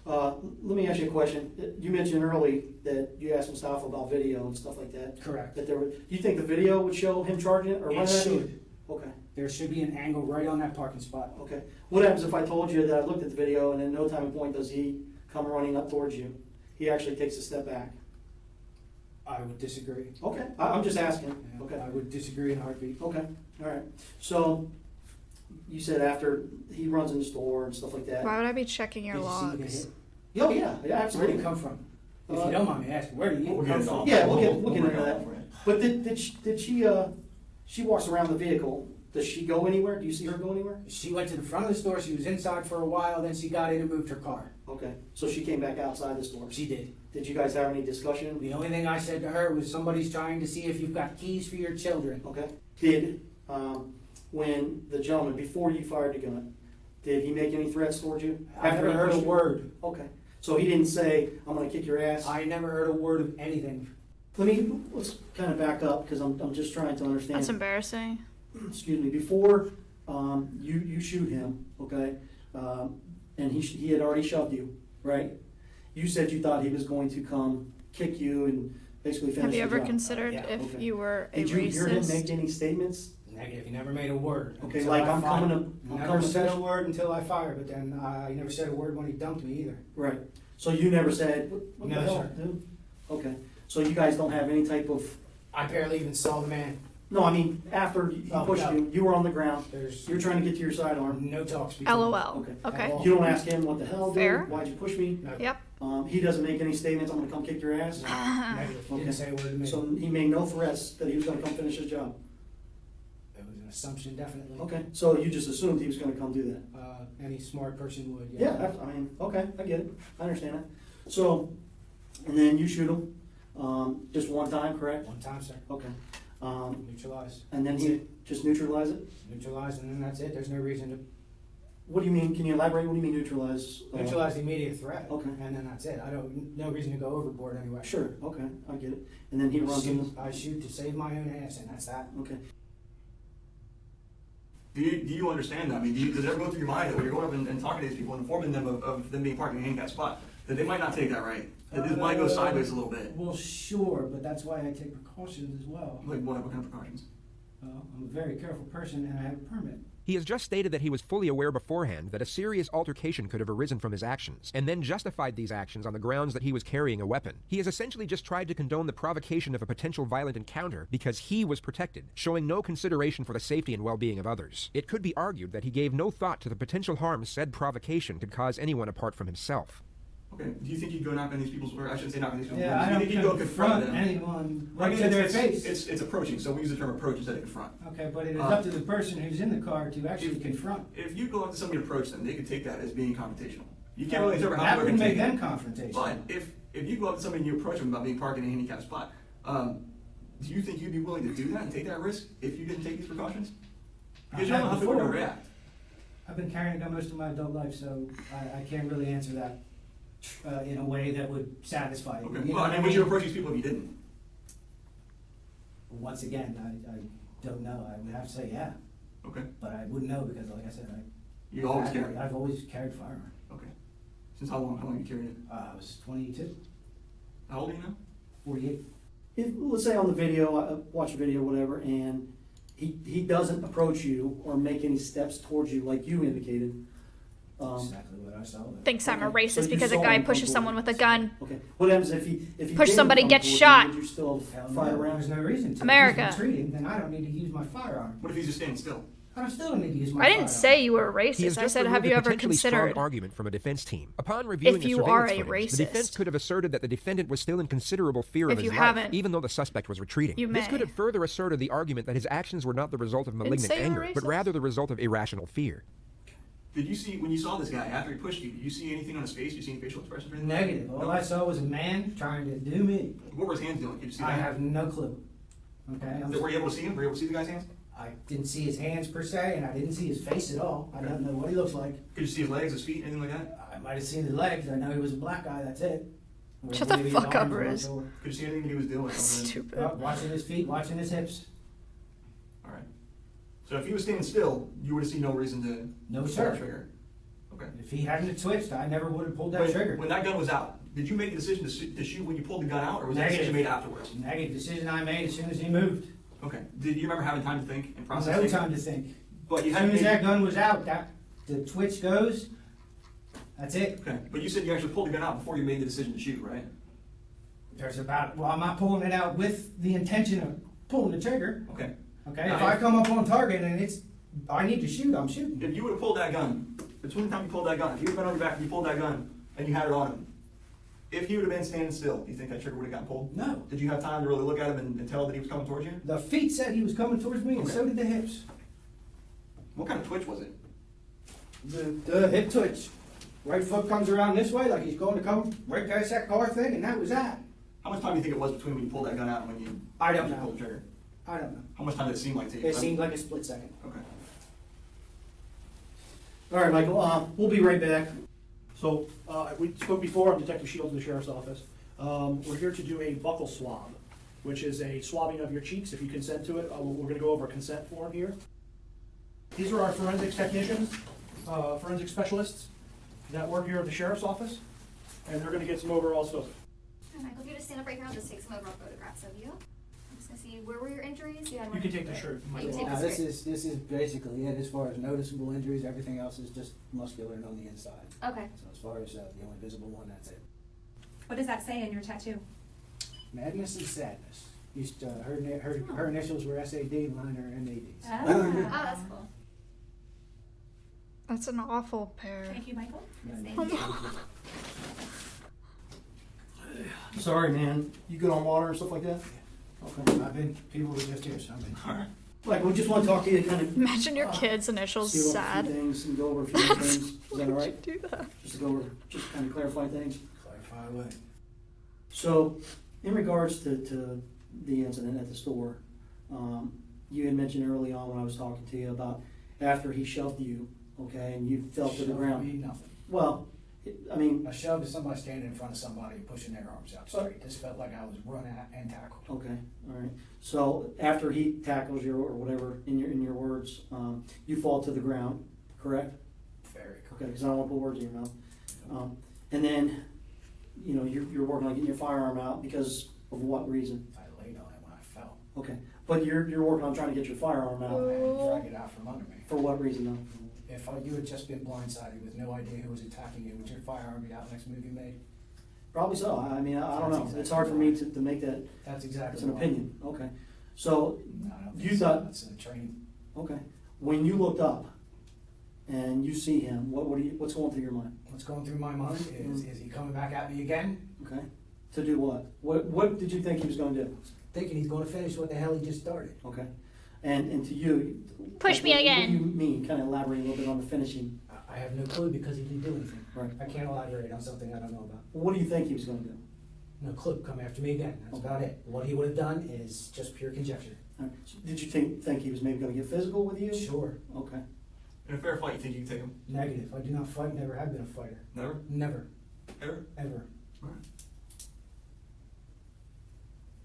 Let me ask you a question. You mentioned early that you asked Mustafa about video and stuff like that. Correct. That do you think the video would show him charging it or running It at you? should. Okay. There should be an angle right on that parking spot. Okay. What happens if I told you that I looked at the video and at no time and point does he come running up towards you? He actually takes a step back. I would disagree. Okay. I'm just asking. Yeah, Okay. I would disagree in a heartbeat. Okay. All right. So you said after he runs in the store and stuff like that. Why would I be checking your Did you see me logs? hit? Oh yeah. Yeah. Where did Absolutely. it come from? If you don't mind me asking, where did it come from? Yeah, we'll get into that. But did she walks around the vehicle? Does she go anywhere? Do you see her go anywhere? She went to the front of the store. She was inside for a while. Then she got in and moved her car. Okay, so she came back outside the store. She did. Did you guys have any discussion? The only thing I said to her was somebody's trying to see if you've got keys for your children. Okay. Did when the gentleman before you fired the gun, did he make any threats towards you? I never he heard a pushed you? word. Okay, so he didn't say, "I'm going to kick your ass." I never heard a word of anything. Let's kind of back up because I'm just trying to understand. That's embarrassing. Excuse me. Before you shoot him, okay, and he had already shoved you, right? You said you thought he was going to come kick you and basically finish Have you the ever job. considered Yeah, if okay. you were a Did you hear him racist? make any statements? Negative. He never made a word. Okay, until like I I'm fired. coming to. I'm Never coming to said a finish. word until I fired, but then he never said a word when he dumped me either. Right. So you never said. What No, the hell, sir. dude? Okay. So you guys don't have any type of. I barely even saw the man. No, I mean after he pushed no. you, you were on the ground. There's You're trying to get to your sidearm. no talks between. LOL. Okay. Okay. You don't ask him what the hell, dude. Fair. Why'd you push me? No. Yep. He doesn't make any statements. I'm gonna come kick your ass. Negative. Okay. Didn't say a word to me. So he made no threats that he was gonna come finish his job. It was an assumption, definitely. Okay. So you just assumed he was gonna come do that. Any smart person would. Yeah. I mean, okay, I get it. I understand it. So, and then you shoot him, just one time, correct? One time, sir. Okay. Neutralized. And then he just neutralize it? Neutralized, and then that's it. There's no reason to What do you mean? Can you elaborate? What do you mean neutralize? Neutralize the immediate threat. Okay. And then that's it. No reason to go overboard anyway. Sure. Okay, I get it. And then he runs in. I shoot to save my own ass, and that's that. Okay. Do you understand that? I mean, does it ever go through your mind that when you're going up and talking to these people and informing them of them being parked in a handicapped spot, that they might not take that right? That this might go sideways a little bit? Well, sure, but that's why I take precautions as well. Like what? What kind of precautions? I'm a very careful person, and I have a permit. He has just stated that he was fully aware beforehand that a serious altercation could have arisen from his actions, and then justified these actions on the grounds that he was carrying a weapon. He has essentially just tried to condone the provocation of a potential violent encounter because he was protected, showing no consideration for the safety and well-being of others. It could be argued that he gave no thought to the potential harm said provocation could cause anyone apart from himself. Okay. Do you think you'd go knock on these people's, or I shouldn't say knock on these people's Yeah, doors. I Do you don't think you'd go confront them? anyone right I mean, to their it's, face. It's approaching, so we use the term approach instead of confront. Okay, but it is up to the person who's in the car to actually confront. If you go up to somebody and approach them, they could take that as being confrontational. You can't really interpret how that they're would going to make take them it. confrontational. But if you go up to somebody and you approach them about being parked in a handicapped spot, do you think you'd be willing to do that and take that risk if you didn't take these precautions? Because you don't know how people are going to react. I've been carrying a gun most of my adult life, so I can't really answer that in a way that would satisfy you. Okay. You know Well, I what mean, would you approach these people if you didn't? Once again, I don't know. I would have to say yeah. Okay. But I wouldn't know because, like I said, You always carry? I've always carried a firearm. Okay. Since how long? How long have you carried it? I was 22. How old are you now? 48. If, let's say on the video, I watch a video, whatever, and he doesn't approach you or make any steps towards you like you indicated. Exactly what I saw. Thinks I'm a Okay. racist So you because a saw guy him come pushes someone towards with a you. gun. Okay. What happens if he Push didn't somebody, come gets towards shot. You, would you still Hell fire no, around? there's no reason to. America. If he's retreating, then I don't need to use my firearm. What if he's just standing still? I still don't need to use my I didn't say you were a He has racist. I just said, have removed you a ever potentially strong considered? argument from a defense team. Upon reviewing If you the are surveillance a footage, the defense racist. could have asserted that the defendant was still in considerable fear If of you his life, haven't, even though the suspect was retreating. you This may. could have further asserted the argument that his actions were not the result of malignant say you were anger, but racist. rather the result of irrational fear. Did you see, when you saw this guy, after he pushed you, did you see anything on his face? Did you see any facial expressions or anything? Negative. All No? I saw was a man trying to do me. What were his hands doing? Did you see that? I have no clue. Okay. Were you able to see him? Were you able to see the guy's hands? I didn't see his hands per se, and I didn't see his face at all. I don't know what he looks like. Could you see his legs, his feet, anything like that? I might have seen his legs. I know he was a black guy. That's it. Or Shut the maybe his fuck up, arms were Riz. short. Could you see anything he was doing? Stupid. Watching his feet, watching his hips. All right. So if he was standing still, you would have seen no reason to No, pull sir. the trigger. Okay. If he hadn't twitched, I never would have pulled that trigger. When that gun was out, did you make a decision to shoot when you pulled the gun out, or was that Negative. decision made afterwards? Negative decision I made as soon as he moved. Okay. Did you remember having time to think and process No things? time to think. But you As had soon as made- that gun was out, the twitch goes. That's it. Okay. But you said you actually pulled the gun out before you made the decision to shoot, right? Well, I'm not pulling it out with the intention of pulling the trigger. Okay. Okay. Now, If I come up on target and I need to shoot, I'm shooting. If you would have pulled that gun, between the time you pulled that gun, if you would have been on your back and you pulled that gun and you had it on him, if he would have been standing still, do you think that trigger would have gotten pulled? No. Did you have time to really look at him and tell that he was coming towards you? The feet said he was coming towards me, and Okay. so did the hips. What kind of twitch was it? The hip twitch. Right foot comes around this way, like he's going to come right past that car thing, and that was that. How much time do you think it was between when you pulled that gun out and when you I don't actually know. pulled the trigger? I don't know. How much time did it seem like to you? It seemed like a split second. Okay. All right, Michael. We'll be right back. So we spoke before. I'm Detective Shields of the Sheriff's Office. We're here to do a buccal swab, which is a swabbing of your cheeks. If you consent to it, we're going to go over a consent form here. These are our forensics technicians, forensic specialists that work here at the Sheriff's Office, and they're going to get some overall stuff. Michael, if you just stand up right here, I'll just take some overall photographs of you. I'm just gonna see, where were your injuries? You You can take the shirt. You can take Now, the this shirt. is basically it as far as noticeable injuries. Everything else is just muscular and on the inside. Okay. So as far as the only visible one, that's it. What does that say in your tattoo? Madness and sadness. Her initials were SAD, mine are MADs. Oh, that's cool. That's an awful pair. Thank you, Michael. Sorry, man. You good on water and stuff like that? Okay. People were just here, so I've been. All right. Like, we just want to talk to you, kind of. Imagine your kid's initials see sad. a few things and go over a few That's- things. Is that all right? do that? Just to go over, just kind of clarify things. Clarify away. So, in regards to the incident at the store, you had mentioned early on when I was talking to you about after he shoved you okay, and you fell to the Shove ground. would be nothing. Well, I mean, A shove is somebody standing in front of somebody and pushing their arms out straight. This felt like I was run at and tackled. okay, all right. So after he tackles you or whatever, in your words, you fall to the ground, correct? Very cool. Okay, because I don't want to put words in your mouth. And then, you know, you're working on getting your firearm out because of what reason? I laid on it when I fell. Okay, but you're working on trying to get your firearm out. And drag it out from under me. For what reason though? If you had just been blindsided with no idea who was attacking you, would your firearm be out next move you made? Probably so. I mean, I don't That's know. exactly It's hard for me right. to make that. That's exactly It's an why. opinion. Okay. So No, I don't you think so. thought. That's in the training. Okay. When you looked up and you see him, what's going through your mind? What's going through my mind is he coming back at me again? Okay. To do what? What did you think he was going to do? Thinking he's going to finish what the hell he just started. Okay. And to you, Push me what again. do you mean? Kind of elaborate a little bit on the finishing. I have no clue because he didn't do anything. Right. I can't elaborate on something I don't know about. What do you think he was going to do? No clue. Come after me again. That's about it. What he would have done is just pure conjecture. All right. So did you think he was maybe going to get physical with you? Sure. Okay. In a fair fight, you think you can take him? Negative. I do not fight. Never have been a fighter. Never? Never. Ever? Ever. Alright.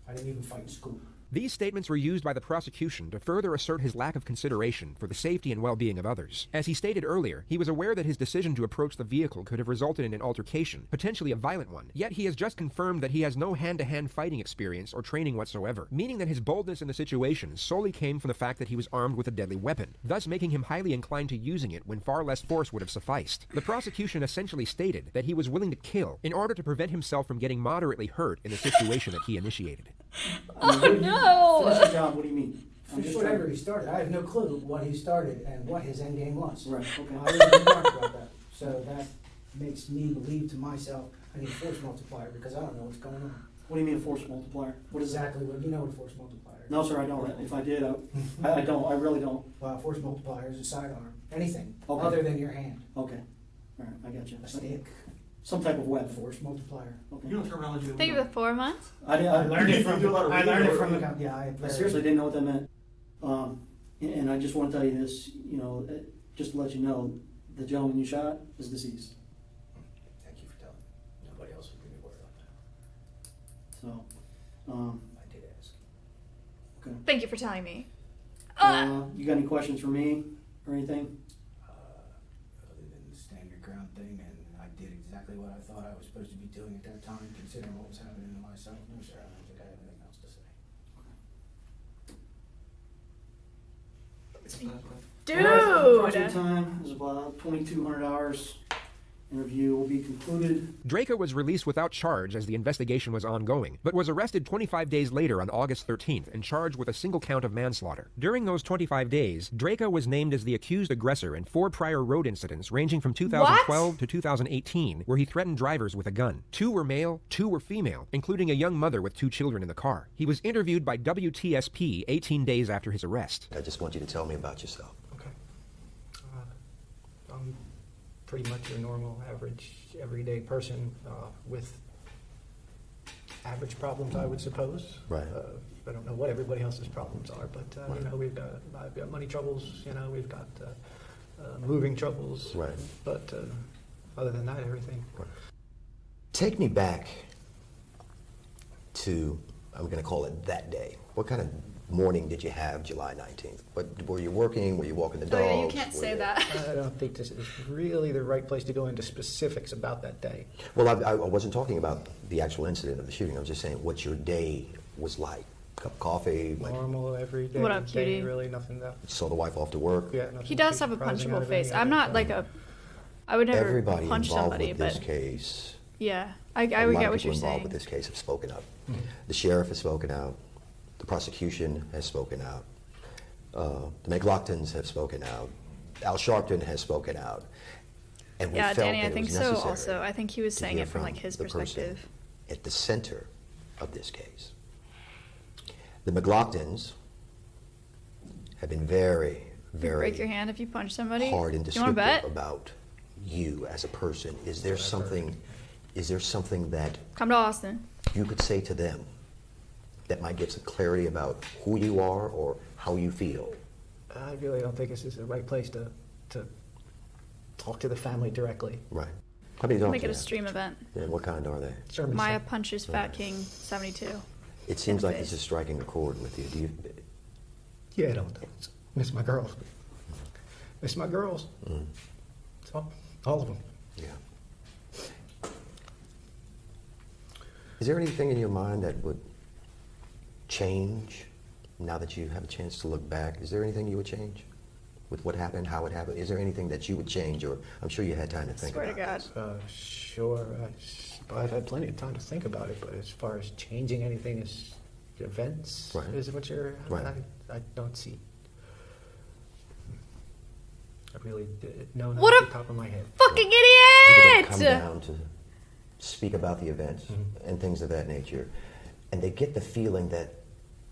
I didn't even fight in school. These statements were used by the prosecution to further assert his lack of consideration for the safety and well-being of others. As he stated earlier, he was aware that his decision to approach the vehicle could have resulted in an altercation, potentially a violent one. Yet he has just confirmed that he has no hand-to-hand fighting experience or training whatsoever, meaning that his boldness in the situation solely came from the fact that he was armed with a deadly weapon, thus making him highly inclined to using it when far less force would have sufficed. The prosecution essentially stated that he was willing to kill in order to prevent himself from getting moderately hurt in the situation that he initiated. No! Finish your job. What do you mean? I'm Finish just whatever trying- he started. I have no clue what he started and what his end game was. Right. Okay. I didn't talk about that. So that makes me believe to myself I need a force multiplier because I don't know what's going on. What do you mean a force multiplier? What is that? Exactly what you know what a force multiplier is. No, sir, I don't. If I did, I don't. I really don't. Well, a force multiplier is a sidearm. Anything Okay. other than your hand. Okay. All right, I got you. A stick. Some type of A web. force multiplier. Okay. You know terminology that we Think know. of the 4 months. I learned it from. You do a lot of I learned reading it or- from the. Yeah, I seriously didn't know what that meant. And I just want to tell you this, you know, just to let you know, the gentleman you shot is deceased. Thank you for telling me. Nobody else would give me word on that. So, I did ask. okay. Thank you for telling me. You got any questions for me or anything? Other than the stand your ground thing, and I did exactly what I thought I was supposed to be doing at that time, considering what was happening to myself. No, sir, I don't think I have anything else to say. Project Dude! time is about 2,200 hours. Interview will be concluded. Draco was released without charge as the investigation was ongoing, but was arrested 25 days later on August 13th and charged with a single count of manslaughter. During those 25 days, Draco was named as the accused aggressor in 4 prior road incidents ranging from 2012 to 2018, where he threatened drivers with a gun. 2 were male, 2 were female, including a young mother with 2 children in the car. He was interviewed by WTSP 18 days after his arrest. I just want you to tell me about yourself. Okay. I'm pretty much your normal, average, everyday person with average problems, I would suppose. Right. I don't know what everybody else's problems are, but you know, I've got money troubles. You know, we've got moving troubles. Right. But other than that, everything. Right. Take me back to, I'm going to call it that day. What kind of morning did you have July 19th? But were you working? Were you walking the dogs? Oh, yeah, you can't say that. I don't think this is really the right place to go into specifics about that day. Well, I wasn't talking about the actual incident of the shooting. I was just saying what your day was like. Cup of coffee. Normal, everyday What up, day, cutie? really nothing that. Saw the wife off to work. Yeah, nothing He does too have a surprising out punchable of face. any I'm other not time. like a. I would never Everybody punch involved somebody, with but this case. yeah, I a would lot get of what people you're involved saying. with this case have spoken up. Mm-hmm. The sheriff has spoken out. The prosecution has spoken out. The McLaughlins have spoken out. Al Sharpton has spoken out. And we Yeah, felt Danny, that I it think was so. necessary Also, I think he was to saying hear it from like his the person perspective. at the center of this case. The McLaughlins have been very, You very break your hand if you punch somebody. hard and You want to descriptive bet? about you as a person. Is there something that Come to Austin. you could say to them that might get some clarity about who you are or how you feel? I really don't think this is the right place to talk to the family directly. Right. How many dogs Make do it you a have? stream event. Yeah, what kind are they? Maya punches Fat King 72. It seems like this is striking a chord with you. Do you? Yeah, I don't miss my girls. Miss my girls. All of them. Yeah. Is there anything in your mind that would change now that you have a chance to look back? Is there anything you would change with what happened, how it happened? Is there anything that you would change, or I'm sure you had time to think Swear about to God. Sure. I've had plenty of time to think about it, but as far as changing anything as events, Right. is what you're... Right. I don't see... I really know not What off a the top of my head. Fucking People that idiot! come down to speak about the events and things of that nature, and they get the feeling that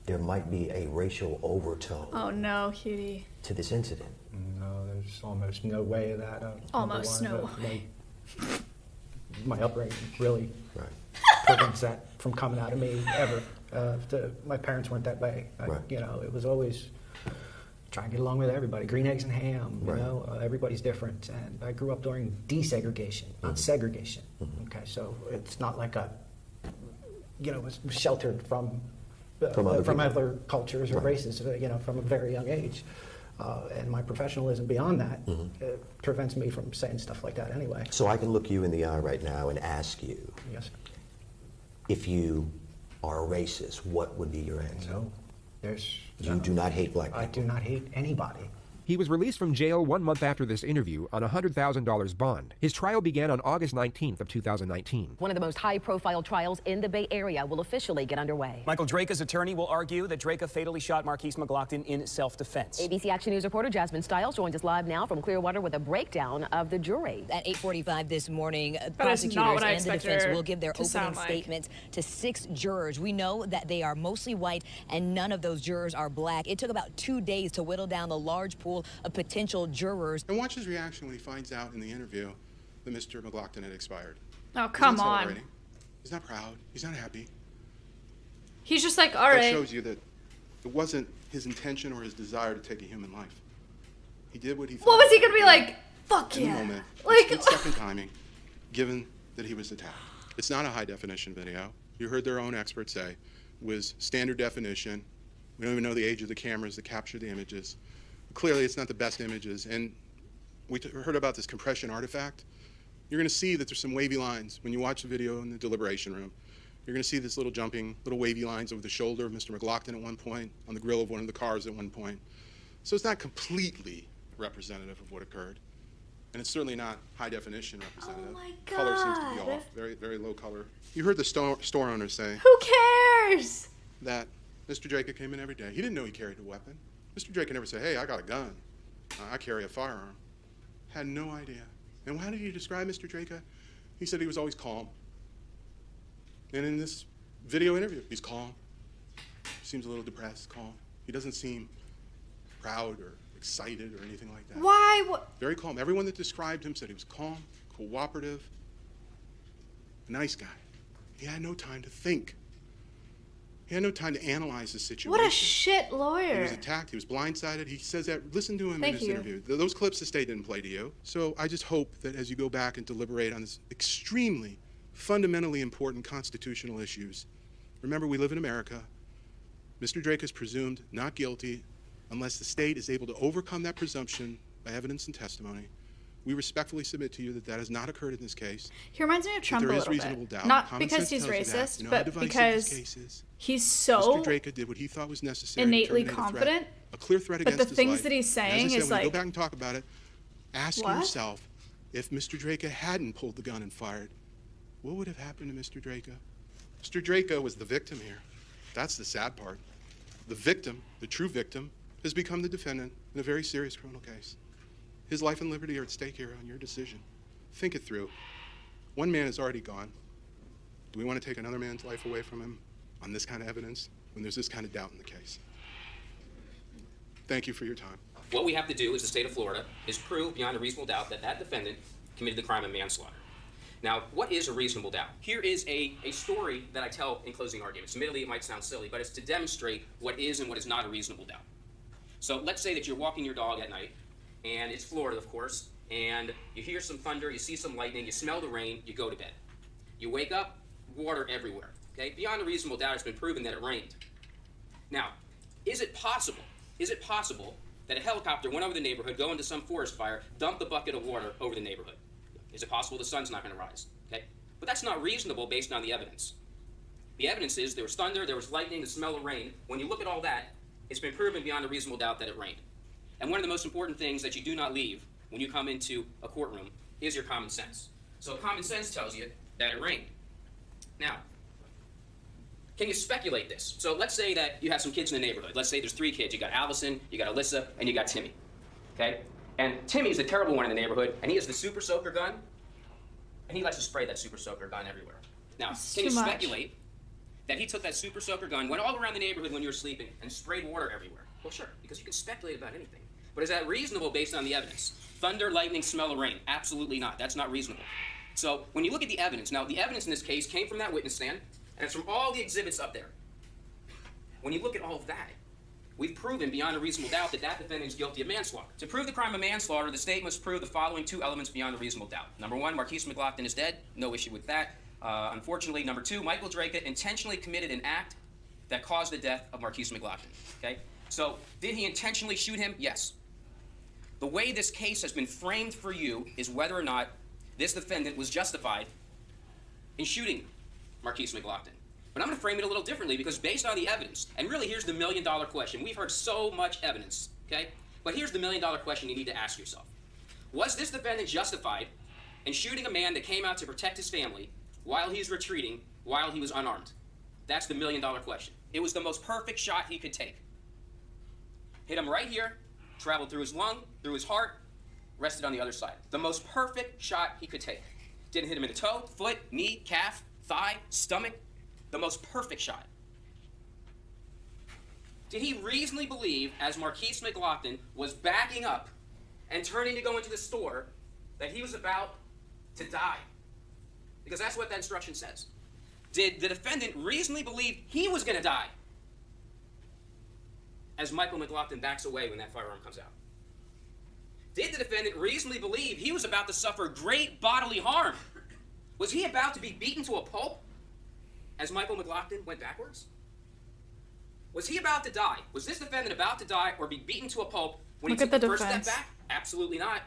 there might be a racial overtone Oh no, cutie. to this incident. No, there's almost no way of that. Almost number no one, way. My upbringing really prevents that from coming out of me ever. My parents weren't that way. You know, it was always try and get along with everybody. Green eggs and ham. You know, everybody's different. And I grew up during desegregation, not segregation. Okay, so it's not like was sheltered from other cultures or races. You know, from a very young age. And my professionalism beyond that prevents me from saying stuff like that anyway. So I can look you in the eye right now and ask you, Yes. if you are a racist, what would be your answer? No. You do not hate black people. I do not hate anybody. He was released from jail 1 month after this interview on a $100,000 bond. His trial began on August 19th of 2019. One of the most high-profile trials in the Bay Area will officially get underway. Michael Drake's attorney will argue that Drake fatally shot Marquise McLaughlin in self-defense. ABC Action News reporter Jasmine Stiles joins us live now from Clearwater with a breakdown of the jury. At 8:45 this morning, That is not prosecutors what I and the defense expected her will give their to opening sound like. statements to 6 jurors. We know that they are mostly white, and none of those jurors are black. It took about 2 days to whittle down the large pool of potential jurors. And watch his reaction when he finds out in the interview that Mr. McLaughlin had expired. Oh, come He's not on. celebrating. He's not proud. He's not happy. He's just like, all That right. shows you that it wasn't his intention or his desire to take a human life. He did what he thought. What was he gonna be like? Fuck in yeah. the moment, Like, split-second timing, given that he was attacked. It's not a high-definition video. You heard their own experts say it was standard definition. We don't even know the age of the cameras that capture the images. Clearly, it's not the best images. And we heard about this compression artifact. You're going to see that there's some wavy lines when you watch the video in the deliberation room. You're going to see this little wavy lines over the shoulder of Mr. McLaughlin at one point, on the grill of one of the cars at one point. So it's not completely representative of what occurred. And it's certainly not high definition representative. Oh my Color seems to be God. off, very, very low color. You heard the store owner say Who cares? that Mr. Drake came in every day. He didn't know he carried a weapon. Mr. Drake never said, hey, I got a gun. I carry a firearm. Had no idea. And how did he describe Mr. Drake? He said he was always calm. And in this video interview, he's calm. Seems a little depressed, calm. He doesn't seem proud or excited or anything like that. Why? What? Very calm. Everyone that described him said he was calm, cooperative, a nice guy. He had no time to think. He had no time to analyze the situation. What a shit He lawyer. was attacked. He was blindsided. He says that. Listen to him Thank in this you. interview. Those clips the state didn't play to you. So I just hope that as you go back and deliberate on this extremely, fundamentally important constitutional issues, remember we live in America. Mr. Drake is presumed not guilty unless the state is able to overcome that presumption by evidence and testimony. We respectfully submit to you that that has not occurred in this case. He reminds me of Trump there a is little reasonable bit. doubt. Not Common because sense he's tells you that. racist, You know how but divisive this because case is. he's so Mr. Drake did what he thought was necessary to innately terminate a threat, confident. a clear threat But against the his things life. that he's And as I saying said, is when you like, go back and talk about it, ask What? yourself if Mr. Drake hadn't pulled the gun and fired, what would have happened to Mr. Drake? Mr. Drake was the victim here. That's the sad part. The victim, the true victim, has become the defendant in a very serious criminal case. His life and liberty are at stake here on your decision. Think it through. One man is already gone. Do we want to take another man's life away from him on this kind of evidence when there's this kind of doubt in the case? Thank you for your time. What we have to do as the state of Florida is prove beyond a reasonable doubt that that defendant committed the crime of manslaughter. Now, what is a reasonable doubt? Here is a story that I tell in closing arguments. Admittedly, it might sound silly, but it's to demonstrate what is and what is not a reasonable doubt. So let's say that you're walking your dog at night, and it's Florida, of course, and you hear some thunder, you see some lightning, you smell the rain, you go to bed. You wake up, water everywhere. Okay? Beyond a reasonable doubt, it's been proven that it rained. Now, is it possible that a helicopter went over the neighborhood, go into some forest fire, dump the bucket of water over the neighborhood? Is it possible the sun's not going to rise? Okay? But that's not reasonable based on the evidence. The evidence is there was thunder, there was lightning, the smell of rain. When you look at all that, it's been proven beyond a reasonable doubt that it rained. And one of the most important things that you do not leave when you come into a courtroom is your common sense. So common sense tells you that it rained. Now, can you speculate this? So let's say that you have some kids in the neighborhood. Let's say there's 3 kids. You got Allison, you got Alyssa, and you got Timmy. Okay? And Timmy's the terrible one in the neighborhood, and he has the super soaker gun, and he likes to spray that super soaker gun everywhere. Now, can you speculate that he took that super soaker gun, went all around the neighborhood when you were sleeping, and sprayed water everywhere? Well, sure, because you can speculate about anything. But is that reasonable based on the evidence? Thunder, lightning, smell of rain. Absolutely not. That's not reasonable. So when you look at the evidence, now the evidence in this case came from that witness stand, and it's from all the exhibits up there. When you look at all of that, we've proven beyond a reasonable doubt that that defendant is guilty of manslaughter. To prove the crime of manslaughter, the state must prove the following 2 elements beyond a reasonable doubt. Number 1, Marquise McLaughlin is dead. No issue with that. Unfortunately, number 2, Michael Draka intentionally committed an act that caused the death of Marquise McLaughlin. Okay? So, did he intentionally shoot him? Yes. The way this case has been framed for you is whether or not this defendant was justified in shooting Marquise McLaughlin. But I'm going to frame it a little differently because based on the evidence, and really here's the million-dollar question. We've heard so much evidence, okay? But here's the million-dollar question you need to ask yourself. Was this defendant justified in shooting a man that came out to protect his family while he's retreating, while he was unarmed? That's the million-dollar question. It was the most perfect shot he could take. Hit him right here, traveled through his lung, through his heart, rested on the other side. The most perfect shot he could take. Didn't hit him in the toe, foot, knee, calf, thigh, stomach. The most perfect shot. Did he reasonably believe, as Marquise McLaughlin was backing up and turning to go into the store, that he was about to die? Because that's what that instruction says. Did the defendant reasonably believe he was going to die as Michael McLaughlin backs away when that firearm comes out? Did the defendant reasonably believe he was about to suffer great bodily harm? Was he about to be beaten to a pulp as Michael McLaughlin went backwards? Was he about to die? Was this defendant about to die or be beaten to a pulp when he took the first step back? Absolutely not.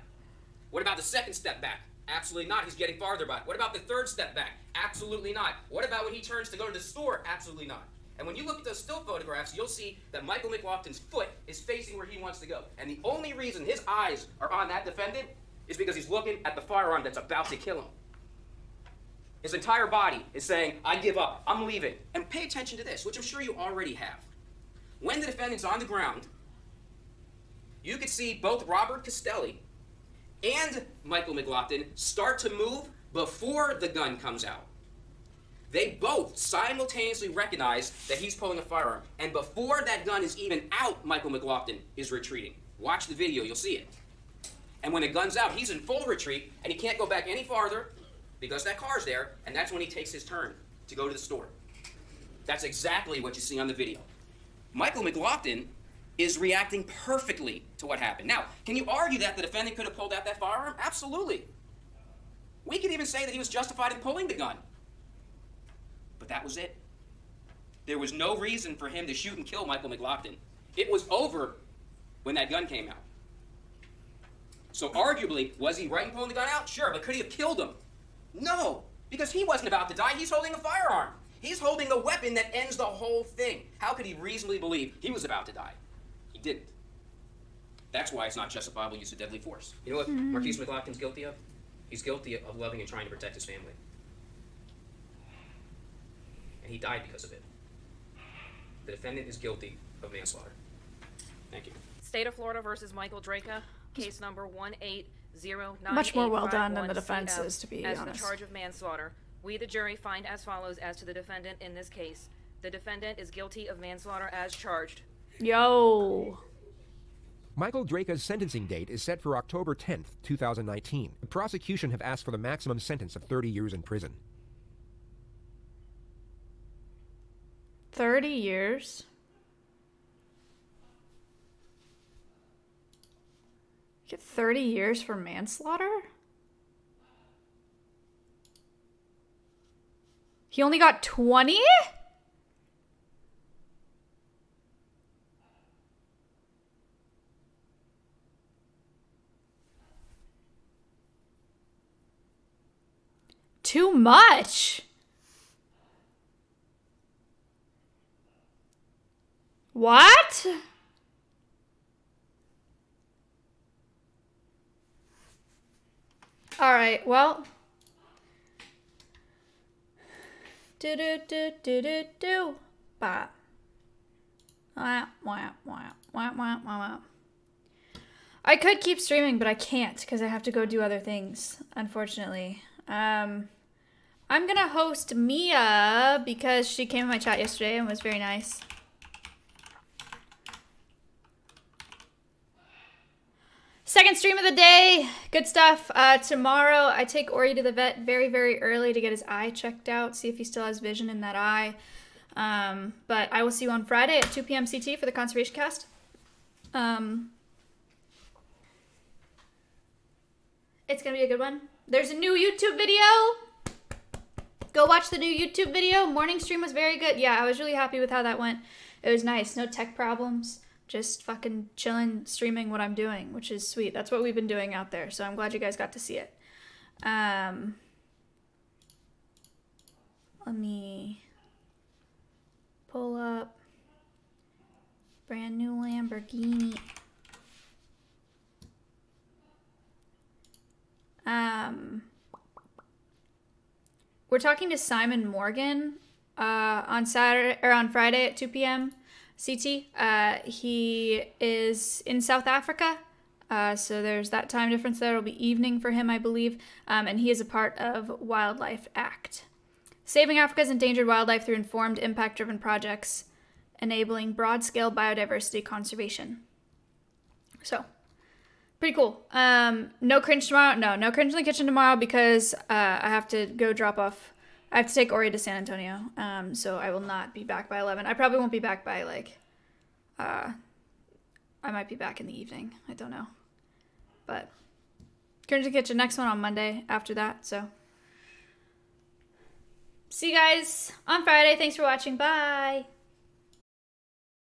What about the second step back? Absolutely not. He's getting farther back. What about the third step back? Absolutely not. What about when he turns to go to the store? Absolutely not. And when you look at those still photographs, you'll see that Michael McLaughlin's foot is facing where he wants to go. And the only reason his eyes are on that defendant is because he's looking at the firearm that's about to kill him. His entire body is saying, I give up, I'm leaving. And pay attention to this, which I'm sure you already have. When the defendant's on the ground, you could see both Robert Castelli and Michael McLaughlin start to move before the gun comes out. They both simultaneously recognize that he's pulling a firearm. And before that gun is even out, Michael McLaughlin is retreating. Watch the video, you'll see it. And when the gun's out, he's in full retreat, and he can't go back any farther because that car's there, and that's when he takes his turn to go to the store. That's exactly what you see on the video. Michael McLaughlin is reacting perfectly to what happened. Now, can you argue that the defendant could have pulled out that firearm? Absolutely. We could even say that he was justified in pulling the gun. But that was it. There was no reason for him to shoot and kill Michael McLaughlin. It was over when that gun came out. So arguably, was he right in pulling the gun out? Sure, but could he have killed him? No, because he wasn't about to die. He's holding a firearm. He's holding the weapon that ends the whole thing. How could he reasonably believe he was about to die? He didn't. That's why it's not justifiable use of deadly force. You know what Marquise McLaughlin's guilty of? He's guilty of loving and trying to protect his family. And he died because of it. The defendant is guilty of manslaughter. Thank you. State of Florida versus Michael Draka, case number 1809851. Much more well done than the defense is, to be honest. honest. As the charge of manslaughter, we, the jury, find as follows as to the defendant in this case. The defendant is guilty of manslaughter as charged. Yo. Michael Draka's sentencing date is set for October 10th, 2019. The prosecution have asked for the maximum sentence of 30 years in prison. 30 years? Get 30 years for manslaughter? He only got 20? Too much. What? All right, well. Do do do do do do. Bah. Wah wah wah wah wah wah. I could keep streaming, but I can't because I have to go do other things, unfortunately. I'm gonna host Mia because she came in my chat yesterday and was very nice. Second stream of the day. Good stuff. Tomorrow I take Ori to the vet very, very early to get his eye checked out, see if he still has vision in that eye. But I will see you on Friday at 2 p.m. CT for the Conservation Cast. It's gonna be a good one. There's a new YouTube video. Go watch the new YouTube video. Morning stream was very good. Yeah, I was really happy with how that went. It was nice. No tech problems. Just fucking chilling, streaming what I'm doing, which is sweet. That's what we've been doing out there. So I'm glad you guys got to see it. Let me pull up brand new Lamborghini. We're talking to Simon Morgan on Friday at 2 p.m. CT. He is in South Africa, so there's that time difference there. It'll be evening for him, I believe, and he is a part of Wildlife Act. Saving Africa's endangered wildlife through informed, impact-driven projects, enabling broad-scale biodiversity conservation. So, pretty cool. No cringe tomorrow? No cringe in the kitchen tomorrow because I have to go drop off. I have to take Ori to San Antonio, so I will not be back by 11. I probably won't be back by, I might be back in the evening. I don't know. But, cringe in the kitchen, next one on Monday after that, so. See you guys on Friday. Thanks for watching. Bye.